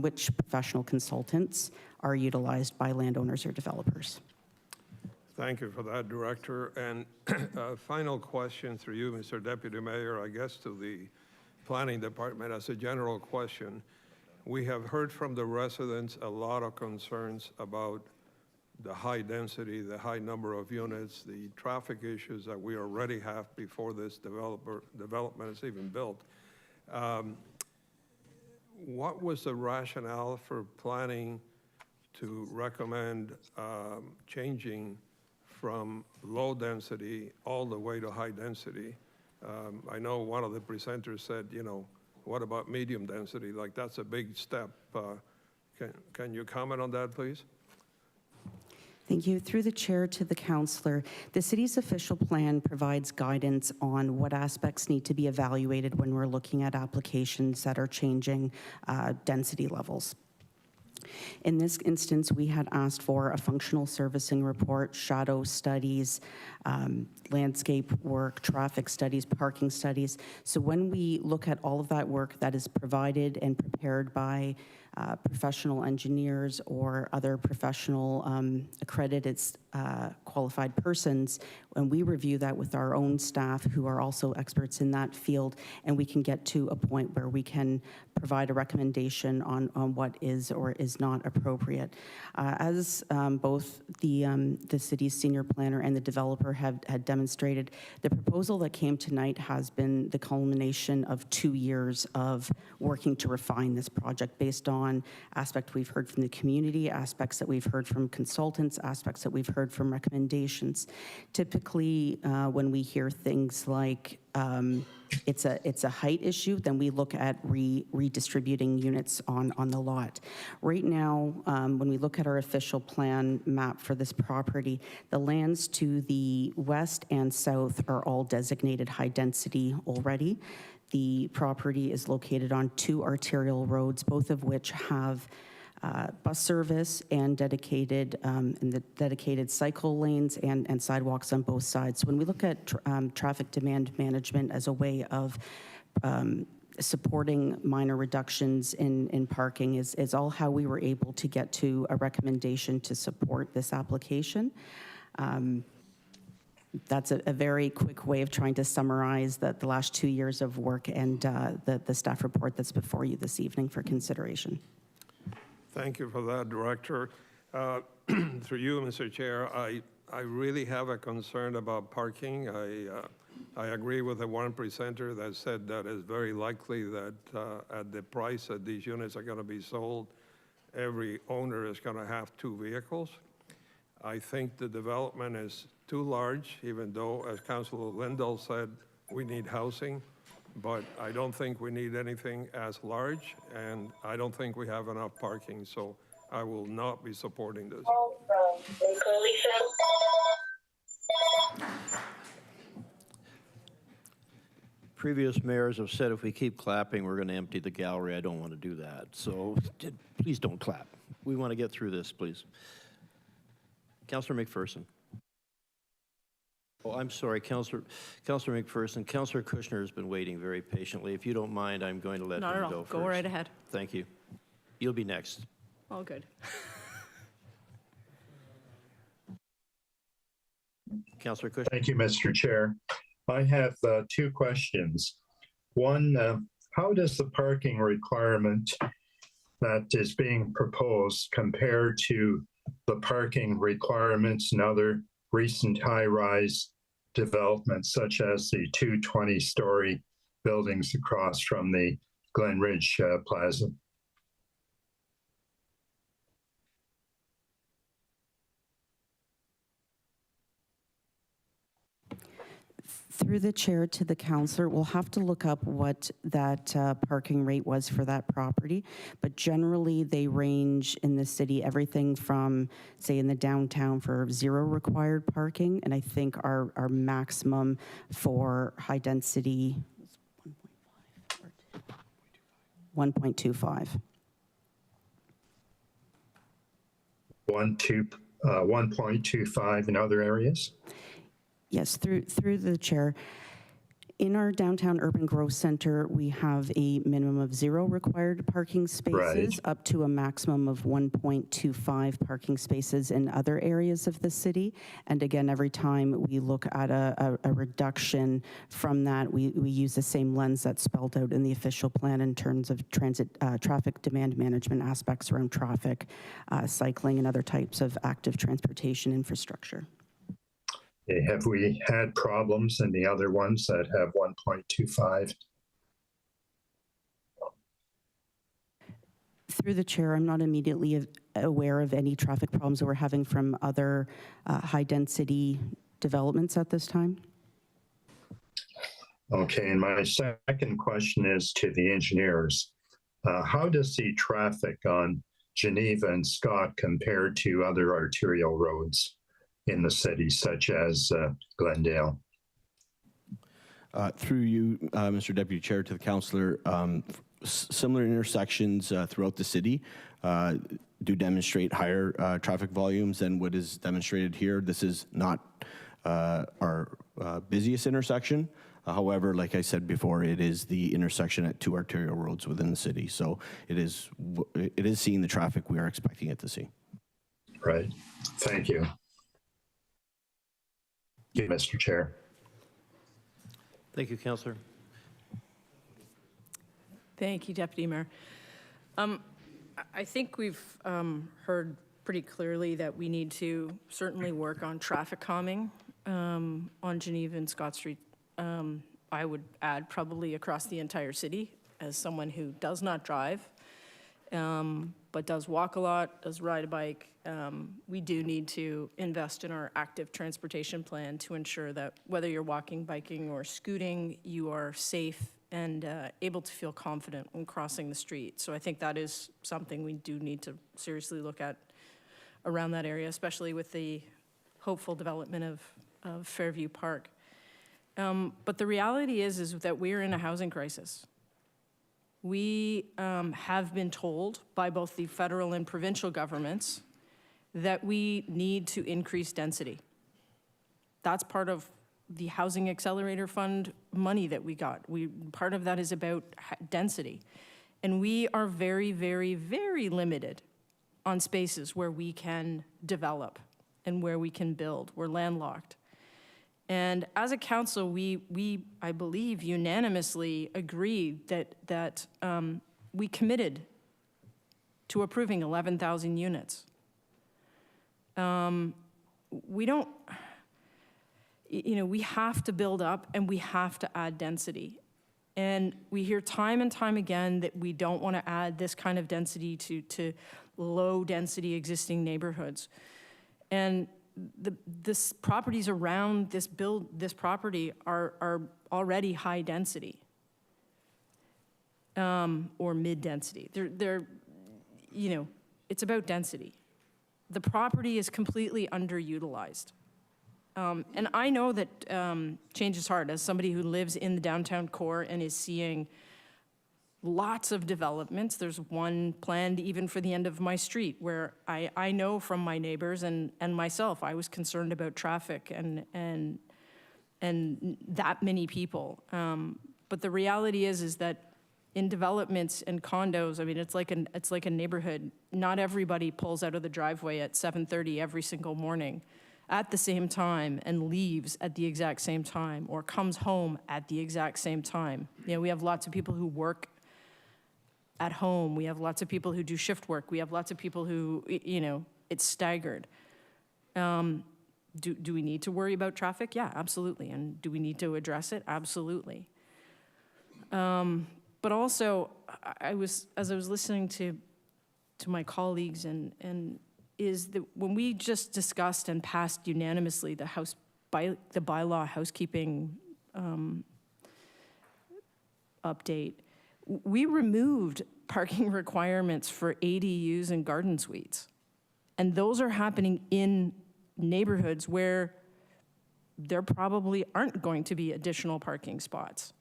which professional consultants are utilized by landowners or developers. Thank you for that, Director. And final question through you, Mr. Deputy Mayor, I guess to the Planning Department as a general question. We have heard from the residents a lot of concerns about the high density, the high number of units, the traffic issues that we already have before this development is even built. What was the rationale for planning to recommend changing from low density all the way to high density? I know one of the presenters said, what about medium density? Like, that's a big step. Can you comment on that, please? Thank you. Through the chair to the councillor, the city's official plan provides guidance on what aspects need to be evaluated when we're looking at applications that are changing density levels. In this instance, we had asked for a functional servicing report, shadow studies, landscape work, traffic studies, parking studies. So when we look at all of that work that is provided and prepared by professional engineers or other professional accredited qualified persons, and we review that with our own staff who are also experts in that field, and we can get to a point where we can provide a recommendation on what is or is not appropriate. As both the city's senior planner and the developer had demonstrated, the proposal that came tonight has been the culmination of 2 years of working to refine this project based on aspects we've heard from the community, aspects that we've heard from consultants, aspects that we've heard from recommendations. Typically, when we hear things like it's a height issue, then we look at redistributing units on the lot. Right now, when we look at our official plan map for this property, the lands to the west and south are all designated high density already. The property is located on 2 arterial roads, both of which have bus service and dedicated cycle lanes and sidewalks on both sides. So when we look at traffic demand management as a way of supporting minor reductions in parking is all how we were able to get to a recommendation to support this application. That's a very quick way of trying to summarize the last 2 years of work and the staff report that's before you this evening for consideration. Thank you for that, Director. Through you, Mr. Chair, I really have a concern about parking. I agree with the one presenter that said that it's very likely that at the price that these units are going to be sold, every owner is going to have 2 vehicles. I think the development is too large, even though, as Councilor Lindell said, we need housing, but I don't think we need anything as large, and I don't think we have enough parking, so I will not be supporting this. Previous mayors have said if we keep clapping, we're going to empty the gallery. I don't want to do that. So please don't clap. We want to get through this, please. Councillor McPherson. Oh, I'm sorry, Councillor McPherson. Councillor Kushner has been waiting very patiently. If you don't mind, I'm going to let him go first. Go right ahead. Thank you. You'll be next. All good. Councillor Kushner. Thank you, Mr. Chair. I have 2 questions. One, how does the parking requirement that is being proposed compare to the parking requirements in other recent high-rise developments, such as the 2 20-story buildings across from the Glen Ridge Plaza? Through the chair to the councillor, we'll have to look up what that parking rate was for that property, but generally they range in the city everything from, say, in the downtown for 0 required parking, and I think our maximum for high density is 1.25. 1.25 in other areas? Yes, through the chair. In our downtown urban growth center, we have a minimum of 0 required parking spaces, up to a maximum of 1.25 parking spaces in other areas of the city. And again, every time we look at a reduction from that, we use the same lens that's spelled out in the official plan in terms of transit, traffic demand management aspects around traffic, cycling, and other types of active transportation infrastructure. Have we had problems in the other ones that have 1.25? Through the chair, I'm not immediately aware of any traffic problems we're having from other high-density developments at this time. Okay, and my second question is to the engineers. How does the traffic on Geneva and Scott compare to other arterial roads in the city, such as Glendale? Through you, Mr. Deputy Chair, to the councillor, similar intersections throughout the city do demonstrate higher traffic volumes than what is demonstrated here. This is not our busiest intersection. However, like I said before, it is the intersection at 2 arterial roads within the city. So it is seeing the traffic we are expecting it to see. Right. Thank you. Thank you, Mr. Chair. Thank you, Councillor. Thank you, Deputy Mayor. I think we've heard pretty clearly that we need to certainly work on traffic calming on Geneva and Scott Street. I would add probably across the entire city, as someone who does not drive, but does walk a lot, does ride a bike. We do need to invest in our active transportation plan to ensure that whether you're walking, biking, or scooting, you are safe and able to feel confident when crossing the street. So I think that is something we do need to seriously look at around that area, especially with the hopeful development of Fairview Park. But the reality is that we're in a housing crisis. We have been told by both the federal and provincial governments that we need to increase density. That's part of the Housing Accelerator Fund money that we got. Part of that is about density. And we are very, very, very limited on spaces where we can develop and where we can build. We're landlocked. And as a council, we I believe, unanimously agreed that we committed to approving 11,000 units. We don't, we have to build up and we have to add density. And we hear time and time again that we don't want to add this kind of density to low-density existing neighborhoods. And this properties around this property are already high density or mid-density. They're it's about density. The property is completely underutilized. And I know that change is hard. As somebody who lives in the downtown core and is seeing lots of developments, there's one planned even for the end of my street where I know from my neighbors and myself, I was concerned about traffic and that many people. But the reality is that in developments and condos, I mean, it's like a neighborhood. Not everybody pulls out of the driveway at 7:30 every single morning at the same time and leaves at the exact same time or comes home at the exact same time. We have lots of people who work at home. We have lots of people who do shift work. We have lots of people who, it's staggered. Do we need to worry about traffic? Yeah, absolutely. And do we need to address it? Absolutely. But also, as I was listening to my colleagues is that when we just discussed and passed unanimously the bylaw housekeeping update, we removed parking requirements for ADUs and garden suites. And those are happening in neighborhoods where there probably aren't going to be additional parking spots.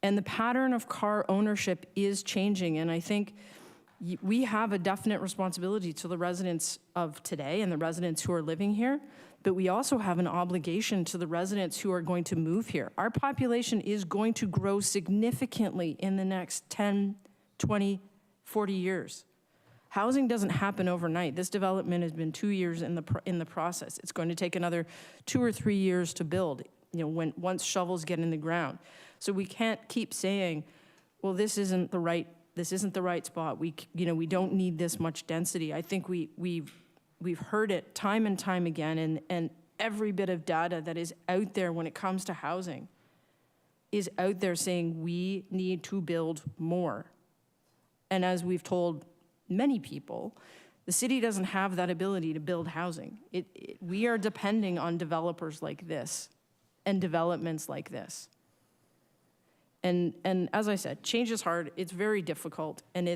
And the pattern of car ownership is changing, and I think we have a definite responsibility to the residents of today and the residents who are living here, but we also have an obligation to the residents who are going to move here. Our population is going to grow significantly in the next 10, 20, 40 years. Housing doesn't happen overnight. This development has been 2 years in the process. It's going to take another 2 or 3 years to build, once shovels get in the ground. So we can't keep saying, well, this isn't the right spot. We don't need this much density. I think we've heard it time and time again, and every bit of data that is out there when it comes to housing is out there saying we need to build more. And as we've told many people, the city doesn't have that ability to build housing. We are depending on developers like this and developments like this. And as I said, change is hard, it's very difficult, and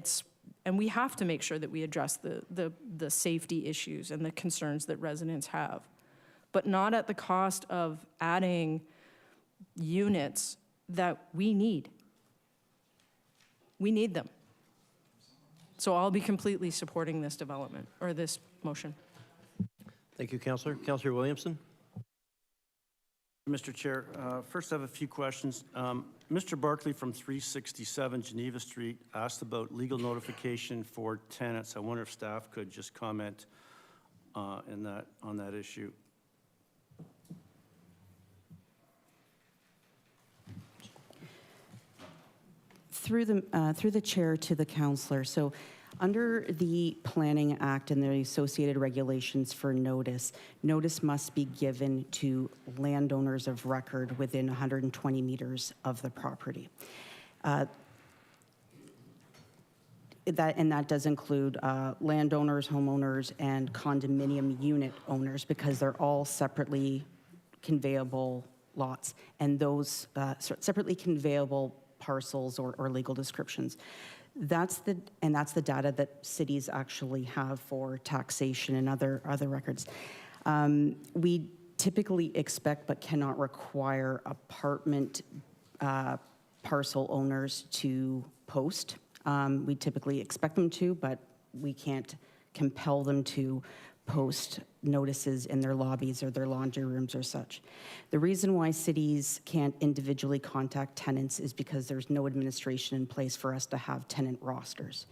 we have to make sure that we address the safety issues and the concerns that residents have, but not at the cost of adding units that we need. We need them. So I'll be completely supporting this development, or this motion. Thank you, Councillor. Councillor Williamson. Mr. Chair, first I have a few questions. Mr. Barkley from 367 Geneva Street asked about legal notification for tenants. I wonder if staff could just comment on that issue. Through the chair to the councillor. So under the Planning Act and the associated regulations for notice must be given to landowners of record within 120 meters of the property. That does include landowners, homeowners, and condominium unit owners, because they're all separately conveyable lots, and those separately conveyable parcels or legal descriptions. That's the data that cities actually have for taxation and other records. We typically expect but cannot require apartment parcel owners to post. We typically expect them to, but we can't compel them to post notices in their lobbies or their laundry rooms or such. The reason why cities can't individually contact tenants is because there's no administration in place for us to have tenant rosters.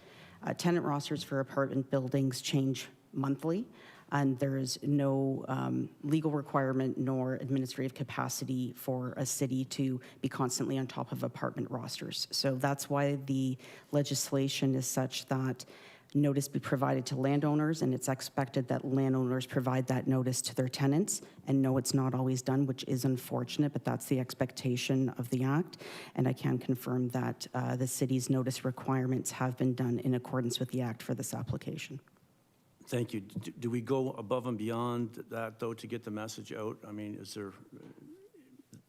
Tenant rosters for apartment buildings change monthly. and there is no legal requirement nor administrative capacity for a city to be constantly on top of apartment rosters. So that's why the legislation is such that notice be provided to landowners, and it's expected that landowners provide that notice to their tenants. And no, it's not always done, which is unfortunate, but that's the expectation of the Act. And I can confirm that the city's notice requirements have been done in accordance with the Act for this application. Thank you. Do we go above and beyond that, though, to get the message out? I mean,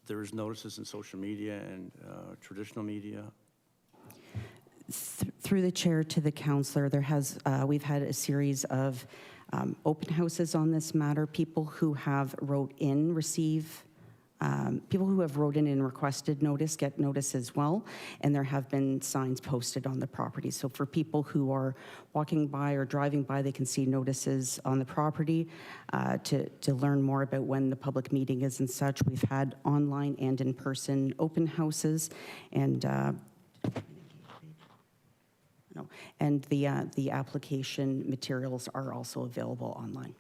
there's notices in social media and traditional media? Through the chair to the councillor, we've had a series of open houses on this matter. People who have wrote in and requested notice get notice as well, and there have been signs posted on the property. So for people who are walking by or driving by, they can see notices on the property to learn more about when the public meeting is and such. We've had online and in-person open houses, and the application materials are also available online.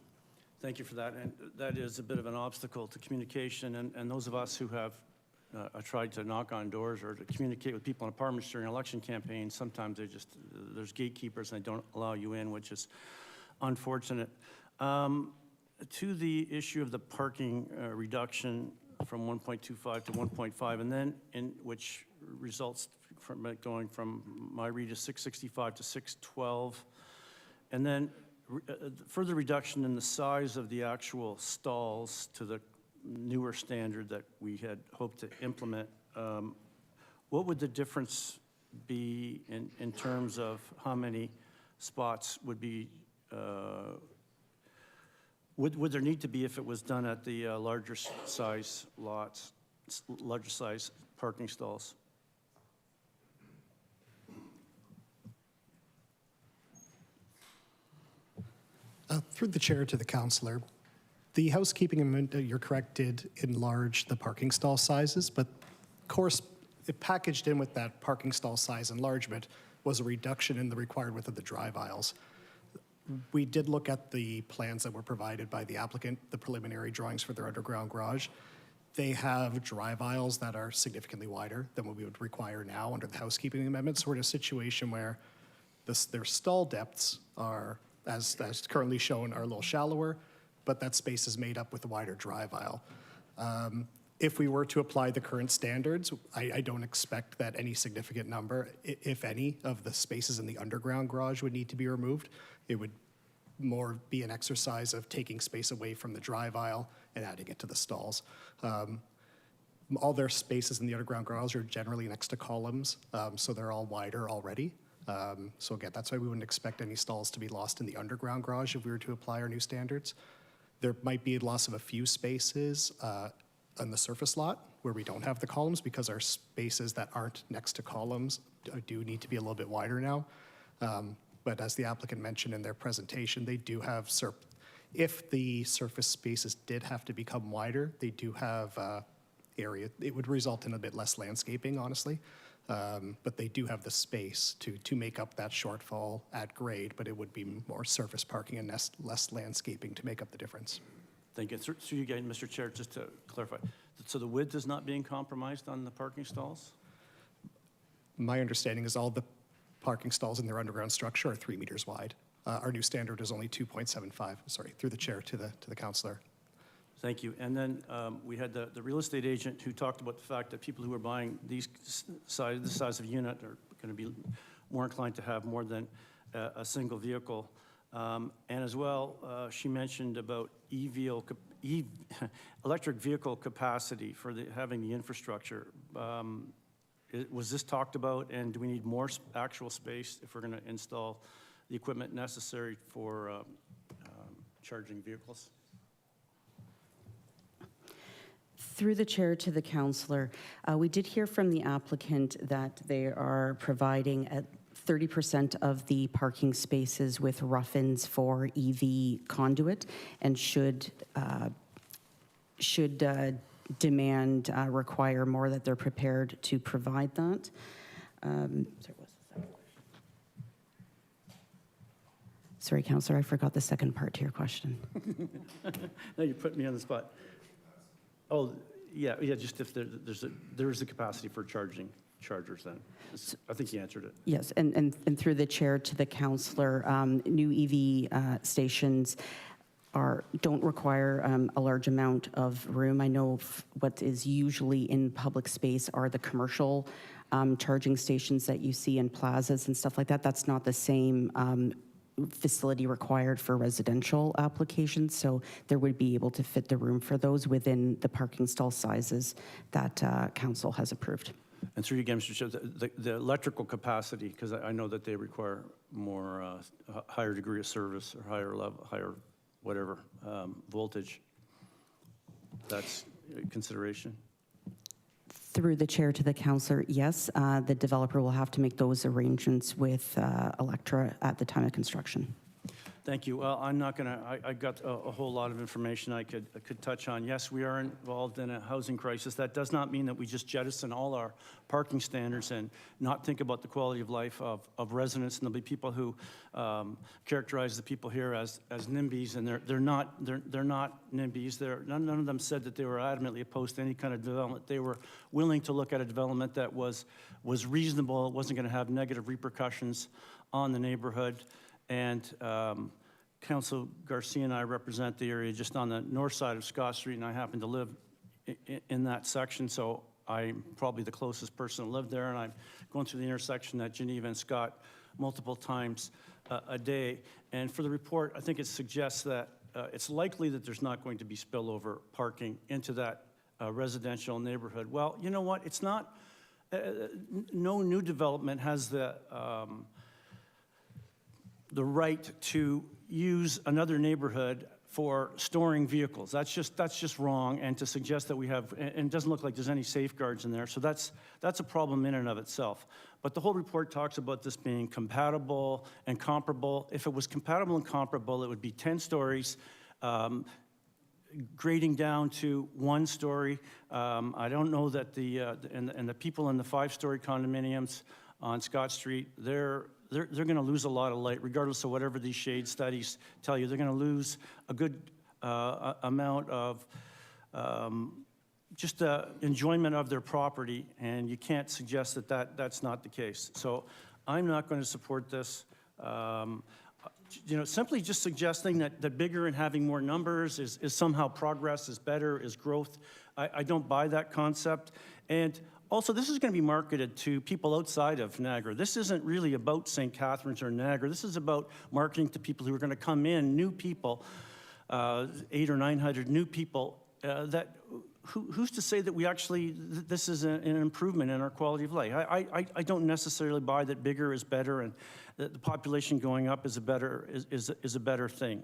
Thank you for that. And that is a bit of an obstacle to communication. And those of us who have tried to knock on doors or to communicate with people in apartments during election campaigns, sometimes there's gatekeepers and they don't allow you in, which is unfortunate. To the issue of the parking reduction from 1.25 to 1.5, and then which results from it going from my read is 665 to 612, and then further reduction in the size of the actual stalls to the newer standard that we had hoped to implement. What would the difference be in terms of how many spots would be, would there need to be if it was done at the larger size lots, larger size parking stalls? Through the chair to the councillor, the housekeeping amendment, you're correct, did enlarge the parking stall sizes, but of course, it packaged in with that parking stall size enlargement was a reduction in the required width of the drive aisles. We did look at the plans that were provided by the applicant, the preliminary drawings for their underground garage. They have drive aisles that are significantly wider than what we would require now under the housekeeping amendment. So we're in a situation where their stall depths are, as currently shown, are a little shallower, but that space is made up with a wider drive aisle. If we were to apply the current standards, I don't expect that any significant number, if any, of the spaces in the underground garage would need to be removed. It would more be an exercise of taking space away from the drive aisle and adding it to the stalls. All their spaces in the underground garage are generally next to columns, so they're all wider already. So again, that's why we wouldn't expect any stalls to be lost in the underground garage if we were to apply our new standards. There might be a loss of a few spaces on the surface lot where we don't have the columns because our spaces that aren't next to columns do need to be a little bit wider now. But as the applicant mentioned in their presentation, they do have, if the surface spaces did have to become wider, they do have area. It would result in a bit less landscaping, honestly. But they do have the space to make up that shortfall at grade, but it would be more surface parking and less landscaping to make up the difference. Thank you. Through you again, Mr. Chair, just to clarify, so the width is not being compromised on the parking stalls? My understanding is all the parking stalls in their underground structure are 3 meters wide. Our new standard is only 2.75. Sorry, through the chair to the councillor. Thank you. And then we had the real estate agent who talked about the fact that people who are buying this size of unit are going to be more inclined to have more than a single vehicle. And as well, she mentioned about electric vehicle capacity for having the infrastructure. Was this talked about, and do we need more actual space if we're going to install the equipment necessary for charging vehicles? Through the chair to the councillor, we did hear from the applicant that they are providing at 30% of the parking spaces with rough-ins for EV conduit, and should demand require more, that they're prepared to provide that. Sorry, what's the second question? Sorry, Councillor, I forgot the second part to your question. No, you put me on the spot. Oh, yeah, just if there is a capacity for chargers then. I think you answered it. Yes, and through the chair to the councillor, new EV stations don't require a large amount of room. I know what is usually in public space are the commercial charging stations that you see in plazas and stuff like that. That's not the same facility required for residential applications, so there would be able to fit the room for those within the parking stall sizes that council has approved. And through you again, Mr. Chair, the electrical capacity, because I know that they require more, higher degree of service or higher level, higher whatever voltage. That's a consideration. Through the chair to the councillor, yes, the developer will have to make those arrangements with Electra at the time of construction. Thank you. Well, I'm not going to, I got a whole lot of information I could touch on. Yes, we are involved in a housing crisis. That does not mean that we just jettison all our parking standards and not think about the quality of life of residents. And there'll be people who characterize the people here as NIMBYs, and they're not NIMBYs. None of them said that they were adamantly opposed to any kind of development. They were willing to look at a development that was reasonable. It wasn't going to have negative repercussions on the neighborhood. And Council Garcia and I represent the area just on the north side of Scott Street, and I happen to live in that section, so I'm probably the closest person to live there, and I'm going through the intersection at Geneva and Scott multiple times a day. And for the report, I think it suggests that it's likely that there's not going to be spillover parking into that residential neighborhood. Well, you know what? It's not, no new development has the right to use another neighborhood for storing vehicles. That's just wrong, and to suggest that we have, and it doesn't look like there's any safeguards in there, so that's a problem in and of itself. But the whole report talks about this being compatible and comparable. If it was compatible and comparable, it would be 10 stories, grading down to 1 story. I don't know that and the people in the 5-story condominiums on Scott Street, they're going to lose a lot of light, regardless of whatever these shade studies tell you. They're going to lose a good amount of just enjoyment of their property, and you can't suggest that that's not the case. So I'm not going to support this. Simply just suggesting that bigger and having more numbers is somehow progress, is better, is growth. I don't buy that concept. And also, this is going to be marketed to people outside of Niagara. This isn't really about St. Catharines or Niagara. This is about marketing to people who are going to come in, new people, 800 or 900 new people. Who's to say that we actually, this is an improvement in our quality of life? I don't necessarily buy that bigger is better and that the population going up is a better thing.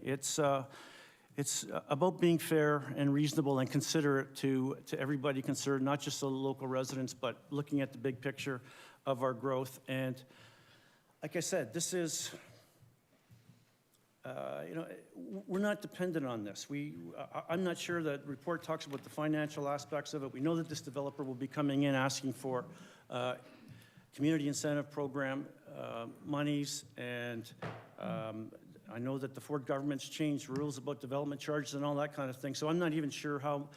It's about being fair and reasonable and considerate to everybody concerned, not just the local residents, but looking at the big picture of our growth. And like I said, this is, we're not dependent on this. I'm not sure that the report talks about the financial aspects of it. We know that this developer will be coming in asking for community incentive program monies, and I know that the Ford government's changed rules about development charges and all that kind of thing, so I'm not even sure how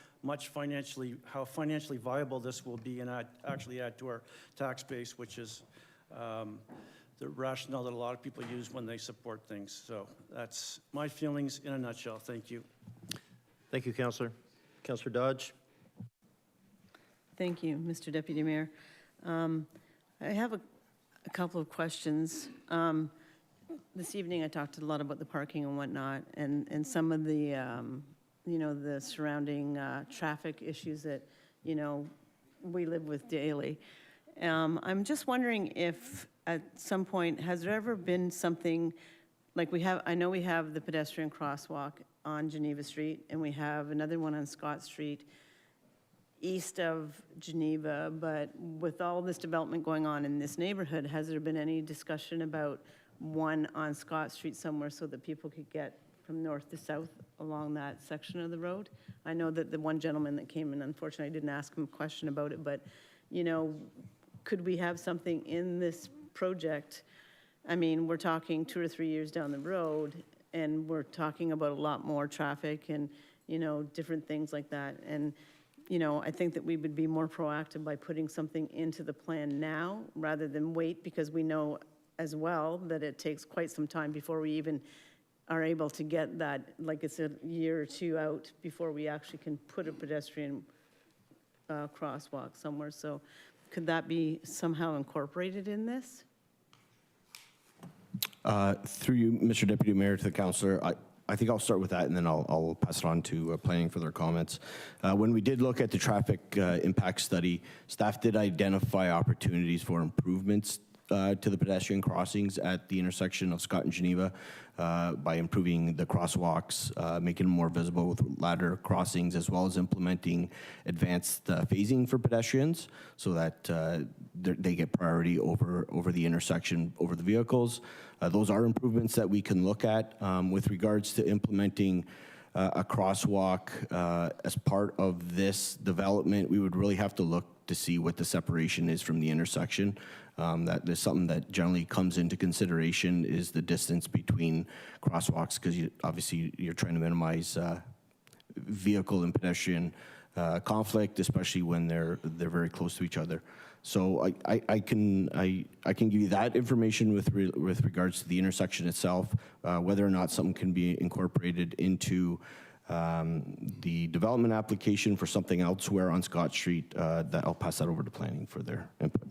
financially viable this will be and actually add to our tax base, which is the rationale that a lot of people use when they support things. So that's my feelings in a nutshell. Thank you. Thank you, Councillor. Councillor Dodge. Thank you, Mr. Deputy Mayor. I have a couple of questions. This evening, I talked a lot about the parking and whatnot, and some of the, the surrounding traffic issues that, we live with daily. I'm just wondering if, at some point, has there ever been something like I know we have the pedestrian crosswalk on Geneva Street, and we have another one on Scott Street east of Geneva, but with all this development going on in this neighborhood, has there been any discussion about one on Scott Street somewhere so that people could get from north to south along that section of the road? I know that the one gentleman that came in, unfortunately, I didn't ask him a question about it, but, could we have something in this project I mean, we're talking 2 or 3 years down the road, and we're talking about a lot more traffic and, you know, different things like that. And, you know, I think that we would be more proactive by putting something into the plan now rather than wait, because we know as well that it takes quite some time before we even are able to get that, like it's a year or two out before we actually can put a pedestrian crosswalk somewhere. So could that be somehow incorporated in this? Through you, Mr. Deputy Mayor, to the councillor, I think I'll start with that, and then I'll pass it on to planning for their comments. When we did look at the traffic impact study, staff did identify opportunities for improvements to the pedestrian crossings at the intersection of Scott and Geneva by improving the crosswalks, making them more visible with ladder crossings, as well as implementing advanced phasing for pedestrians so that they get priority over the intersection, over the vehicles. Those are improvements that we can look at. With regards to implementing a crosswalk as part of this development, we would really have to look to see what the separation is from the intersection. That is something that generally comes into consideration, is the distance between crosswalks, because obviously you're trying to minimize vehicle and pedestrian conflict, especially when they're very close to each other. So I can give you that information with regards to the intersection itself. Whether or not something can be incorporated into the development application for something elsewhere on Scott Street, that I'll pass that over to planning for their input.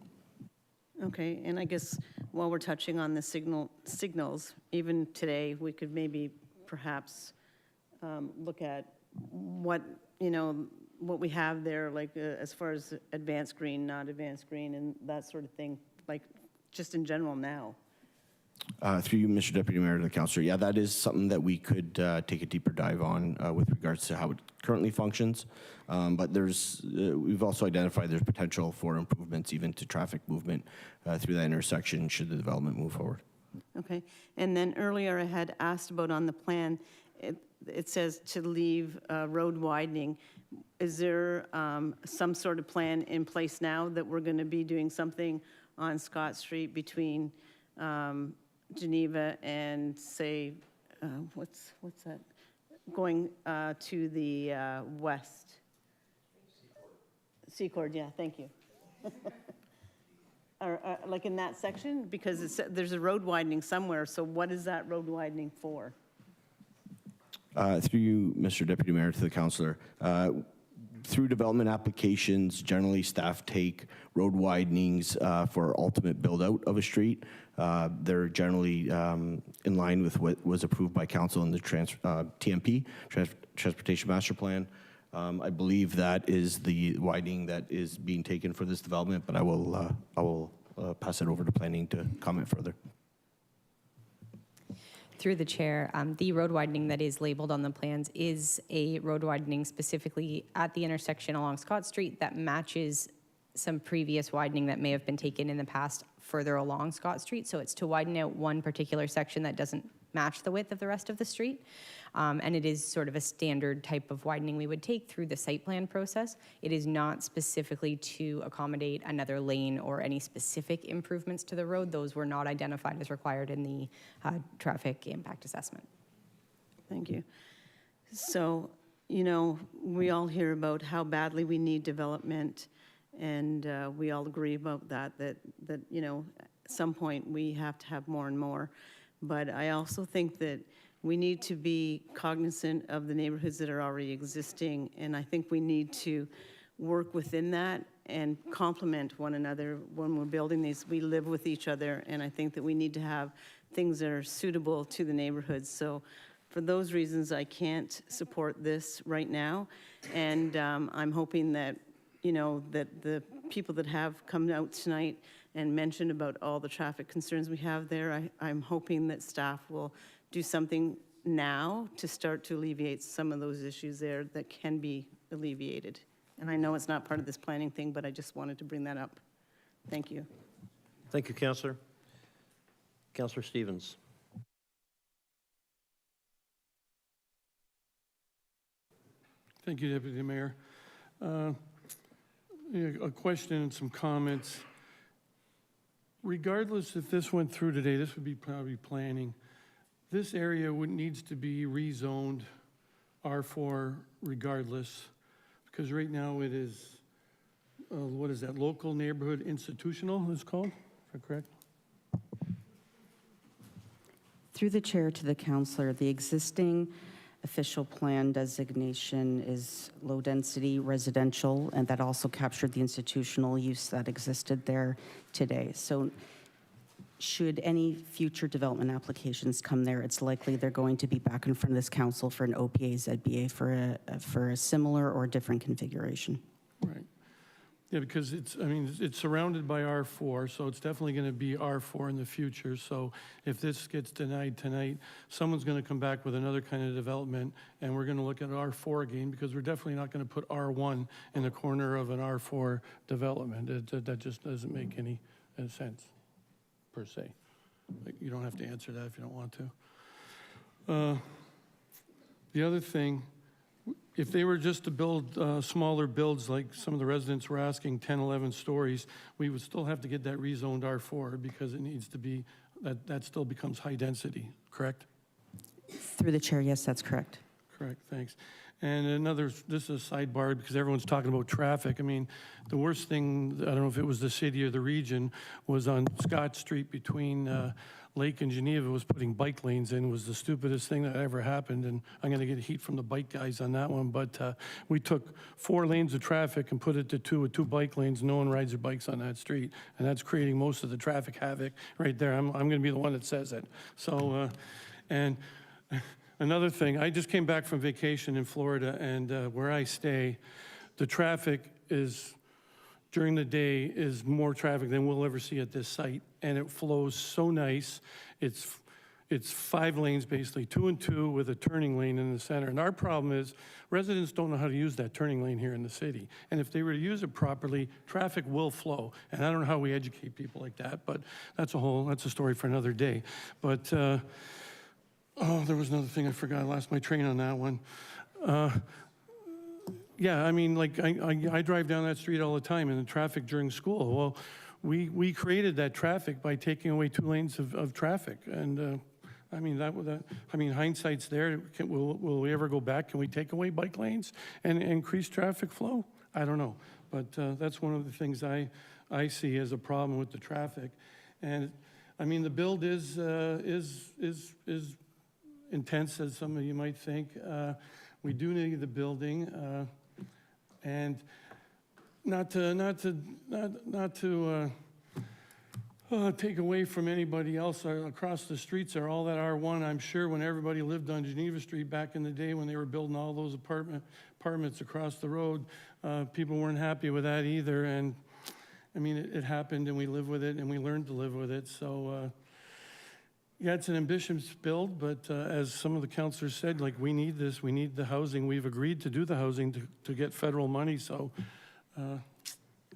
Okay, and I guess while we're touching on the signals, even today, we could maybe perhaps look at what, you know, what we have there, like as far as advanced green, not advanced green, and that sort of thing, like just in general now. Through you, Mr. Deputy Mayor, to the councillor, yeah, that is something that we could take a deeper dive on with regards to how it currently functions. But we've also identified there's potential for improvements even to traffic movement through that intersection should the development move forward. Okay, and then earlier I had asked about on the plan, it says to leave road widening. Is there some sort of plan in place now that we're going to be doing something on Scott Street between Geneva and, say, what's that? Going to the west. Secord, yeah, thank you. Like in that section? Because there's a road widening somewhere, so what is that road widening for? Through you, Mr. Deputy Mayor, to the councillor. Through development applications, generally staff take road widenings for ultimate build out of a street. They're generally in line with what was approved by council in the TMP, Transportation Master Plan. I believe that is the widening that is being taken for this development, but I will pass it over to planning to comment further. Through the chair, the road widening that is labeled on the plans is a road widening specifically at the intersection along Scott Street that matches some previous widening that may have been taken in the past further along Scott Street. So it's to widen out one particular section that doesn't match the width of the rest of the street. And it is sort of a standard type of widening we would take through the site plan process. It is not specifically to accommodate another lane or any specific improvements to the road. Those were not identified as required in the traffic impact assessment. Thank you. So, you know, we all hear about how badly we need development, and we all agree about that, you know, at some point we have to have more and more. But I also think that we need to be cognizant of the neighborhoods that are already existing, and I think we need to work within that and complement one another when we're building these. We live with each other, and I think that we need to have things that are suitable to the neighborhoods. So for those reasons, I can't support this right now, and I'm hoping that, you know, that the people that have come out tonight and mentioned about all the traffic concerns we have there, I'm hoping that staff will do something now to start to alleviate some of those issues there that can be alleviated. And I know it's not part of this planning thing, but I just wanted to bring that up. Thank you. Thank you, Councillor. Councillor Stevens. Thank you, Deputy Mayor. A question and some comments. regardless if this went through today, this would be probably planning. This area needs to be rezoned R4 regardless, because right now it is, what is that, local neighborhood institutional it's called, is that correct? Through the chair to the councillor, the existing official plan designation is low-density residential, and that also captured the institutional use that existed there today. So should any future development applications come there, it's likely they're going to be back in front of this council for an OPA ZBA for a similar or different configuration. Right. Yeah, because it's surrounded by R4, so it's definitely going to be R4 in the future. So if this gets denied tonight, someone's going to come back with another kind of development, and we're going to look at R4 again, because we're definitely not going to put R1 in the corner of an R4 development. That just doesn't make any sense, per se. Like, you don't have to answer that if you don't want to. The other thing, if they were just to build smaller builds like some of the residents were asking, 10, 11 stories, we would still have to get that rezoned R4 because it needs to be, that still becomes high density, correct? Through the chair, yes, that's correct. Correct, thanks. And another, this is a sidebar because everyone's talking about traffic. I mean, the worst thing, I don't know if it was the city or the region, was on Scott Street between Lake and Geneva was putting bike lanes in. It was the stupidest thing that ever happened, and I'm going to get heat from the bike guys on that one, but we took 4 lanes of traffic and put it to 2 with 2 bike lanes. No one rides their bikes on that street, and that's creating most of the traffic havoc right there. I'm going to be the one that says it. So, and another thing, I just came back from vacation in Florida, and where I stay, the traffic is, during the day, is more traffic than we'll ever see at this site, and it flows so nice. It's 5 lanes, basically, 2 and 2 with a turning lane in the center. And our problem is residents don't know how to use that turning lane here in the city. And if they were to use it properly, traffic will flow. And I don't know how we educate people like that, but that's a story for another day. But, oh, there was another thing I forgot. I lost my train on that one. Yeah, I mean, like, I drive down that street all the time, and the traffic during school. Well, we created that traffic by taking away 2 lanes of traffic. And, I mean, hindsight's there. Will we ever go back? Can we take away bike lanes and increase traffic flow? I don't know. But that's one of the things I see as a problem with the traffic. And, I mean, the build is intense, as some of you might think. We do need the building, and not to take away from anybody else. Across the streets are all that R1. I'm sure when everybody lived on Geneva Street back in the day when they were building all those apartments across the road, people weren't happy with that either. And I mean, it happened, and we live with it, and we learned to live with it. So. Yeah, it's an ambitious build, but as some of the councilors said, like, we need this, we need the housing. We've agreed to do the housing to get federal money, so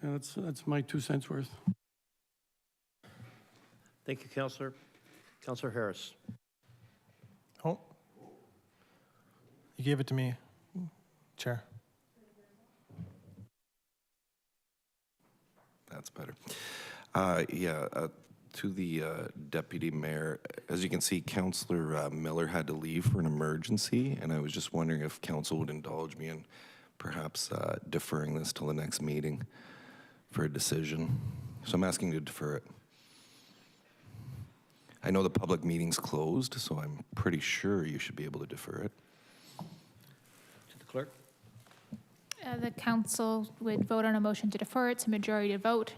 that's my 2 cents worth. Thank you, Councillor. Councillor Harris. Oh, you gave it to me, Chair. That's better. To the Deputy Mayor, as you can see, Councillor Miller had to leave for an emergency, and I was just wondering if Council would indulge me in perhaps deferring this till the next meeting for a decision. So I'm asking to defer it. I know the public meeting's closed, so I'm pretty sure you should be able to defer it. To the clerk. The council would vote on a motion to defer it to majority to vote.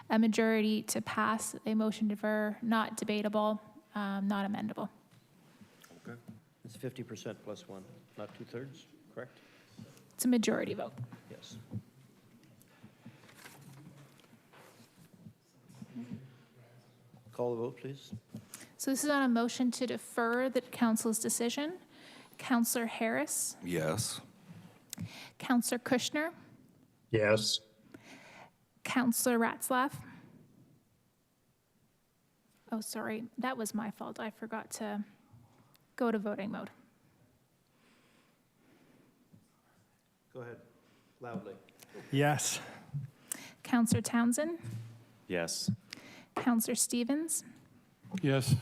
A majority to pass a motion to defer, not debatable, not amendable. Okay. It's 50% plus 1, not 2/3, correct? It's a majority vote. Yes. Call the vote, please. So this is on a motion to defer the council's decision. Councillor Harris? Yes. Councillor Kushner? Yes. Councillor Ratzlaff? Oh, sorry, that was my fault. I forgot to go to voting mode. Go ahead, loudly. Yes. Councillor Townsend? Yes. Counselor Stevens, Yes.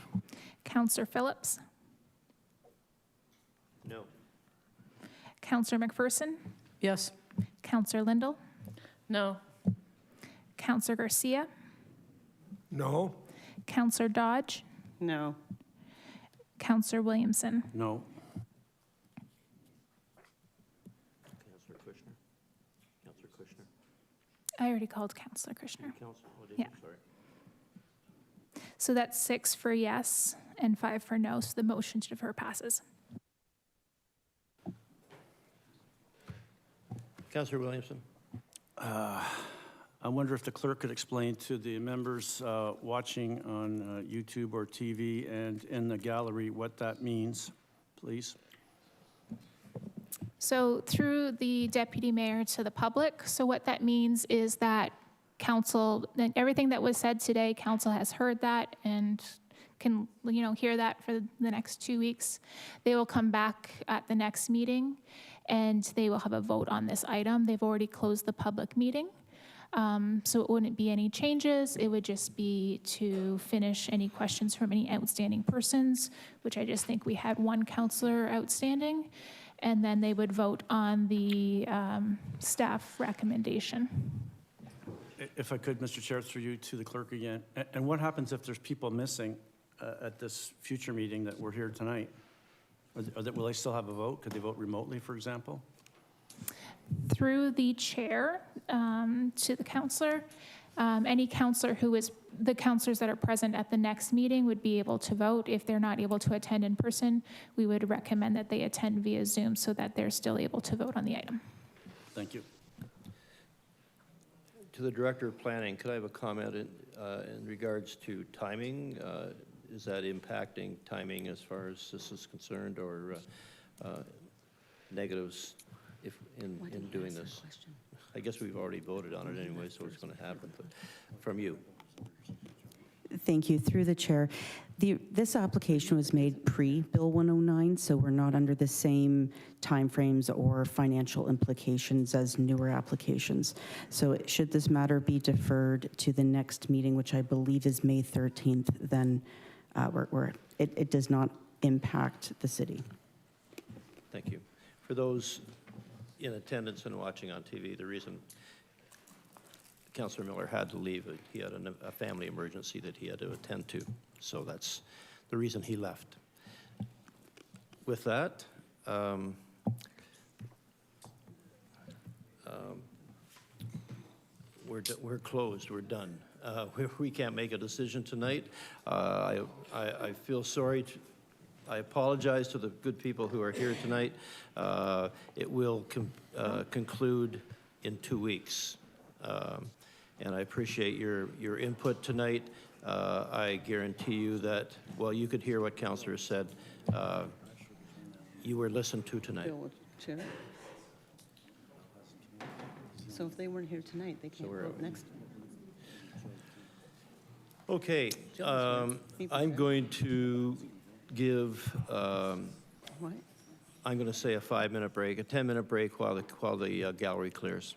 Counselor Phillips, No. Counselor McPherson, Yes. Counselor Lindell, No. Counselor Garcia, No? Counselor Dodge, No. Counselor Williamson. No. Councillor Kushner? Councillor Kushner? I already called Counselor Kushner. Council, oh, did Yeah. you? Sorry. So that's 6 for yes and 5 for no, so the motion to defer passes. Councillor Williamson? I wonder if the clerk could explain to the members watching on YouTube or TV and in the gallery what that means, please. So through the deputy mayor to the public, so what that means is that council, and everything that was said today, council has heard that and can, hear that for the next 2 weeks. They will come back at the next meeting and they will have a vote on this item. They've already closed the public meeting. So it wouldn't be any changes. It would just be to finish any questions from any outstanding persons, which I just think we had one counselor outstanding. And then they would vote on the staff recommendation. If I could, Mr. Chair, through you to the clerk again. And what happens if there's people missing at this future meeting that we're here tonight? Will they still have a vote? Could they vote remotely, for example? Through the chair to the counselor, any counselor who is, the counselors that are present at the next meeting would be able to vote. If they're not able to attend in person, we would recommend that they attend via Zoom so that they're still able to vote on the item. Thank you. To the Director of Planning, could I have a comment in regards to timing? Is that impacting timing as far as this is concerned, or negatives in doing this? I guess we've already voted on it anyway, so it's going to happen, but from you. Thank you. Through the chair, this application was made pre-Bill 109, so we're not under the same timeframes or financial implications as newer applications. So should this matter be deferred to the next meeting, which I believe is May 13th, then it does not impact the city. Thank you. For those in attendance and watching on TV, the reason Councillor Miller had to leave, he had a family emergency that he had to attend to. So that's the reason he left. With that, we're closed, we're done. We can't make a decision tonight. I feel sorry. I apologize to the good people who are here tonight. It will conclude in 2 weeks. And I appreciate your input tonight. I guarantee you that, well, you could hear what Councillor said. You were listened to tonight. Bill, Chair? So if they weren't here tonight, they can't vote next. Okay, I'm going to give, What? I'm going to say a 5-minute break, a 10-minute break while the gallery clears.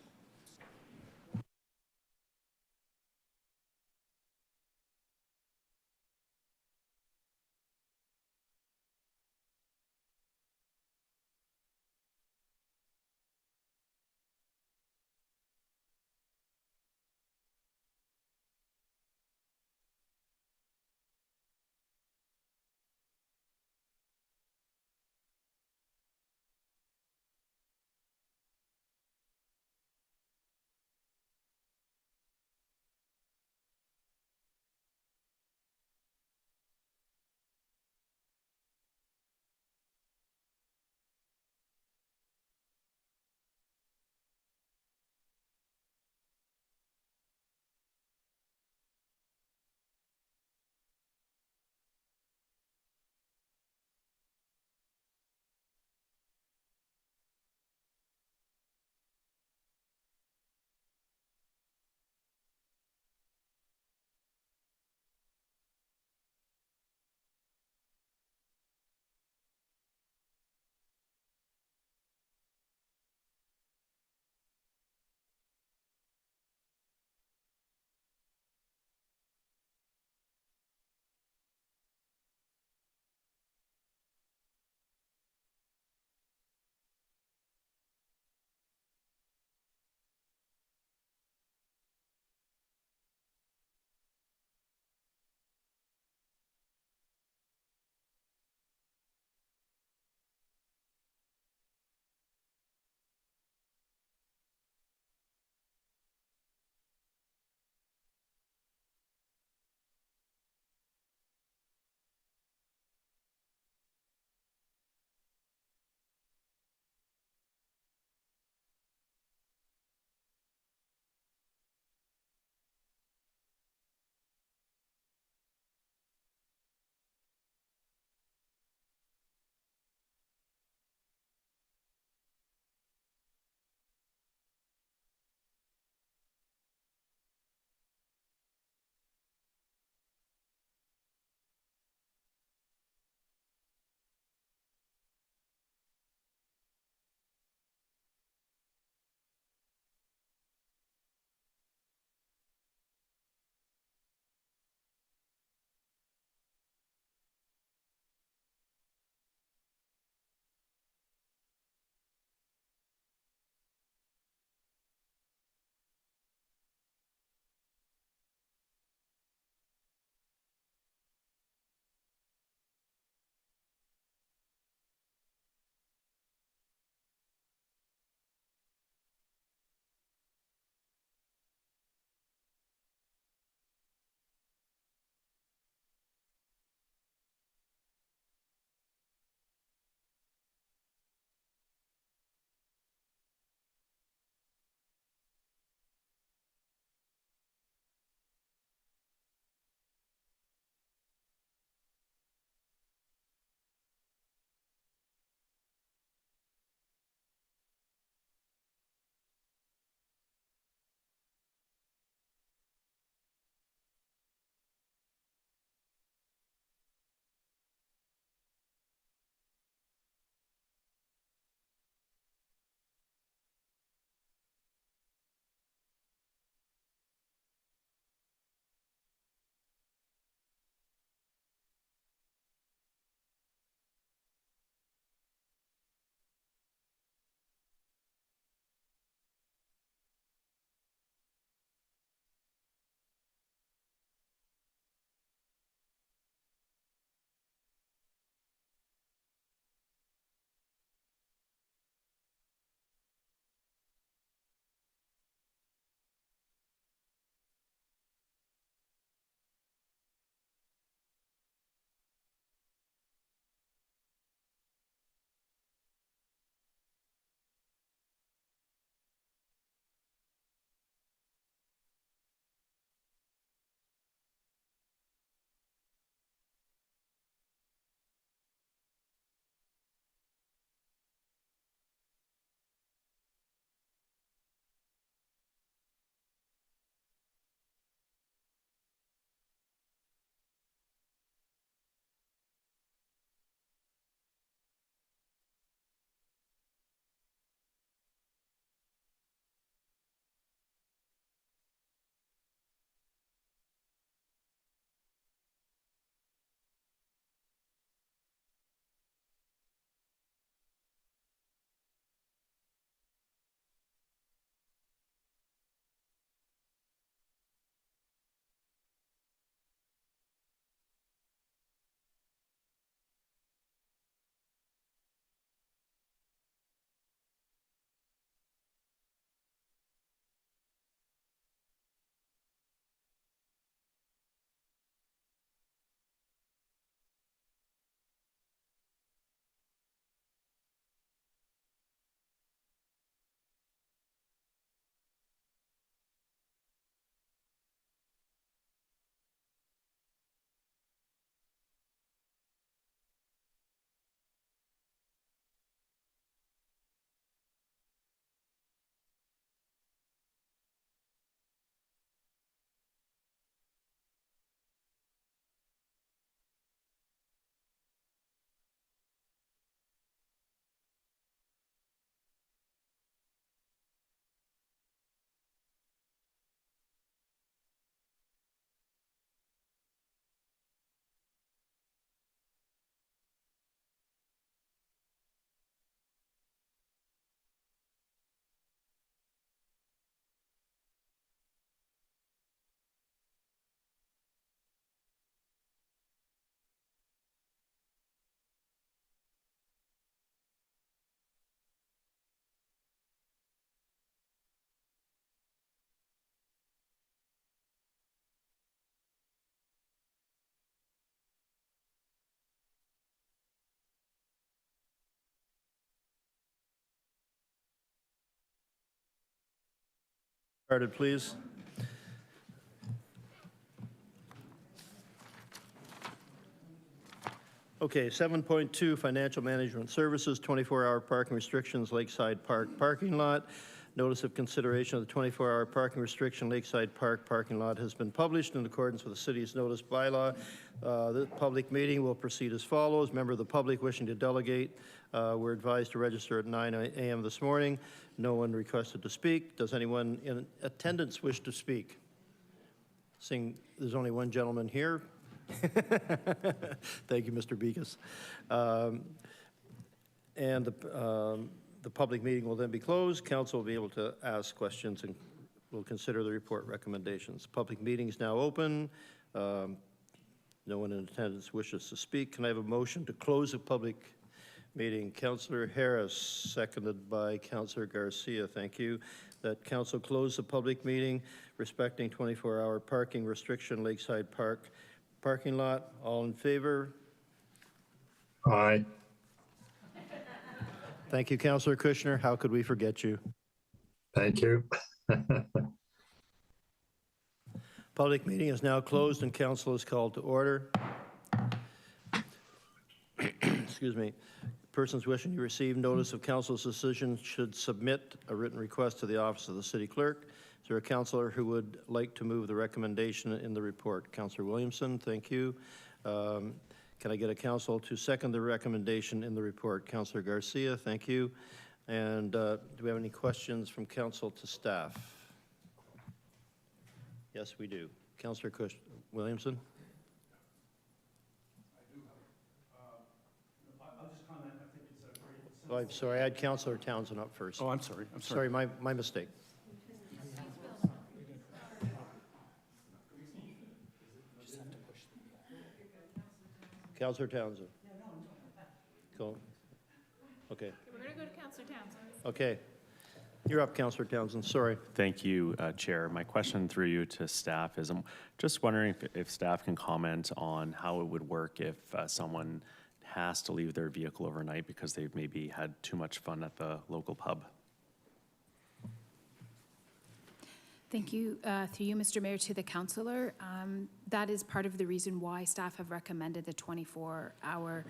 Started, please. Okay, 7.2, Financial Management Services, 24-hour parking restrictions, Lakeside Park parking lot. Notice of consideration of the 24-hour parking restriction, Lakeside Park parking lot has been published in accordance with the city's notice bylaw. The public meeting will proceed as follows. Member of the public wishing to delegate were advised to register at 9 a.m. this morning. No one requested to speak. Does anyone in attendance wish to speak? Seeing there's only one gentleman here. Thank you, Mr. Begas. And the public meeting will then be closed. Council will be able to ask questions and will consider the report recommendations. Public meeting is now open. No one in attendance wishes to speak. Can I have a motion to close the public meeting? Councillor Harris, seconded by Councillor Garcia. Thank you. That council close the public meeting respecting 24-hour parking restriction, Lakeside Park parking lot. All in favor? Aye. Thank you, Councillor Kushner. How could we forget you? Thank you. Public meeting is now closed and council is called to order. Excuse me. Persons wishing to receive notice of council's decision should submit a written request to the office of the city clerk. Is there a councillor who would like to move the recommendation in the report? Councillor Williamson, thank you. Can I get a council to second the recommendation in the report? Councillor Garcia, thank you. And do we have any questions from council to staff? Yes, we do. Councillor Williamson? Oh, I'm sorry, I had Councillor Townsend up first. Oh, I'm sorry. I'm sorry. Sorry, my mistake. Councillor Townsend. Cool. Okay. We're going to go to Councillor Townsend. Okay. You're up, Councillor Townsend. Sorry. Thank you, Chair. My question through you to staff is I'm just wondering if staff can comment on how it would work if someone has to leave their vehicle overnight because they've maybe had too much fun at the local pub. Thank you. Through you, Mr. Mayor, to the councillor. That is part of the reason why staff have recommended the 24-hour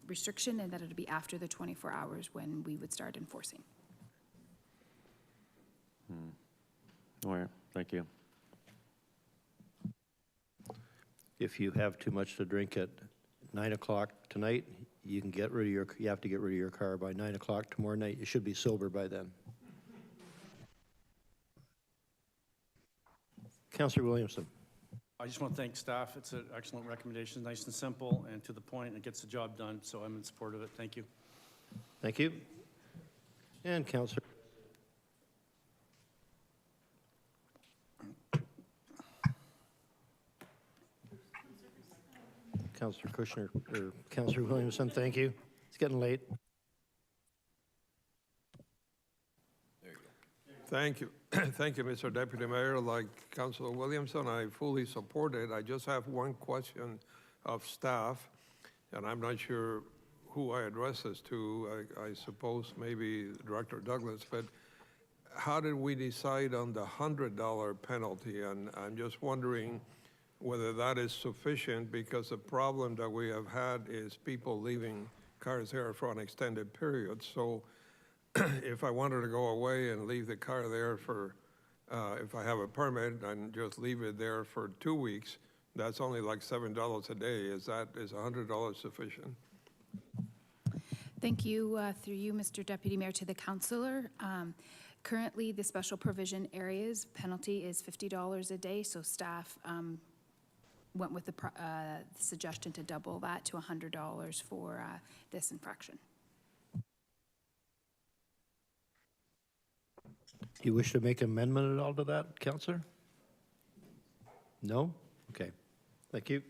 restriction, and that it'll be after the 24 hours when we would start enforcing. All right, thank you. If you have too much to drink at 9 o'clock tonight, you have to get rid of your car by 9 o'clock tomorrow night. You should be sober by then. Councillor Williamson. I just want to thank staff. It's an excellent recommendation, nice and simple and to the point, and it gets the job done, so I'm in support of it. Thank you. Thank you. And Councillor. Councillor Kushner, or Councillor Williamson, thank you. It's getting late. Thank you. Thank you, Mr. Deputy Mayor. Like Councilor Williamson, I fully support it. I just have one question of staff, and I'm not sure who I address this to. I suppose maybe Director Douglas, but how did we decide on the $100 penalty? And I'm just wondering whether that is sufficient, because the problem that we have had is people leaving cars there for an extended period. So if I wanted to go away and leave the car there for, if I have a permit and just leave it there for 2 weeks, that's only like $7 a day. Is $100 sufficient? Thank you. Through you, Mr. Deputy Mayor, to the councillor. Currently, the special provision areas penalty is $50 a day, so staff went with the suggestion to double that to $100 for this infraction. Do you wish to make an amendment at all to that, Councillor? No? Okay. Thank you.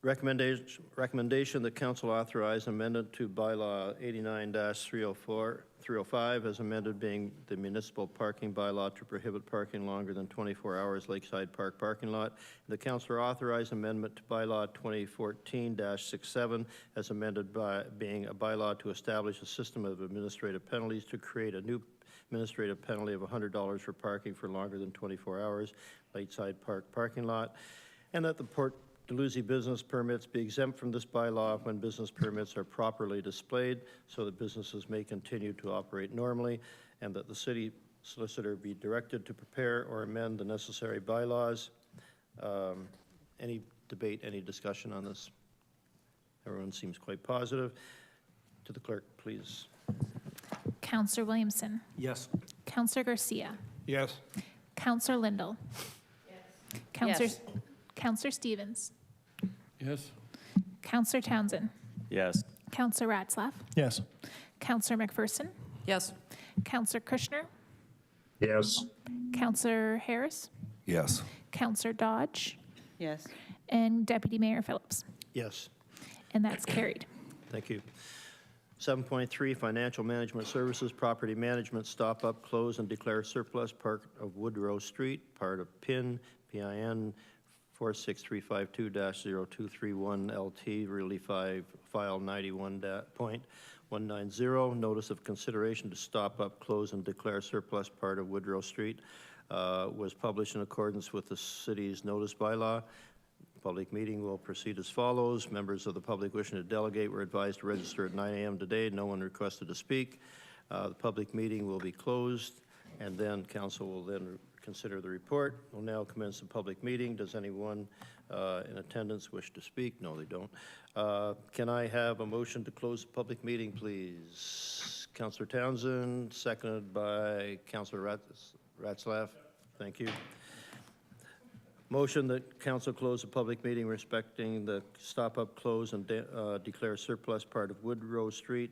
Recommendation that council authorize amendment to bylaw 89-305 as amended, being the municipal parking bylaw to prohibit parking longer than 24 hours Lakeside Park parking lot. The council authorize amendment to bylaw 2014-67 as amended by being a bylaw to establish a system of administrative penalties to create a new administrative penalty of $100 for parking for longer than 24 hours Lakeside Park parking lot, and that the Port Dalhousie business permits be exempt from this bylaw when business permits are properly displayed so that businesses may continue to operate normally, and that the city solicitor be directed to prepare or amend the necessary bylaws. Any debate, any discussion on this? Everyone seems quite positive. To the clerk, please. Counselor Williamson. Yes. Counselor Garcia. Yes. Counselor Lindell. Yes. Counselor Stevens. Yes. Counselor Townsend. Yes. Counselor Ratzlaff. Yes. Counselor McPherson. Yes. Counselor Kushner. Yes. Counselor Harris. Yes. Counselor Dodge. Yes. And Deputy Mayor Phillips. Yes. And that's carried. Thank you. 7.3, Financial Management Services, Property Management, Stop Up, Close, and Declare Surplus part of Woodrow Street, part of PIN 46352-0231 LT, Realty File 91.190. Notice of consideration to stop up, close, and declare surplus part of Woodrow Street was published in accordance with the city's notice bylaw. Public meeting will proceed as follows. Members of the public wishing to delegate were advised to register at 9 a.m. today. No one requested to speak. The public meeting will be closed, and then council will then consider the report. We'll now commence the public meeting. Does anyone in attendance wish to speak? No, they don't. Can I have a motion to close the public meeting, please? Councillor Townsend, seconded by Councillor Ratzlaff. Thank you. Motion that council close the public meeting respecting the stop up, close, and declare surplus part of Woodrow Street,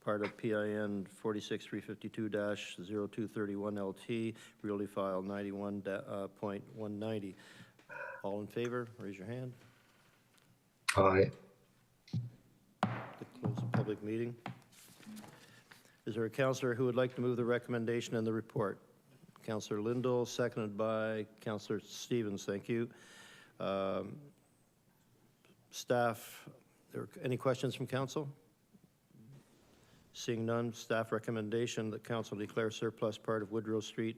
part of PIN 46352-0231 LT, Realty File 91.190. All in favor, raise your hand. Aye. To close the public meeting. Is there a councillor who would like to move the recommendation and the report? Councillor Lindell, seconded by Councillor Stevens. Thank you. Staff, any questions from council? Seeing none, staff recommendation that council declare surplus part of Woodrow Street,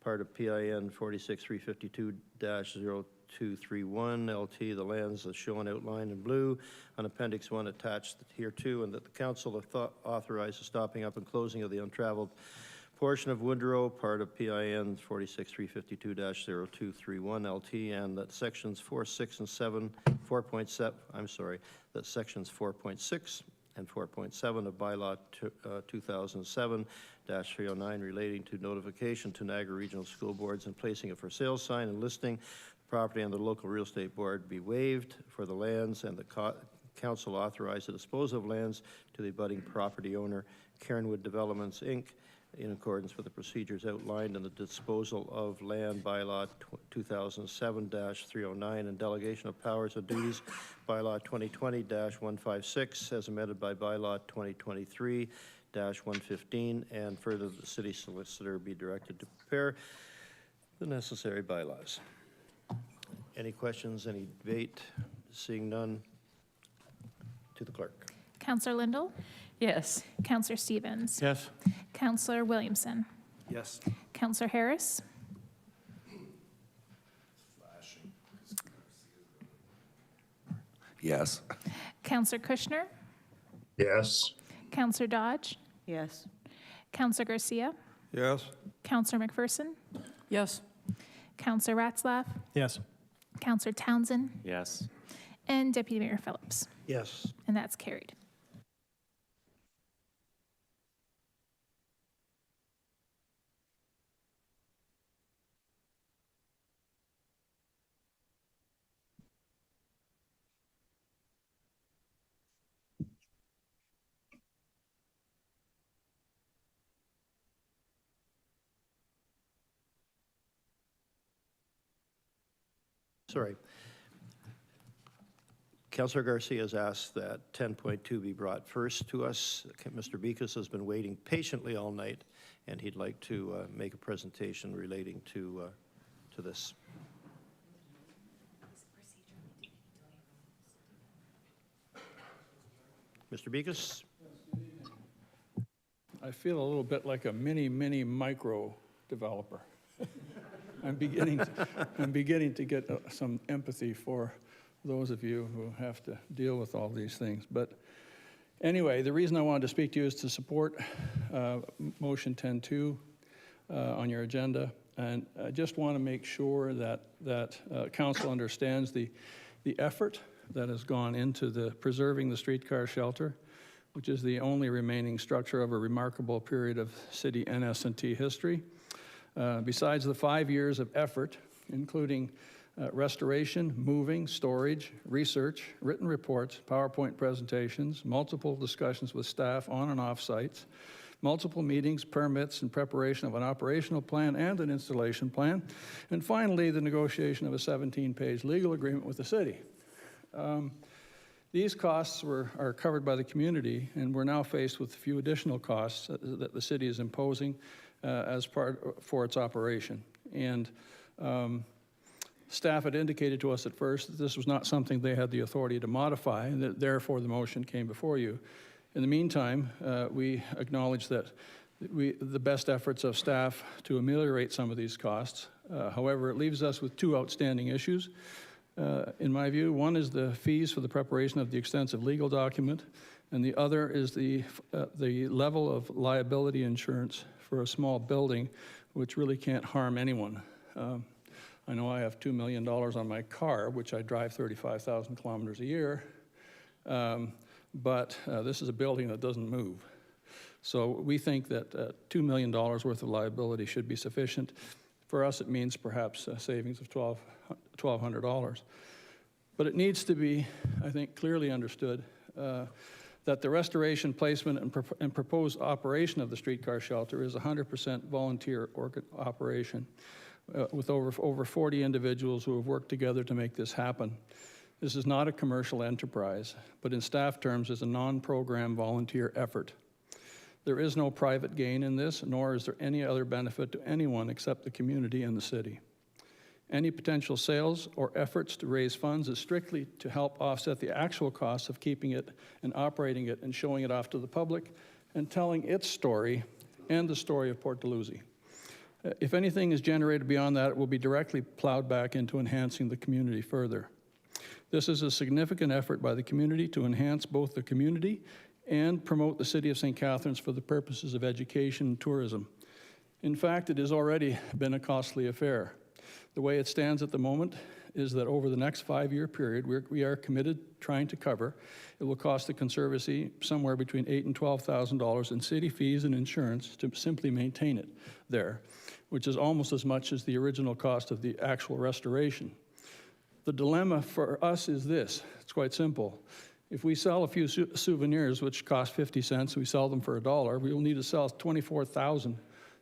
part of PIN 46352-0231 LT, the lands as shown outlined in blue on Appendix 1 attached hereto, and that the council authorize the stopping up and closing of the untraveled portion of Woodrow, part of PIN 46352-0231 LT, and that sections 4, 6, and 7, 4.7, I'm sorry, that sections 4.6 and 4.7 of bylaw 2007-309 relating to notification to Niagara Regional School Boards and placing a for sale sign and listing the property on the local real estate board be waived for the lands, and the council authorize the disposal of lands to the abutting property owner, Caronwood Developments, Inc., in accordance with the procedures outlined in the disposal of land bylaw 2007-309 and delegation of powers and duties bylaw 2020-156 as amended by bylaw 2023-115, and further the city solicitor be directed to prepare the necessary bylaws. Any questions, any debate? Seeing none, to the clerk. Counselor Lindell. Yes. Counselor Stevens. Yes. Counselor Williamson. Yes. Counselor Harris. Yes. Counselor Kushner. Yes. Counselor Dodge. Yes. Counselor Garcia. Yes. Counselor McPherson. Yes. Counselor Ratzlaff. Yes. Counselor Townsend. Yes. And Deputy Mayor Phillips. Yes. And that's carried. Sorry. Councillor Garcia has asked that 10.2 be brought first to us. Mr. Bekus has been waiting patiently all night, and he'd like to make a presentation relating to this. Mr. Bekus? I feel a little bit like a mini micro developer. I'm beginning to get some empathy for those of you who have to deal with all these things. But anyway, the reason I wanted to speak to you is to support motion 10.2 on your agenda. And I just want to make sure that council understands the effort that has gone into preserving the streetcar shelter, which is the only remaining structure of a remarkable period of city NS&T history. Besides the 5 years of effort, including restoration, moving, storage, research, written reports, PowerPoint presentations, multiple discussions with staff on and off sites, multiple meetings, permits, and preparation of an operational plan and an installation plan, and finally, the negotiation of a 17-page legal agreement with the city. These costs are covered by the community, and we're now faced with a few additional costs that the city is imposing as part for its operation. And staff had indicated to us at first that this was not something they had the authority to modify, and that therefore the motion came before you. In the meantime, we acknowledge that the best efforts of staff to ameliorate some of these costs. However, it leaves us with two outstanding issues. In my view, one is the fees for the preparation of the extensive legal document, and the other is the level of liability insurance for a small building, which really can't harm anyone. I know I have $2 million on my car, which I drive 35,000 kilometers a year, but this is a building that doesn't move. So we think that $2 million worth of liability should be sufficient. For us, it means perhaps a savings of $1,200. But it needs to be, I think, clearly understood that the restoration, placement, and proposed operation of the streetcar shelter is 100% volunteer operation with over 40 individuals who have worked together to make this happen. This is not a commercial enterprise, but in staff terms is a non-program volunteer effort. There is no private gain in this, nor is there any other benefit to anyone except the community and the city. Any potential sales or efforts to raise funds is strictly to help offset the actual costs of keeping it and operating it and showing it off to the public and telling its story and the story of Port Dalhousie. If anything is generated beyond that, it will be directly plowed back into enhancing the community further. This is a significant effort by the community to enhance both the community and promote the city of St. Catharines for the purposes of education and tourism. In fact, it has already been a costly affair. The way it stands at the moment is that over the next 5-year period, we are committed trying to cover. It will cost the Conservancy somewhere between $8,000 and $12,000 in city fees and insurance to simply maintain it there, which is almost as much as the original cost of the actual restoration. The dilemma for us is this. It's quite simple. If we sell a few souvenirs, which cost 50 cents, we sell them for $1, we will need to sell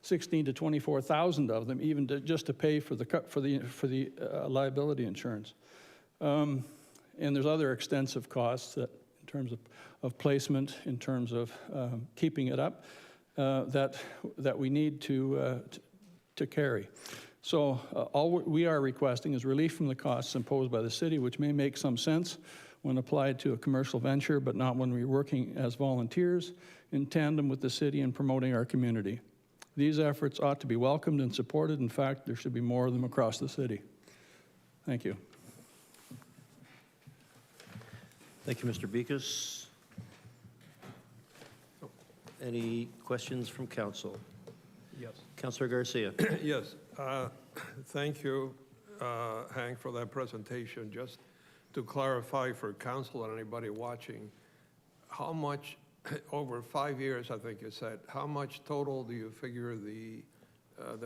16 to 24,000 of them, even just to pay for the liability insurance. And there's other extensive costs that, in terms of placement, in terms of keeping it up, that we need to carry. So all we are requesting is relief from the costs imposed by the city, which may make some sense when applied to a commercial venture, but not when we're working as volunteers in tandem with the city and promoting our community. These efforts ought to be welcomed and supported. In fact, there should be more of them across the city. Thank you. Thank you, Mr. Bekus. Any questions from council? Yes. Councillor Garcia. Yes. Thank you, Hank, for that presentation. Just to clarify for council and anybody watching, how much, over 5 years, I think you said, how much total do you figure the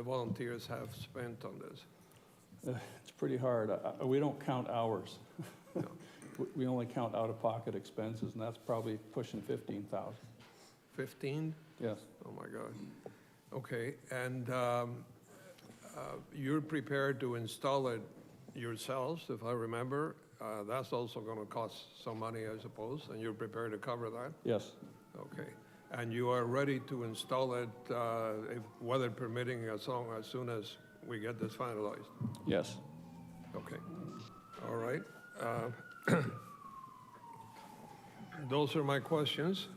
volunteers have spent on this? It's pretty hard. We don't count hours. No. We only count out-of-pocket expenses, and that's probably pushing 15,000. 15? Yes. Oh, my God. Okay. And you're prepared to install it yourselves, if I remember, that's also going to cost some money, I suppose, and you're prepared to cover that? Yes. Okay. And you are ready to install it, if weather permitting, as soon as we get this finalized? Yes. Okay. All right. Those are my questions.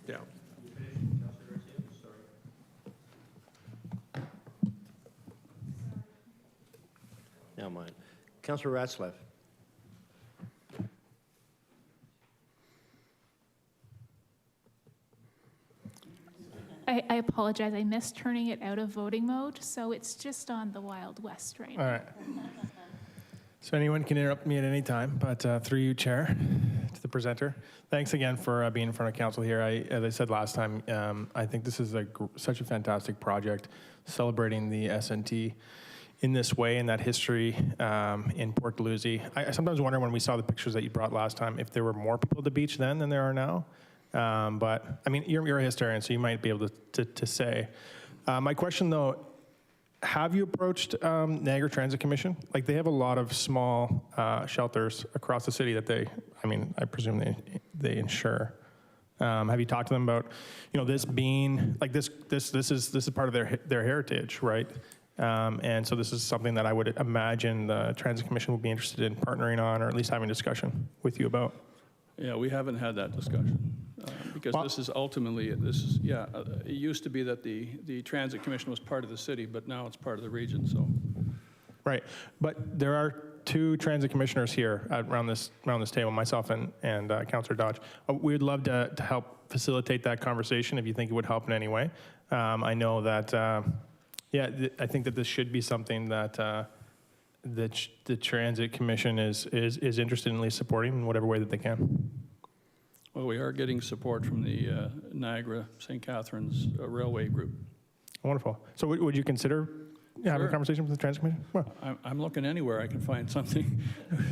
Yeah. Now mine. Councillor Ratzlaff. I apologize, I missed turning it out of voting mode, so it's just on the Wild West right now. All right. So anyone can interrupt me at any time, but through you, Chair, to the presenter. Thanks again for being in front of council here. As I said last time, I think this is such a fantastic project, celebrating the S&T in this way and that history in Port Dalhousie. I sometimes wonder when we saw the pictures that you brought last time if there were more people at the beach then than there are now. But I mean, you're a historian, so you might be able to say. My question though, have you approached Niagara Transit Commission? Like, they have a lot of small shelters across the city that I presume they insure. Have you talked to them about, this being like this is part of their heritage, right? And so this is something that I would imagine the Transit Commission would be interested in partnering on, or at least having a discussion with you about. Yeah, we haven't had that discussion, because this is ultimately, it used to be that the Transit Commission was part of the city, but now it's part of the region, so. Right, but there are two transit commissioners here around this table, myself and Councillor Dodge. We'd love to help facilitate that conversation if you think it would help in any way. I know that, I think that this should be something that the Transit Commission is interested in at least supporting in whatever way that they can. Well, we are getting support from the Niagara St. Catharines Railway Group. Wonderful. So would you consider having a conversation with the Transit Commission? Well, I'm looking anywhere I can find something,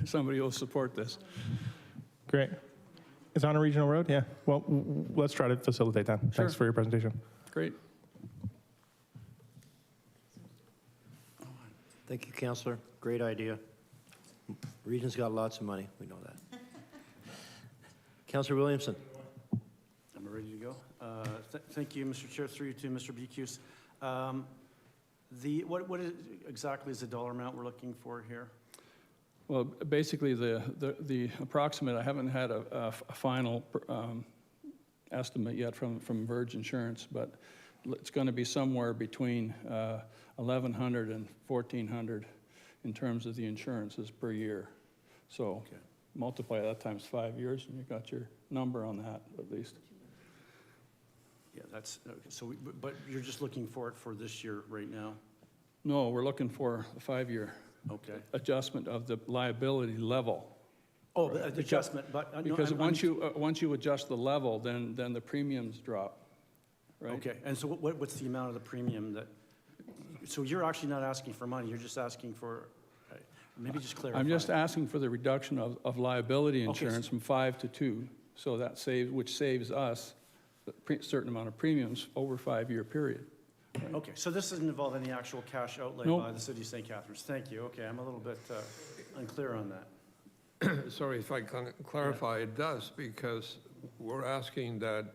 somebody who will support this. Great. It's on a regional road? Yeah. Well, let's try to facilitate that. Sure. Thanks for your presentation. Great. Thank you, Councillor. Great idea. Region's got lots of money. We know that. Councillor Williamson. I'm ready to go. Thank you, Mr. Chair. Through you to Mr. Becuse. What exactly is the dollar amount we're looking for here? Well, basically, the approximate, I haven't had a final estimate yet from Verge Insurance, but it's going to be somewhere between $1,100 and $1,400 in terms of the insurances per year. So multiply that times 5 years, and you got your number on that at least. Yeah, that's okay. So, but you're just looking for it for this year right now? No, we're looking for a 5-year adjustment of the liability level. Oh, the adjustment, but because once you adjust the level, then the premiums drop. Right? Okay, and so what's the amount of the premium that? So you're actually not asking for money. You're just asking for. Maybe just clarify. I'm just asking for the reduction of liability insurance from 5 to 2, so that which saves us a certain amount of premiums over a 5-year period. Right? Okay, so this doesn't involve any actual cash outlay by the city of St. Catharines. Thank you. Okay, I'm a little bit unclear on that. Sorry, if I can clarify, it does, because we're asking that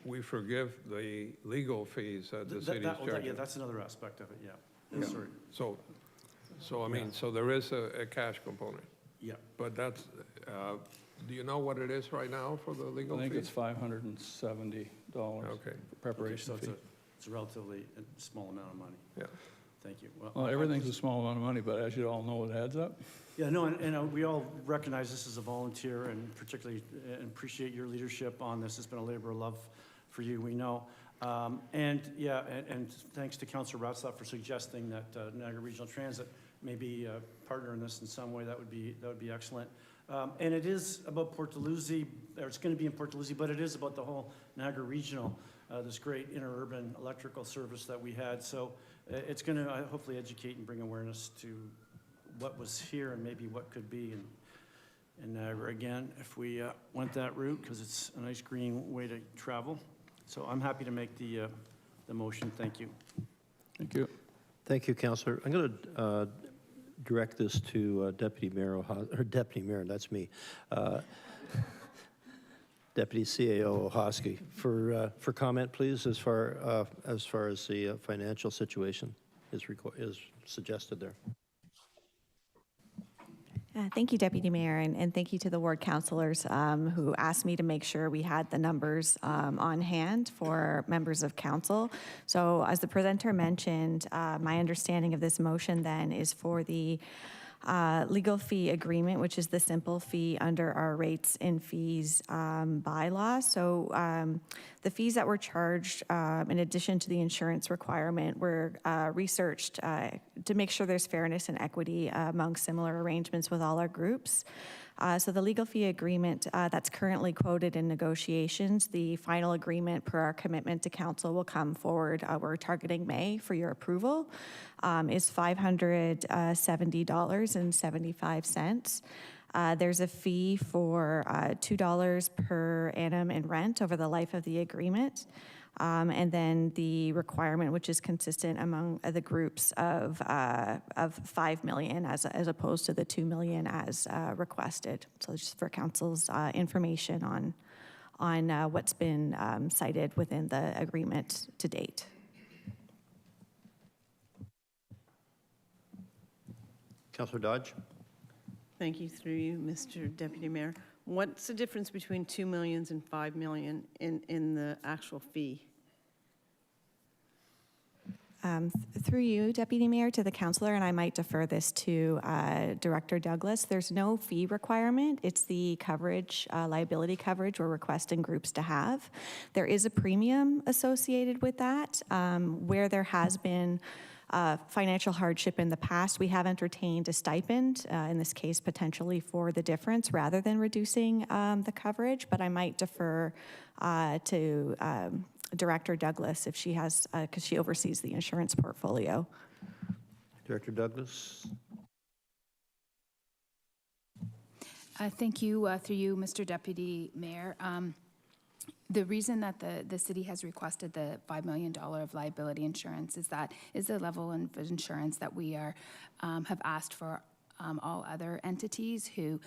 we forgive the legal fees that the city's charging. Yeah, that's another aspect of it, yeah. Sorry. So I mean, so there is a cash component. Yeah. But that's, do you know what it is right now for the legal fees? I think it's $570 for preparation fee. So it's a relatively small amount of money. Yeah. Thank you. Well, everything's a small amount of money, but as you all know, it adds up. Yeah, no, and we all recognize this as a volunteer, and particularly appreciate your leadership on this. It's been a labor of love for you, we know. And thanks to Councillor Ratzlaff for suggesting that Niagara Regional Transit may be a partner in this in some way. That would be excellent. And it is about Port Dalhousie, or it's going to be in Port Dalhousie, but it is about the whole Niagara Regional, this great interurban electrical service that we had. So it's going to hopefully educate and bring awareness to what was here and maybe what could be in Niagara again if we went that route, because it's a nice green way to travel. So I'm happy to make the motion. Thank you. Thank you. Thank you, Councillor. I'm going to direct this to Deputy Mayor, that's me, Deputy CAO Ohosky, for comment, please, as far as the financial situation is suggested there. Thank you, Deputy Mayor, and thank you to the ward councilors who asked me to make sure we had the numbers on hand for members of council. So as the presenter mentioned, my understanding of this motion then is for the legal fee agreement, which is the simple fee under our rates and fees bylaw. So the fees that were charged, in addition to the insurance requirement, were researched to make sure there's fairness and equity among similar arrangements with all our groups. So the legal fee agreement that's currently quoted in negotiations, the final agreement per our commitment to council will come forward. We're targeting May for your approval, is $570.75. There's a fee for $2 per annum in rent over the life of the agreement. And then the requirement, which is consistent among the groups of $5 million as opposed to the $2 million as requested. So just for council's information on what's been cited within the agreement to date. Councillor Dodge. Thank you, through you, Mr. Deputy Mayor. What's the difference between 2 million and 5 million in the actual fee? Through you, Deputy Mayor, to the councillor, and I might defer this to Director Douglas. There's no fee requirement. It's the coverage, liability coverage we're requesting groups to have. There is a premium associated with that. Where there has been financial hardship in the past, we have entertained a stipend, in this case potentially for the difference rather than reducing the coverage, but I might defer to Director Douglas if she has, because she oversees the insurance portfolio. Director Douglas. Thank you, through you, Mr. Deputy Mayor. The reason that the city has requested the $5 million of liability insurance is the level of insurance that we have asked for all other entities who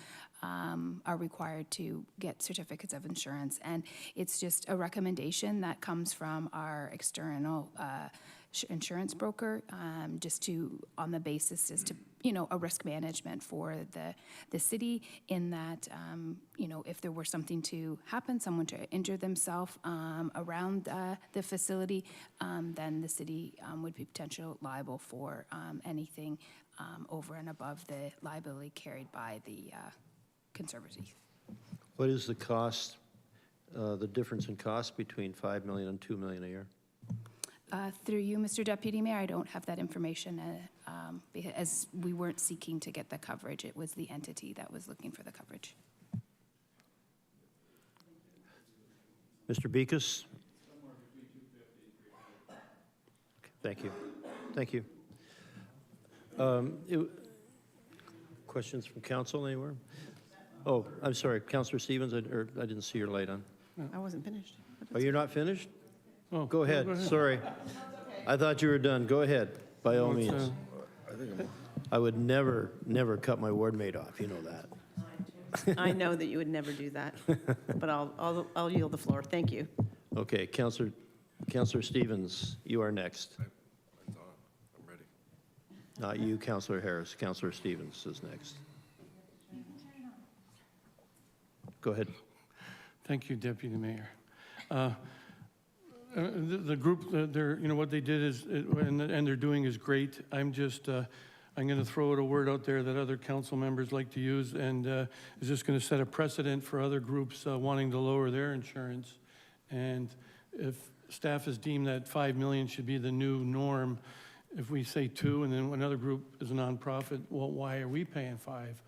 are required to get certificates of insurance. And it's just a recommendation that comes from our external insurance broker, on the basis as to, a risk management for the city in that, if there were something to happen, someone to injure themselves around the facility, then the city would be potentially liable for anything over and above the liability carried by the conservancy. What is the cost, the difference in cost between $5 million and $2 million a year? Through you, Mr. Deputy Mayor, I don't have that information as we weren't seeking to get the coverage. It was the entity that was looking for the coverage. Mr. Beekes? Thank you. Thank you. Questions from council anywhere? Oh, I'm sorry, Councillor Stevens, I didn't see your light on. I wasn't finished. Oh, you're not finished? Oh, Go ahead, sorry. I thought you were done. Go ahead, by all means. I would never cut my ward mate off, you know that. I know that you would never do that, but I'll yield the floor. Thank you. Okay, Councillor Stevens, you are next. I'm ready. Not you, Councillor Harris. Councillor Stevens is next. Go ahead. Thank you, Deputy Mayor. The group, what they did is, and they're doing is great. I'm going to throw out a word out there that other council members like to use, and is just going to set a precedent for other groups wanting to lower their insurance. And if staff has deemed that $5 million should be the new norm, if we say 2 and then another group is a nonprofit, well, why are we paying 5?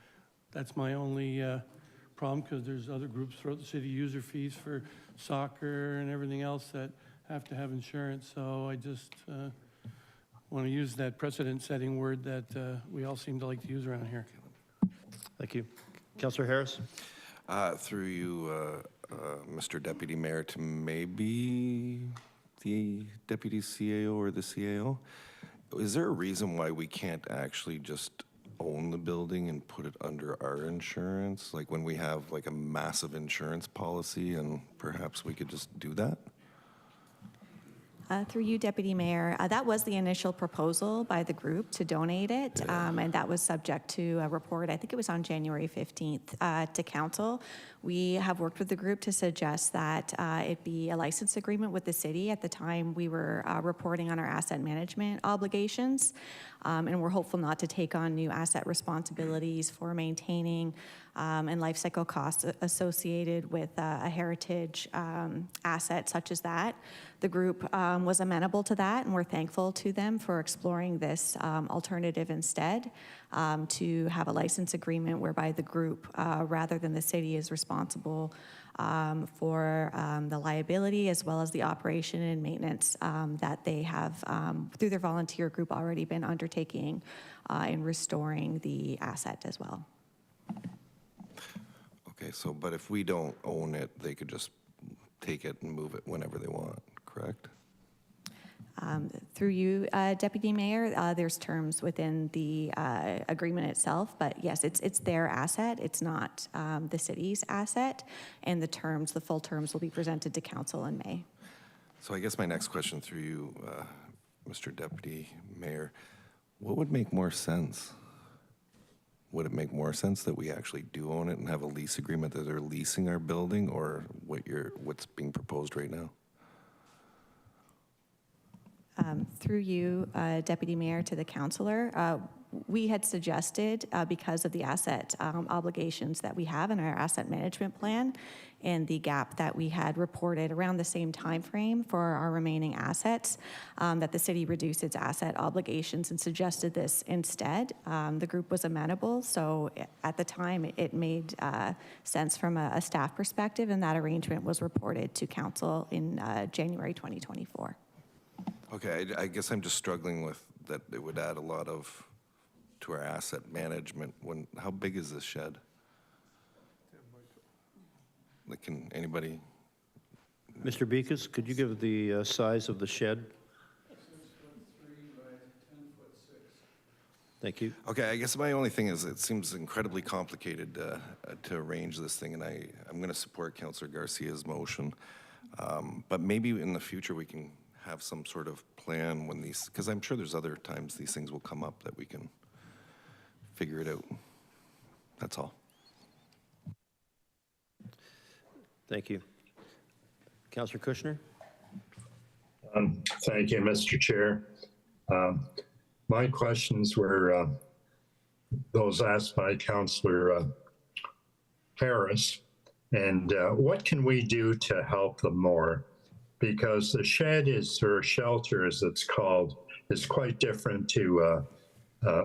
That's my only problem, because there's other groups throughout the city, user fees for soccer and everything else that have to have insurance. So I just want to use that precedent-setting word that we all seem to like to use around here. Thank you. Councillor Harris? Through you, Mr. Deputy Mayor, to maybe the Deputy CAO or the CAO. is there a reason why we can't actually just own the building and put it under our insurance? Like when we have like a massive insurance policy, and perhaps we could just do that? Through you, Deputy Mayor, that was the initial proposal by the group to donate it, and that was subject to a report, I think it was on January 15th, to council. We have worked with the group to suggest that it be a license agreement with the city. At the time, we were reporting on our asset management obligations, and we're hopeful not to take on new asset responsibilities for maintaining and life cycle costs associated with a heritage asset such as that. The group was amenable to that, and we're thankful to them for exploring this alternative instead, to have a license agreement whereby the group, rather than the city, is responsible for the liability as well as the operation and maintenance that they have, through their volunteer group, already been undertaking in restoring the asset as well. Okay, so, but if we don't own it, they could just take it and move it whenever they want, correct? Through you, Deputy Mayor, there's terms within the agreement itself, but yes, it's their asset. It's not the city's asset, and the full terms will be presented to council in May. So I guess my next question through you, Mr. Deputy Mayor, what would make more sense? Would it make more sense that we actually do own it and have a lease agreement that they're leasing our building, or what's being proposed right now? Through you, Deputy Mayor, to the councillor, we had suggested, because of the asset obligations that we have in our asset management plan and the gap that we had reported around the same time frame for our remaining assets, that the city reduce its asset obligations, and suggested this instead. The group was amenable, so at the time it made sense from a staff perspective, and that arrangement was reported to council in January 2024. Okay, I guess I'm just struggling with that. It would add a lot to our asset management. How big is this shed? Like, can anybody? Mr. Beekes, could you give the size of the shed? 6'3" by 10'6". Thank you. Okay, I guess my only thing is it seems incredibly complicated to arrange this thing, and I'm going to support Councillor Garcia's motion. But maybe in the future we can have some sort of plan when because I'm sure there's other times these things will come up that we can figure it out. That's all. Thank you. Councillor Kushner? Thank you, Mr. Chair. My questions were those asked by Councillor Harris, and what can we do to help them more? Because the shed or shelter, as it's called, is quite different to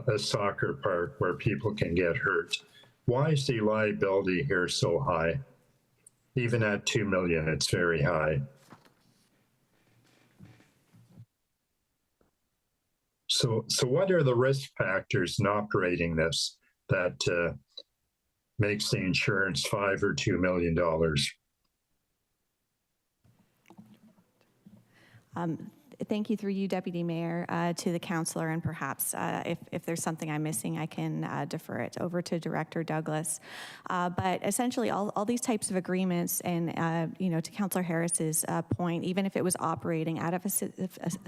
a soccer park where people can get hurt. Why is the liability here so high? Even at $2 million, it's very high. So what are the risk factors in operating this that makes the insurance $5 or $2 million? Thank you, through you, Deputy Mayor, to the councillor, and perhaps if there's something I'm missing, I can defer it over to Director Douglas. But essentially, all these types of agreements, and to Councillor Harris's point, even if it was operating out of a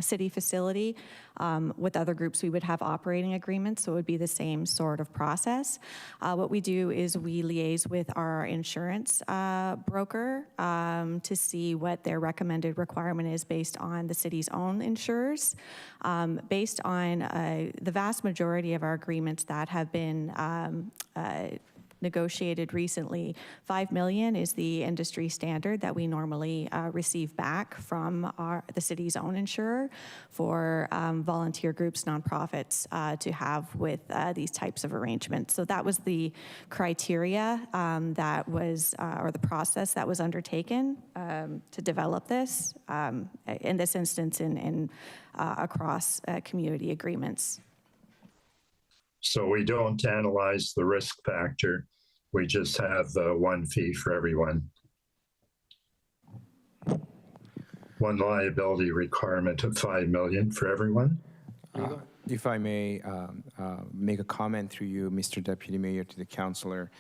city facility, with other groups, we would have operating agreements, so it would be the same sort of process. What we do is we liaise with our insurance broker to see what their recommended requirement is based on the city's own insurers. Based on the vast majority of our agreements that have been negotiated recently, $5 million is the industry standard that we normally receive back from the city's own insurer for volunteer groups, nonprofits to have with these types of arrangements. So that was the criteria that was, or the process that was undertaken to develop this, in this instance in across community agreements. So we don't analyze the risk factor. We just have one fee for everyone. One liability requirement of $5 million for everyone. If I may make a comment through you, Mr. Deputy Mayor, to the councillor.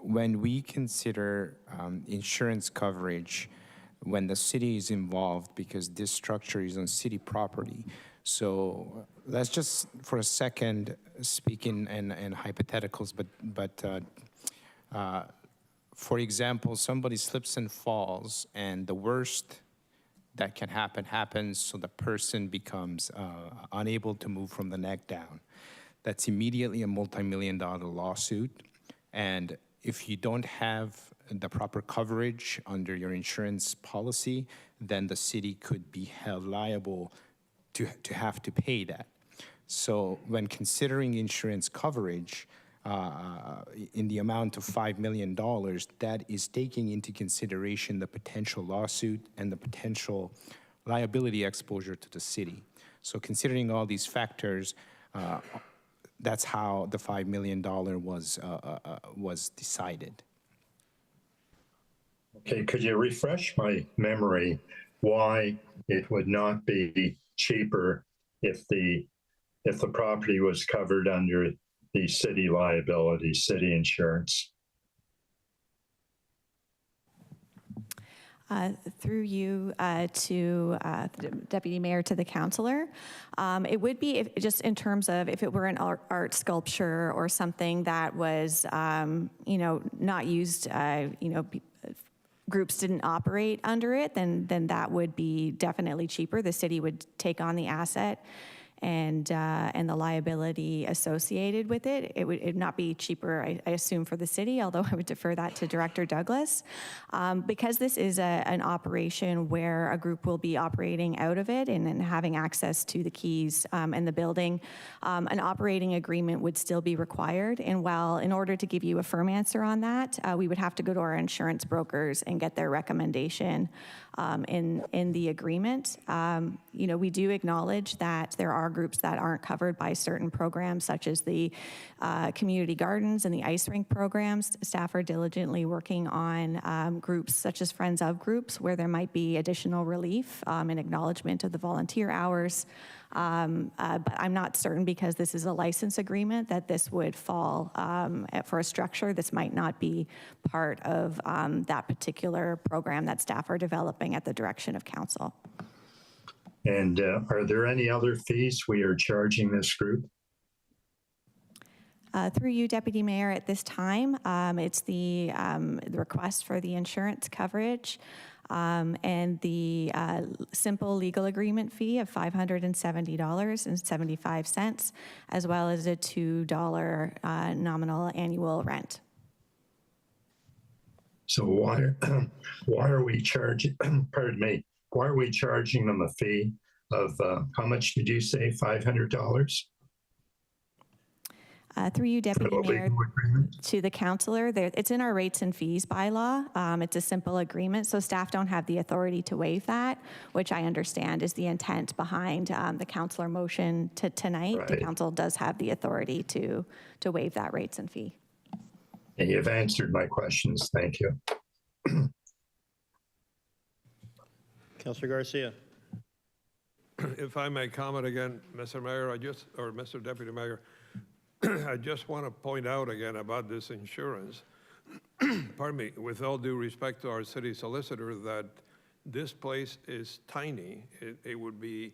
When we consider insurance coverage, when the city is involved, because this structure is on city property, so let's just for a second speak in hypotheticals, but for example, somebody slips and falls, and the worst that can happens, so the person becomes unable to move from the neck down. That's immediately a multi-million-dollar lawsuit, and if you don't have the proper coverage under your insurance policy, then the city could be held liable to have to pay that. So when considering insurance coverage, in the amount of $5 million, that is taking into consideration the potential lawsuit and the potential liability exposure to the city. So considering all these factors, that's how the $5 million was decided. Okay, could you refresh my memory why it would not be cheaper if the property was covered under the city liability, city insurance? Through you to the Deputy Mayor, to the councillor. It would be just in terms of if it were an art sculpture or something that was, not used, groups didn't operate under it, then that would be definitely cheaper. The city would take on the asset and the liability associated with it. It would not be cheaper, I assume, for the city, although I would defer that to Director Douglas. Because this is an operation where a group will be operating out of it and having access to the keys and the building, an operating agreement would still be required. And while in order to give you a firm answer on that, we would have to go to our insurance brokers and get their recommendation in the agreement. We do acknowledge that there are groups that aren't covered by certain programs, such as the community gardens and the ice rink programs. Staff are diligently working on groups such as Friends of Groups, where there might be additional relief and acknowledgement of the volunteer hours. But I'm not certain, because this is a license agreement, that this would fall for a structure. This might not be part of that particular program that staff are developing at the direction of council. And are there any other fees we are charging this group? Through you, Deputy Mayor, at this time, it's the request for the insurance coverage and the simple legal agreement fee of $570.75, as well as a $2 nominal annual rent. So why are we charging, pardon me, why are we charging them a fee of, how much did you say, $500? Through you, Deputy Mayor, to the councillor, it's in our rates and fees bylaw. It's a simple agreement, so staff don't have the authority to waive that, which I understand is the intent behind the councillor motion tonight. Right. The council does have the authority to waive that rates and fee. And you've answered my questions. Thank you. Councillor Garcia. If I may comment again, Mr. Mayor, or Mr. Deputy Mayor, I just want to point out again about this insurance, pardon me, with all due respect to our city solicitor, that this place is tiny. It would be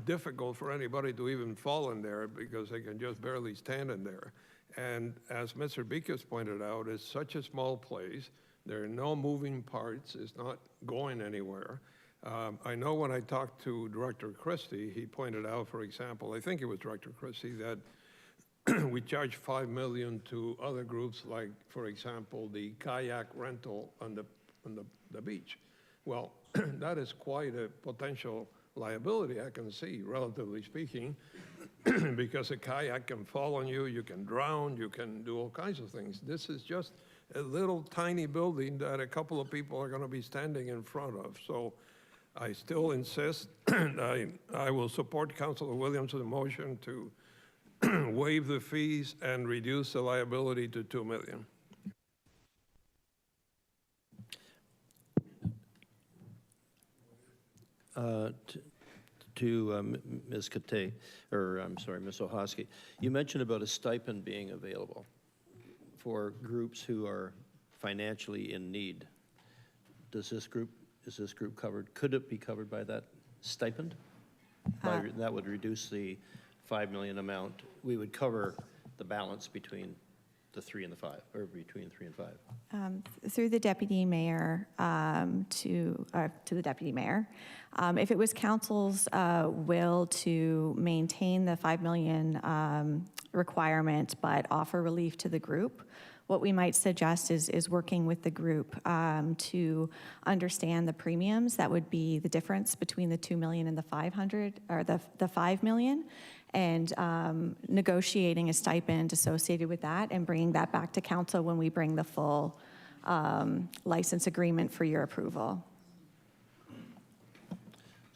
difficult for anybody to even fall in there, because they can just barely stand in there. And as Mr. Beekes pointed out, it's such a small place. There are no moving parts. It's not going anywhere. I know when I talked to Director Christie, he pointed out, for example, I think it was Director Christie, that we charge $5 million to other groups, like, for example, the kayak rental on the beach. Well, that is quite a potential liability, I can see, relatively speaking, because a kayak can fall on you, you can drown, you can do all kinds of things. This is just a little tiny building that a couple of people are going to be standing in front of. So I still insist, I will support Councilor Williams' motion to waive the fees and reduce the liability to $2 million. to Ms. Kate, or I'm sorry, Ms. Ohosky. You mentioned about a stipend being available for groups who are financially in need. Is this group covered? Could it be covered by that stipend? That would reduce the 5 million amount. We would cover the balance between the 3 and the 5, or between 3 and 5. Through the deputy mayor to the deputy mayor, if it was council's will to maintain the 5 million requirement but offer relief to the group, what we might suggest is working with the group to understand the premiums. That would be the difference between the 2 million and the 500, or the 5 million, and negotiating a stipend associated with that and bringing that back to council when we bring the full license agreement for your approval.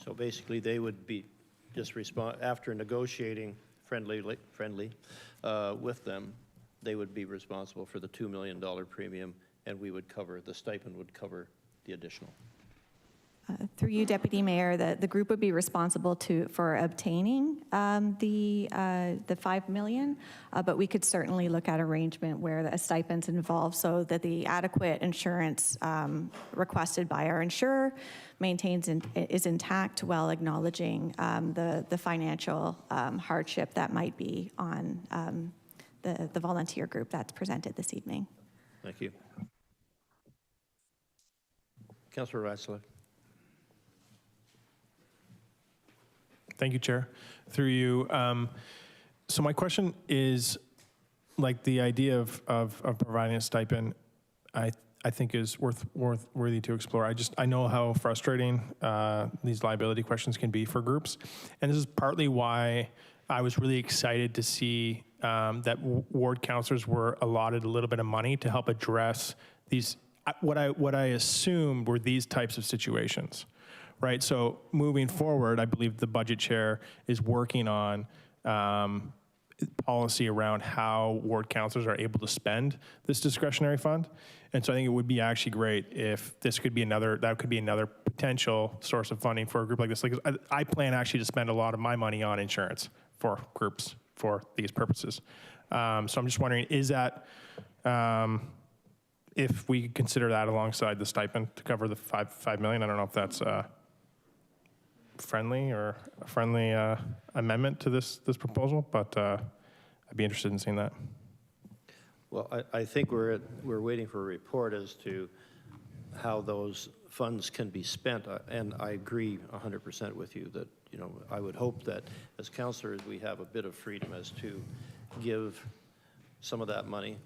So basically, they would be just after negotiating friendly with them, they would be responsible for the $2 million premium, and we would cover, the stipend would cover the additional. Through you, Deputy Mayor, the group would be responsible for obtaining the 5 million, but we could certainly look at arrangement where a stipend's involved so that the adequate insurance requested by our insurer is intact while acknowledging the financial hardship that might be on the volunteer group that's presented this evening. Thank you. Councillor Ratzlaff. Thank you, Chair. Through you. So my question is, like, the idea of providing a stipend, I think is worthy to explore. I know how frustrating these liability questions can be for groups, and this is partly why I was really excited to see that ward councillors were allotted a little bit of money to help address these, what I assumed were these types of situations. Right, so moving forward, I believe the budget chair is working on policy around how ward councillors are able to spend this discretionary fund. And so I think it would be actually great if this could be another potential source of funding for a group like this. Like, I plan actually to spend a lot of my money on insurance for groups for these purposes. So I'm just wondering, is that, if we consider that alongside the stipend to cover the 5 million, I don't know if that's friendly or a friendly amendment to this proposal, but I'd be interested in seeing that. Well, I think we're waiting for a report as to how those funds can be spent, and I agree 100% with you that, you know, I would hope that as councillors we have a bit of freedom as to give some of that money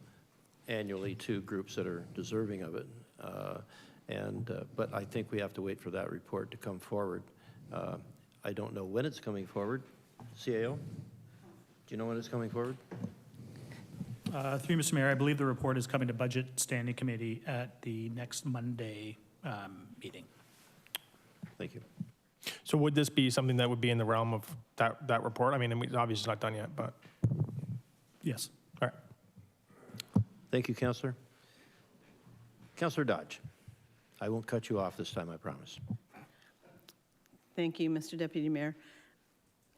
annually to groups that are deserving of it, but I think we have to wait for that report to come forward. I don't know when it's coming forward. CAO, do you know when it's coming forward? Through Mr. Mayor, I believe the report is coming to Budget Standing Committee at the next Monday meeting. Thank you. So would this be something that would be in the realm of that report? I mean, obviously it's not done yet, but. Yes. All right. Thank you, Councillor. Councillor Dodge. I won't cut you off this time, I promise. Thank you, Mr. Deputy Mayor.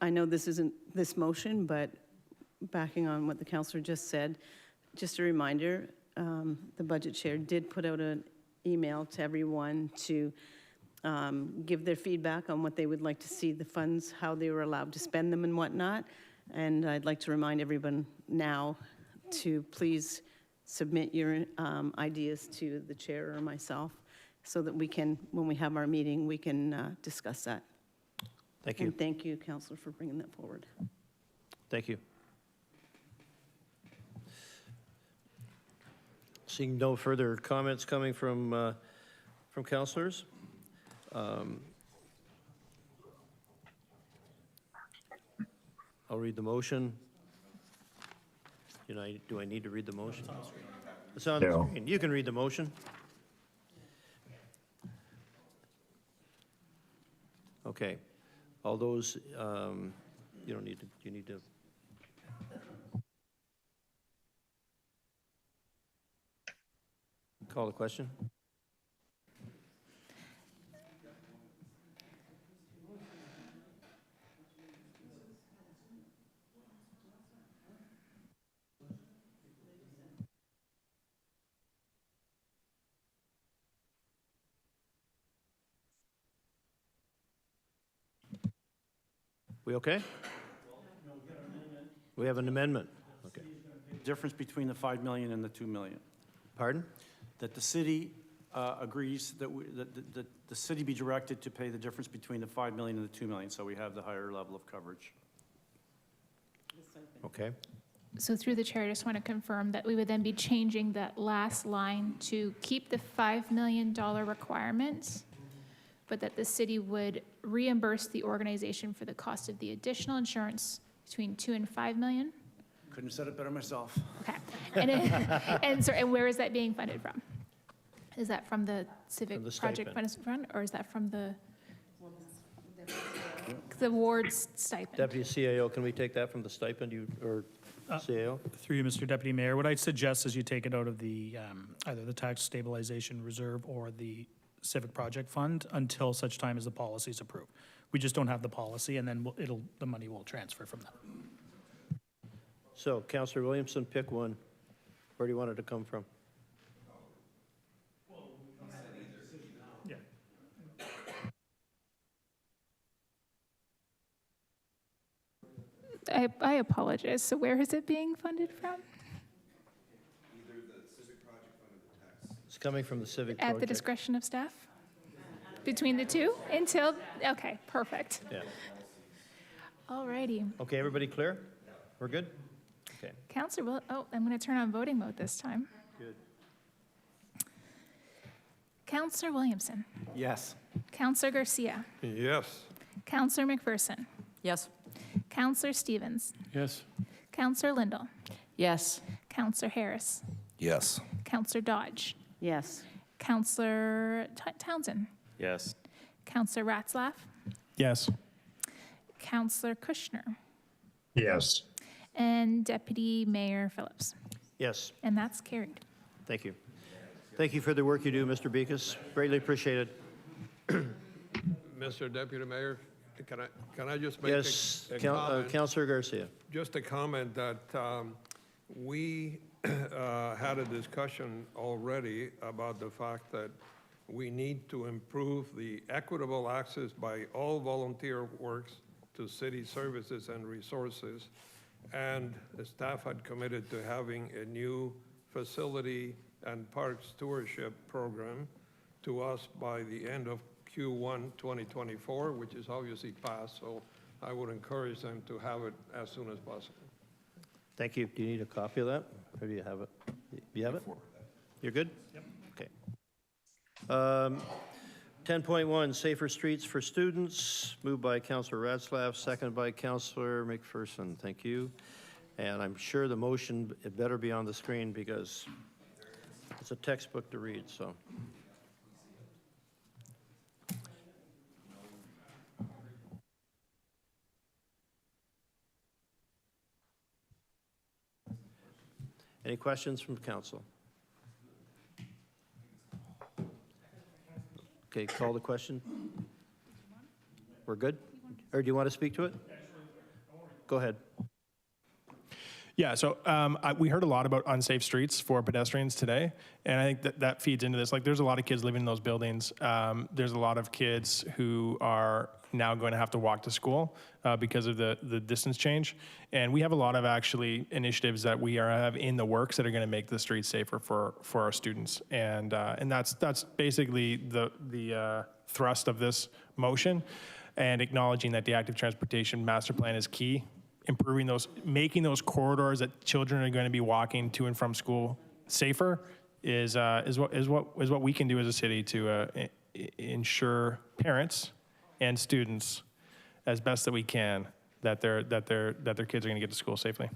I know this isn't this motion, but backing on what the councillor just said, just a reminder, the budget chair did put out an email to everyone to give their feedback on what they would like to see the funds, how they were allowed to spend them and whatnot. And I'd like to remind everyone now to please submit your ideas to the chair or myself so that we can, when we have our meeting, we can discuss that. Thank you. And thank you, Councillor, for bringing that forward. Thank you. Seeing no further comments coming from councillors, I'll read the motion. You know, do I need to read the motion? It's on the screen. You can read the motion. Okay. All those, you don't need to, you need to. Call the question. We okay? We have an amendment. Okay. Difference between the 5 million and the 2 million. Pardon? That the city agrees that the city be directed to pay the difference between the 5 million and the 2 million, so we have the higher level of coverage. Okay. So through the chair, I just want to confirm that we would then be changing that last line to keep the $5 million requirement, but that the city would reimburse the organization for the cost of the additional insurance between 2 and 5 million? Couldn't have said it better myself. Okay. And where is that being funded from? Is that from the civic From the project stipend. fund, or is that from the ward's stipend? Deputy CAO, can we take that from the stipend, or CAO? Through you, Mr. Deputy Mayor, what I'd suggest is you take it out of the, either the tax stabilization reserve or the civic project fund until such time as the policy is approved. We just don't have the policy, and then the money will transfer from that. So, Councillor Williamson, pick one. Where do you want it to come from? Yeah. I apologize. So where is it being funded from? It's coming from the civic At the project. discretion of staff? Between the two? Until, okay, perfect. Yeah. All righty. Okay, everybody clear? We're good? Okay. Counselor, I'm going to turn on voting mode this time. Good. Counselor Williamson. Yes. Counselor Garcia. Yes. Counselor McPherson. Yes. Counselor Stevens. Yes. Counselor Lindell. Yes. Counselor Harris. Yes. Counselor Dodge. Yes. Counselor Townsend. Yes. Counselor Ratzlaff. Yes. Counselor Kushner. Yes. And Deputy Mayor Phillips. Yes, And that's carried. thank you. Thank you for the work you do, Mr. Beekes. Greatly appreciated. Mr. Deputy Mayor, can I just make Yes, a comment? Councillor Garcia. Just a comment that we had a discussion already about the fact that we need to improve the equitable access by all volunteer works to city services and resources. And the staff had committed to having a new facility and park stewardship program to us by the end of Q1 2024, which is obviously passed. So I would encourage them to have it as soon as possible. Thank you. Do you need a copy of that? Or do you have it? You have it? You're good? Yep. Okay. 10.1, Safer Streets for Students, moved by Councillor Ratzlaff, seconded by Councillor McPherson. Thank you. And I'm sure the motion, it better be on the screen because it's a textbook to read, so. Any questions from council? Okay, call the question. We're good? Or do you want to speak to it? Go ahead. Yeah, so we heard a lot about unsafe streets for pedestrians today, and I think that feeds into this. Like, there's a lot of kids living in those buildings. There's a lot of kids who are now going to have to walk to school because of the distance change. And we have a lot of actually initiatives that we have in the works that are going to make the streets safer for our students. And that's basically the thrust of this motion, and acknowledging that the active transportation master plan is key. Improving those, making those corridors that children are going to be walking to and from school safer is what we can do as a city to ensure parents and students as best that we can that their kids are going to get to school safely.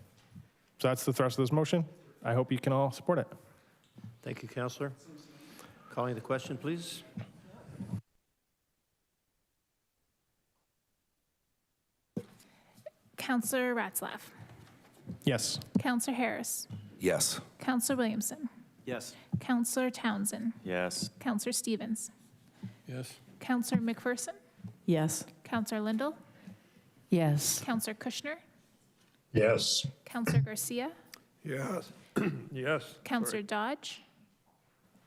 So that's the thrust of this motion. I hope you can all support it. Thank you, Councillor. Calling the question, please. Counselor Ratzlaff. Yes. Counselor Harris. Yes. Counselor Williamson. Yes. Counselor Townsend. Yes. Counselor Stevens. Yes. Counselor McPherson. Yes. Counselor Lindell. Yes. Counselor Kushner. Yes. Counselor Garcia. Yes. Yes. Counselor Dodge.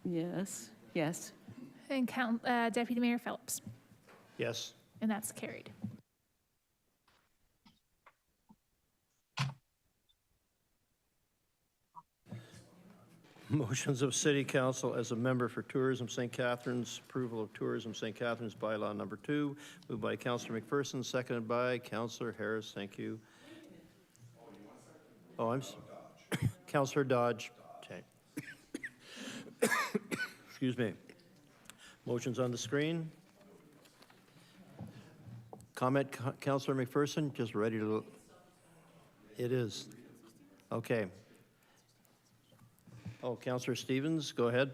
Yes. Yes. And Deputy Mayor Phillips. Yes. And that's carried. Motions of City Council as a member for Tourism St. Catharines, approval of Tourism St. Catharines bylaw number 2, moved by Councillor McPherson, seconded by Councillor Harris. Thank you. Oh, Councillor Dodge. Okay. Excuse me. Motion's on the screen. Comment, Councillor McPherson, just ready to. It is. Okay. Oh, Councillor Stevens, go ahead.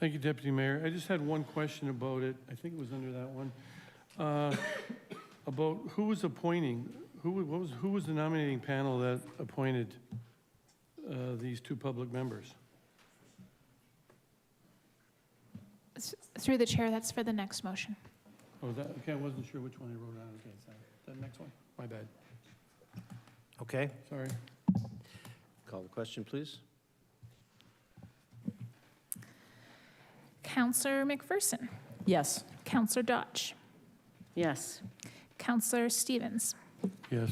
Thank you, Deputy Mayor. I just had one question about it. I think it was under that one. About who was appointing, who was the nominating panel that appointed these two public members? Through the chair, that's for the next motion. Oh, that, okay, I wasn't sure which one I wrote down. Okay, sorry. That next one? My bad. Okay. Sorry. Call the question, please. Councillor McPherson. Yes. Councillor Dodge. Yes. Councillor Stevens. Yes.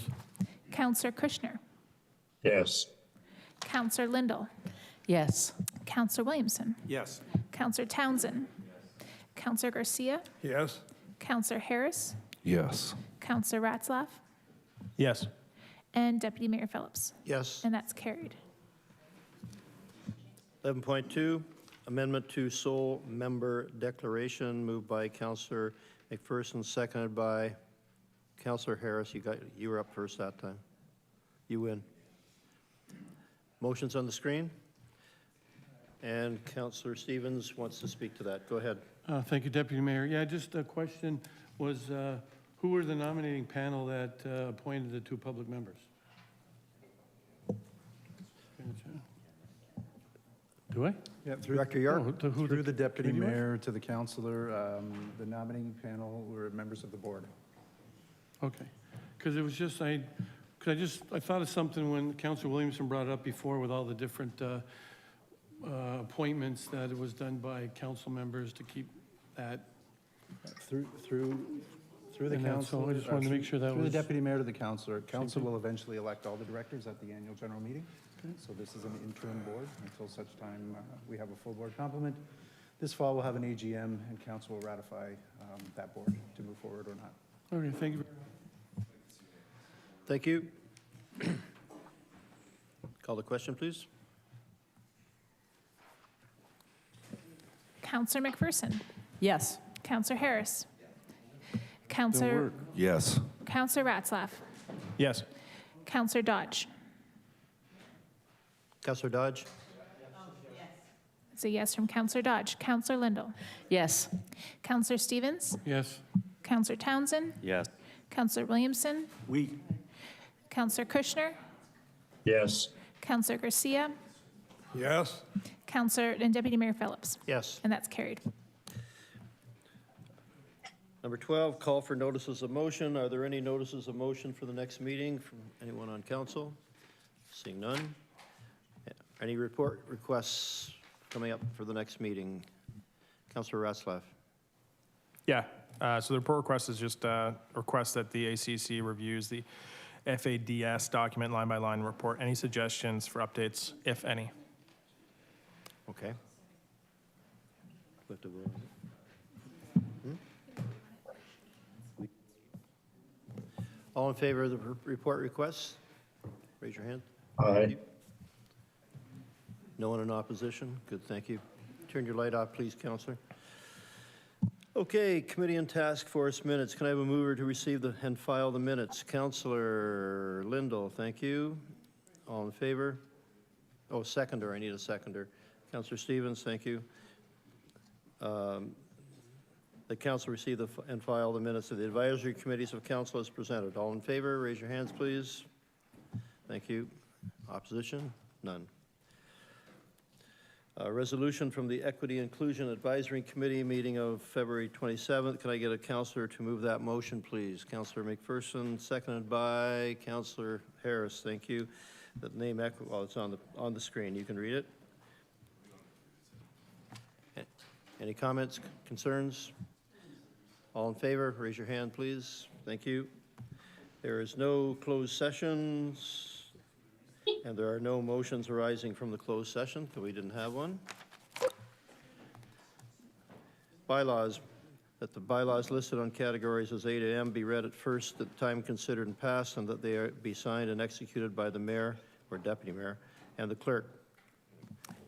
Councillor Kushner. Yes. Councillor Lindell. Yes. Councillor Williamson. Yes. Councillor Townsend. Councillor Garcia. Yes? Councillor Harris. Yes. Councillor Ratzlaff. Yes. And Deputy Mayor Phillips. Yes. And that's carried. 11.2, amendment to sole member declaration, moved by Councillor McPherson, seconded by Councillor Harris. You were up first that time. You win. Motion's on the screen. And Councillor Stevens wants to speak to that. Go ahead. Thank you, Deputy Mayor. Yeah, just a question was, who were the nominating panel that appointed the two public members? Do I? Yeah, through, Director York. through the deputy committee was? mayor to the councilor, the nominating panel were members of the board. Okay, because it was just, I thought of something when Councilor Williamson brought it up before with all the different appointments that it was done by council members to keep that. Through the And that's council. all. I just wanted to make sure that Through the was- deputy mayor to the councilor. Council thing. will eventually elect all the directors at the annual general meeting. So this is an interim board until such time we have a full board complement. This fall, we'll have an AGM and council will ratify that board to move forward or not. Okay, thank you. Thank you. Call the question, please. Councillor McPherson. Yes. Councillor Harris. Councillor Yes. Councillor Ratzlaff. Yes. Councillor Dodge. Councillor Dodge. It's a yes from Councillor Dodge. Councillor Lindell. Yes. Councillor Stevens. Yes. Councillor Townsend. Yes. Councillor Williamson. Councillor Kushner. Yes. Councillor Garcia. Yes? Councillor and Deputy Mayor Phillips. Yes. And that's carried. Number 12, call for notices of motion. Are there any notices of motion for the next meeting from anyone on council? Seeing none. Any report requests coming up for the next meeting? Councillor Ratzlaff. Yeah, so the report request is just a request that the ACC reviews the FADS document line by line report. Any suggestions for updates, if any? Okay. We have to vote on it. All in favor of the report requests? Raise your hand. Aye. No one in opposition? Good, thank you. Turn your light off, please, Councillor. Okay, committee and task force minutes. Can I have a mover to receive and file the minutes? Councillor Lindell, thank you. All in favor? Oh, seconder, I need a seconder. Councillor Stevens, thank you. The council receive and file the minutes of the advisory committees of council as presented. All in favor, raise your hands, please. Thank you. Opposition? None. Resolution from the Equity Inclusion Advisory Committee meeting of February 27th. Can I get a councillor to move that motion, please? Councillor McPherson, seconded by Councillor Harris. Thank you. The name, well, it's on the screen. You can read it. Any comments, concerns? All in favor, raise your hand, please. Thank you. There is no closed sessions. And there are no motions arising from the closed session, because we didn't have one. Bylaws, that the bylaws listed on categories as A to M be read at first, at the time considered and passed, and that they be signed and executed by the mayor or deputy mayor and the clerk.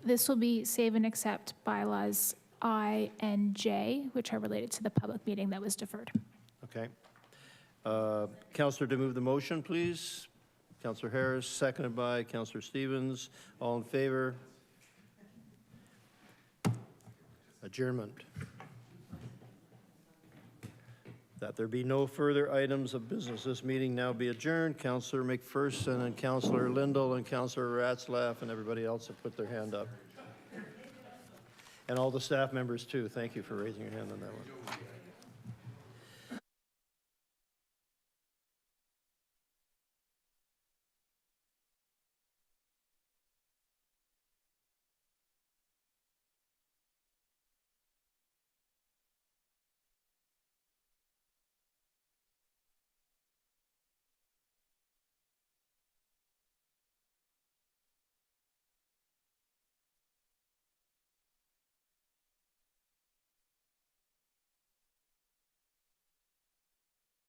This will be save and accept bylaws I and J, which are related to the public meeting that was deferred. Okay. Councillor to move the motion, please. Councillor Harris, seconded by Councillor Stevens. All in favor? Adjournment. That there be no further items of business, this meeting now be adjourned. Councillor McPherson and Councillor Lindell and Councillor Ratzlaff and everybody else have put their hand up. And all the staff members too. Thank you for raising your hand on that one.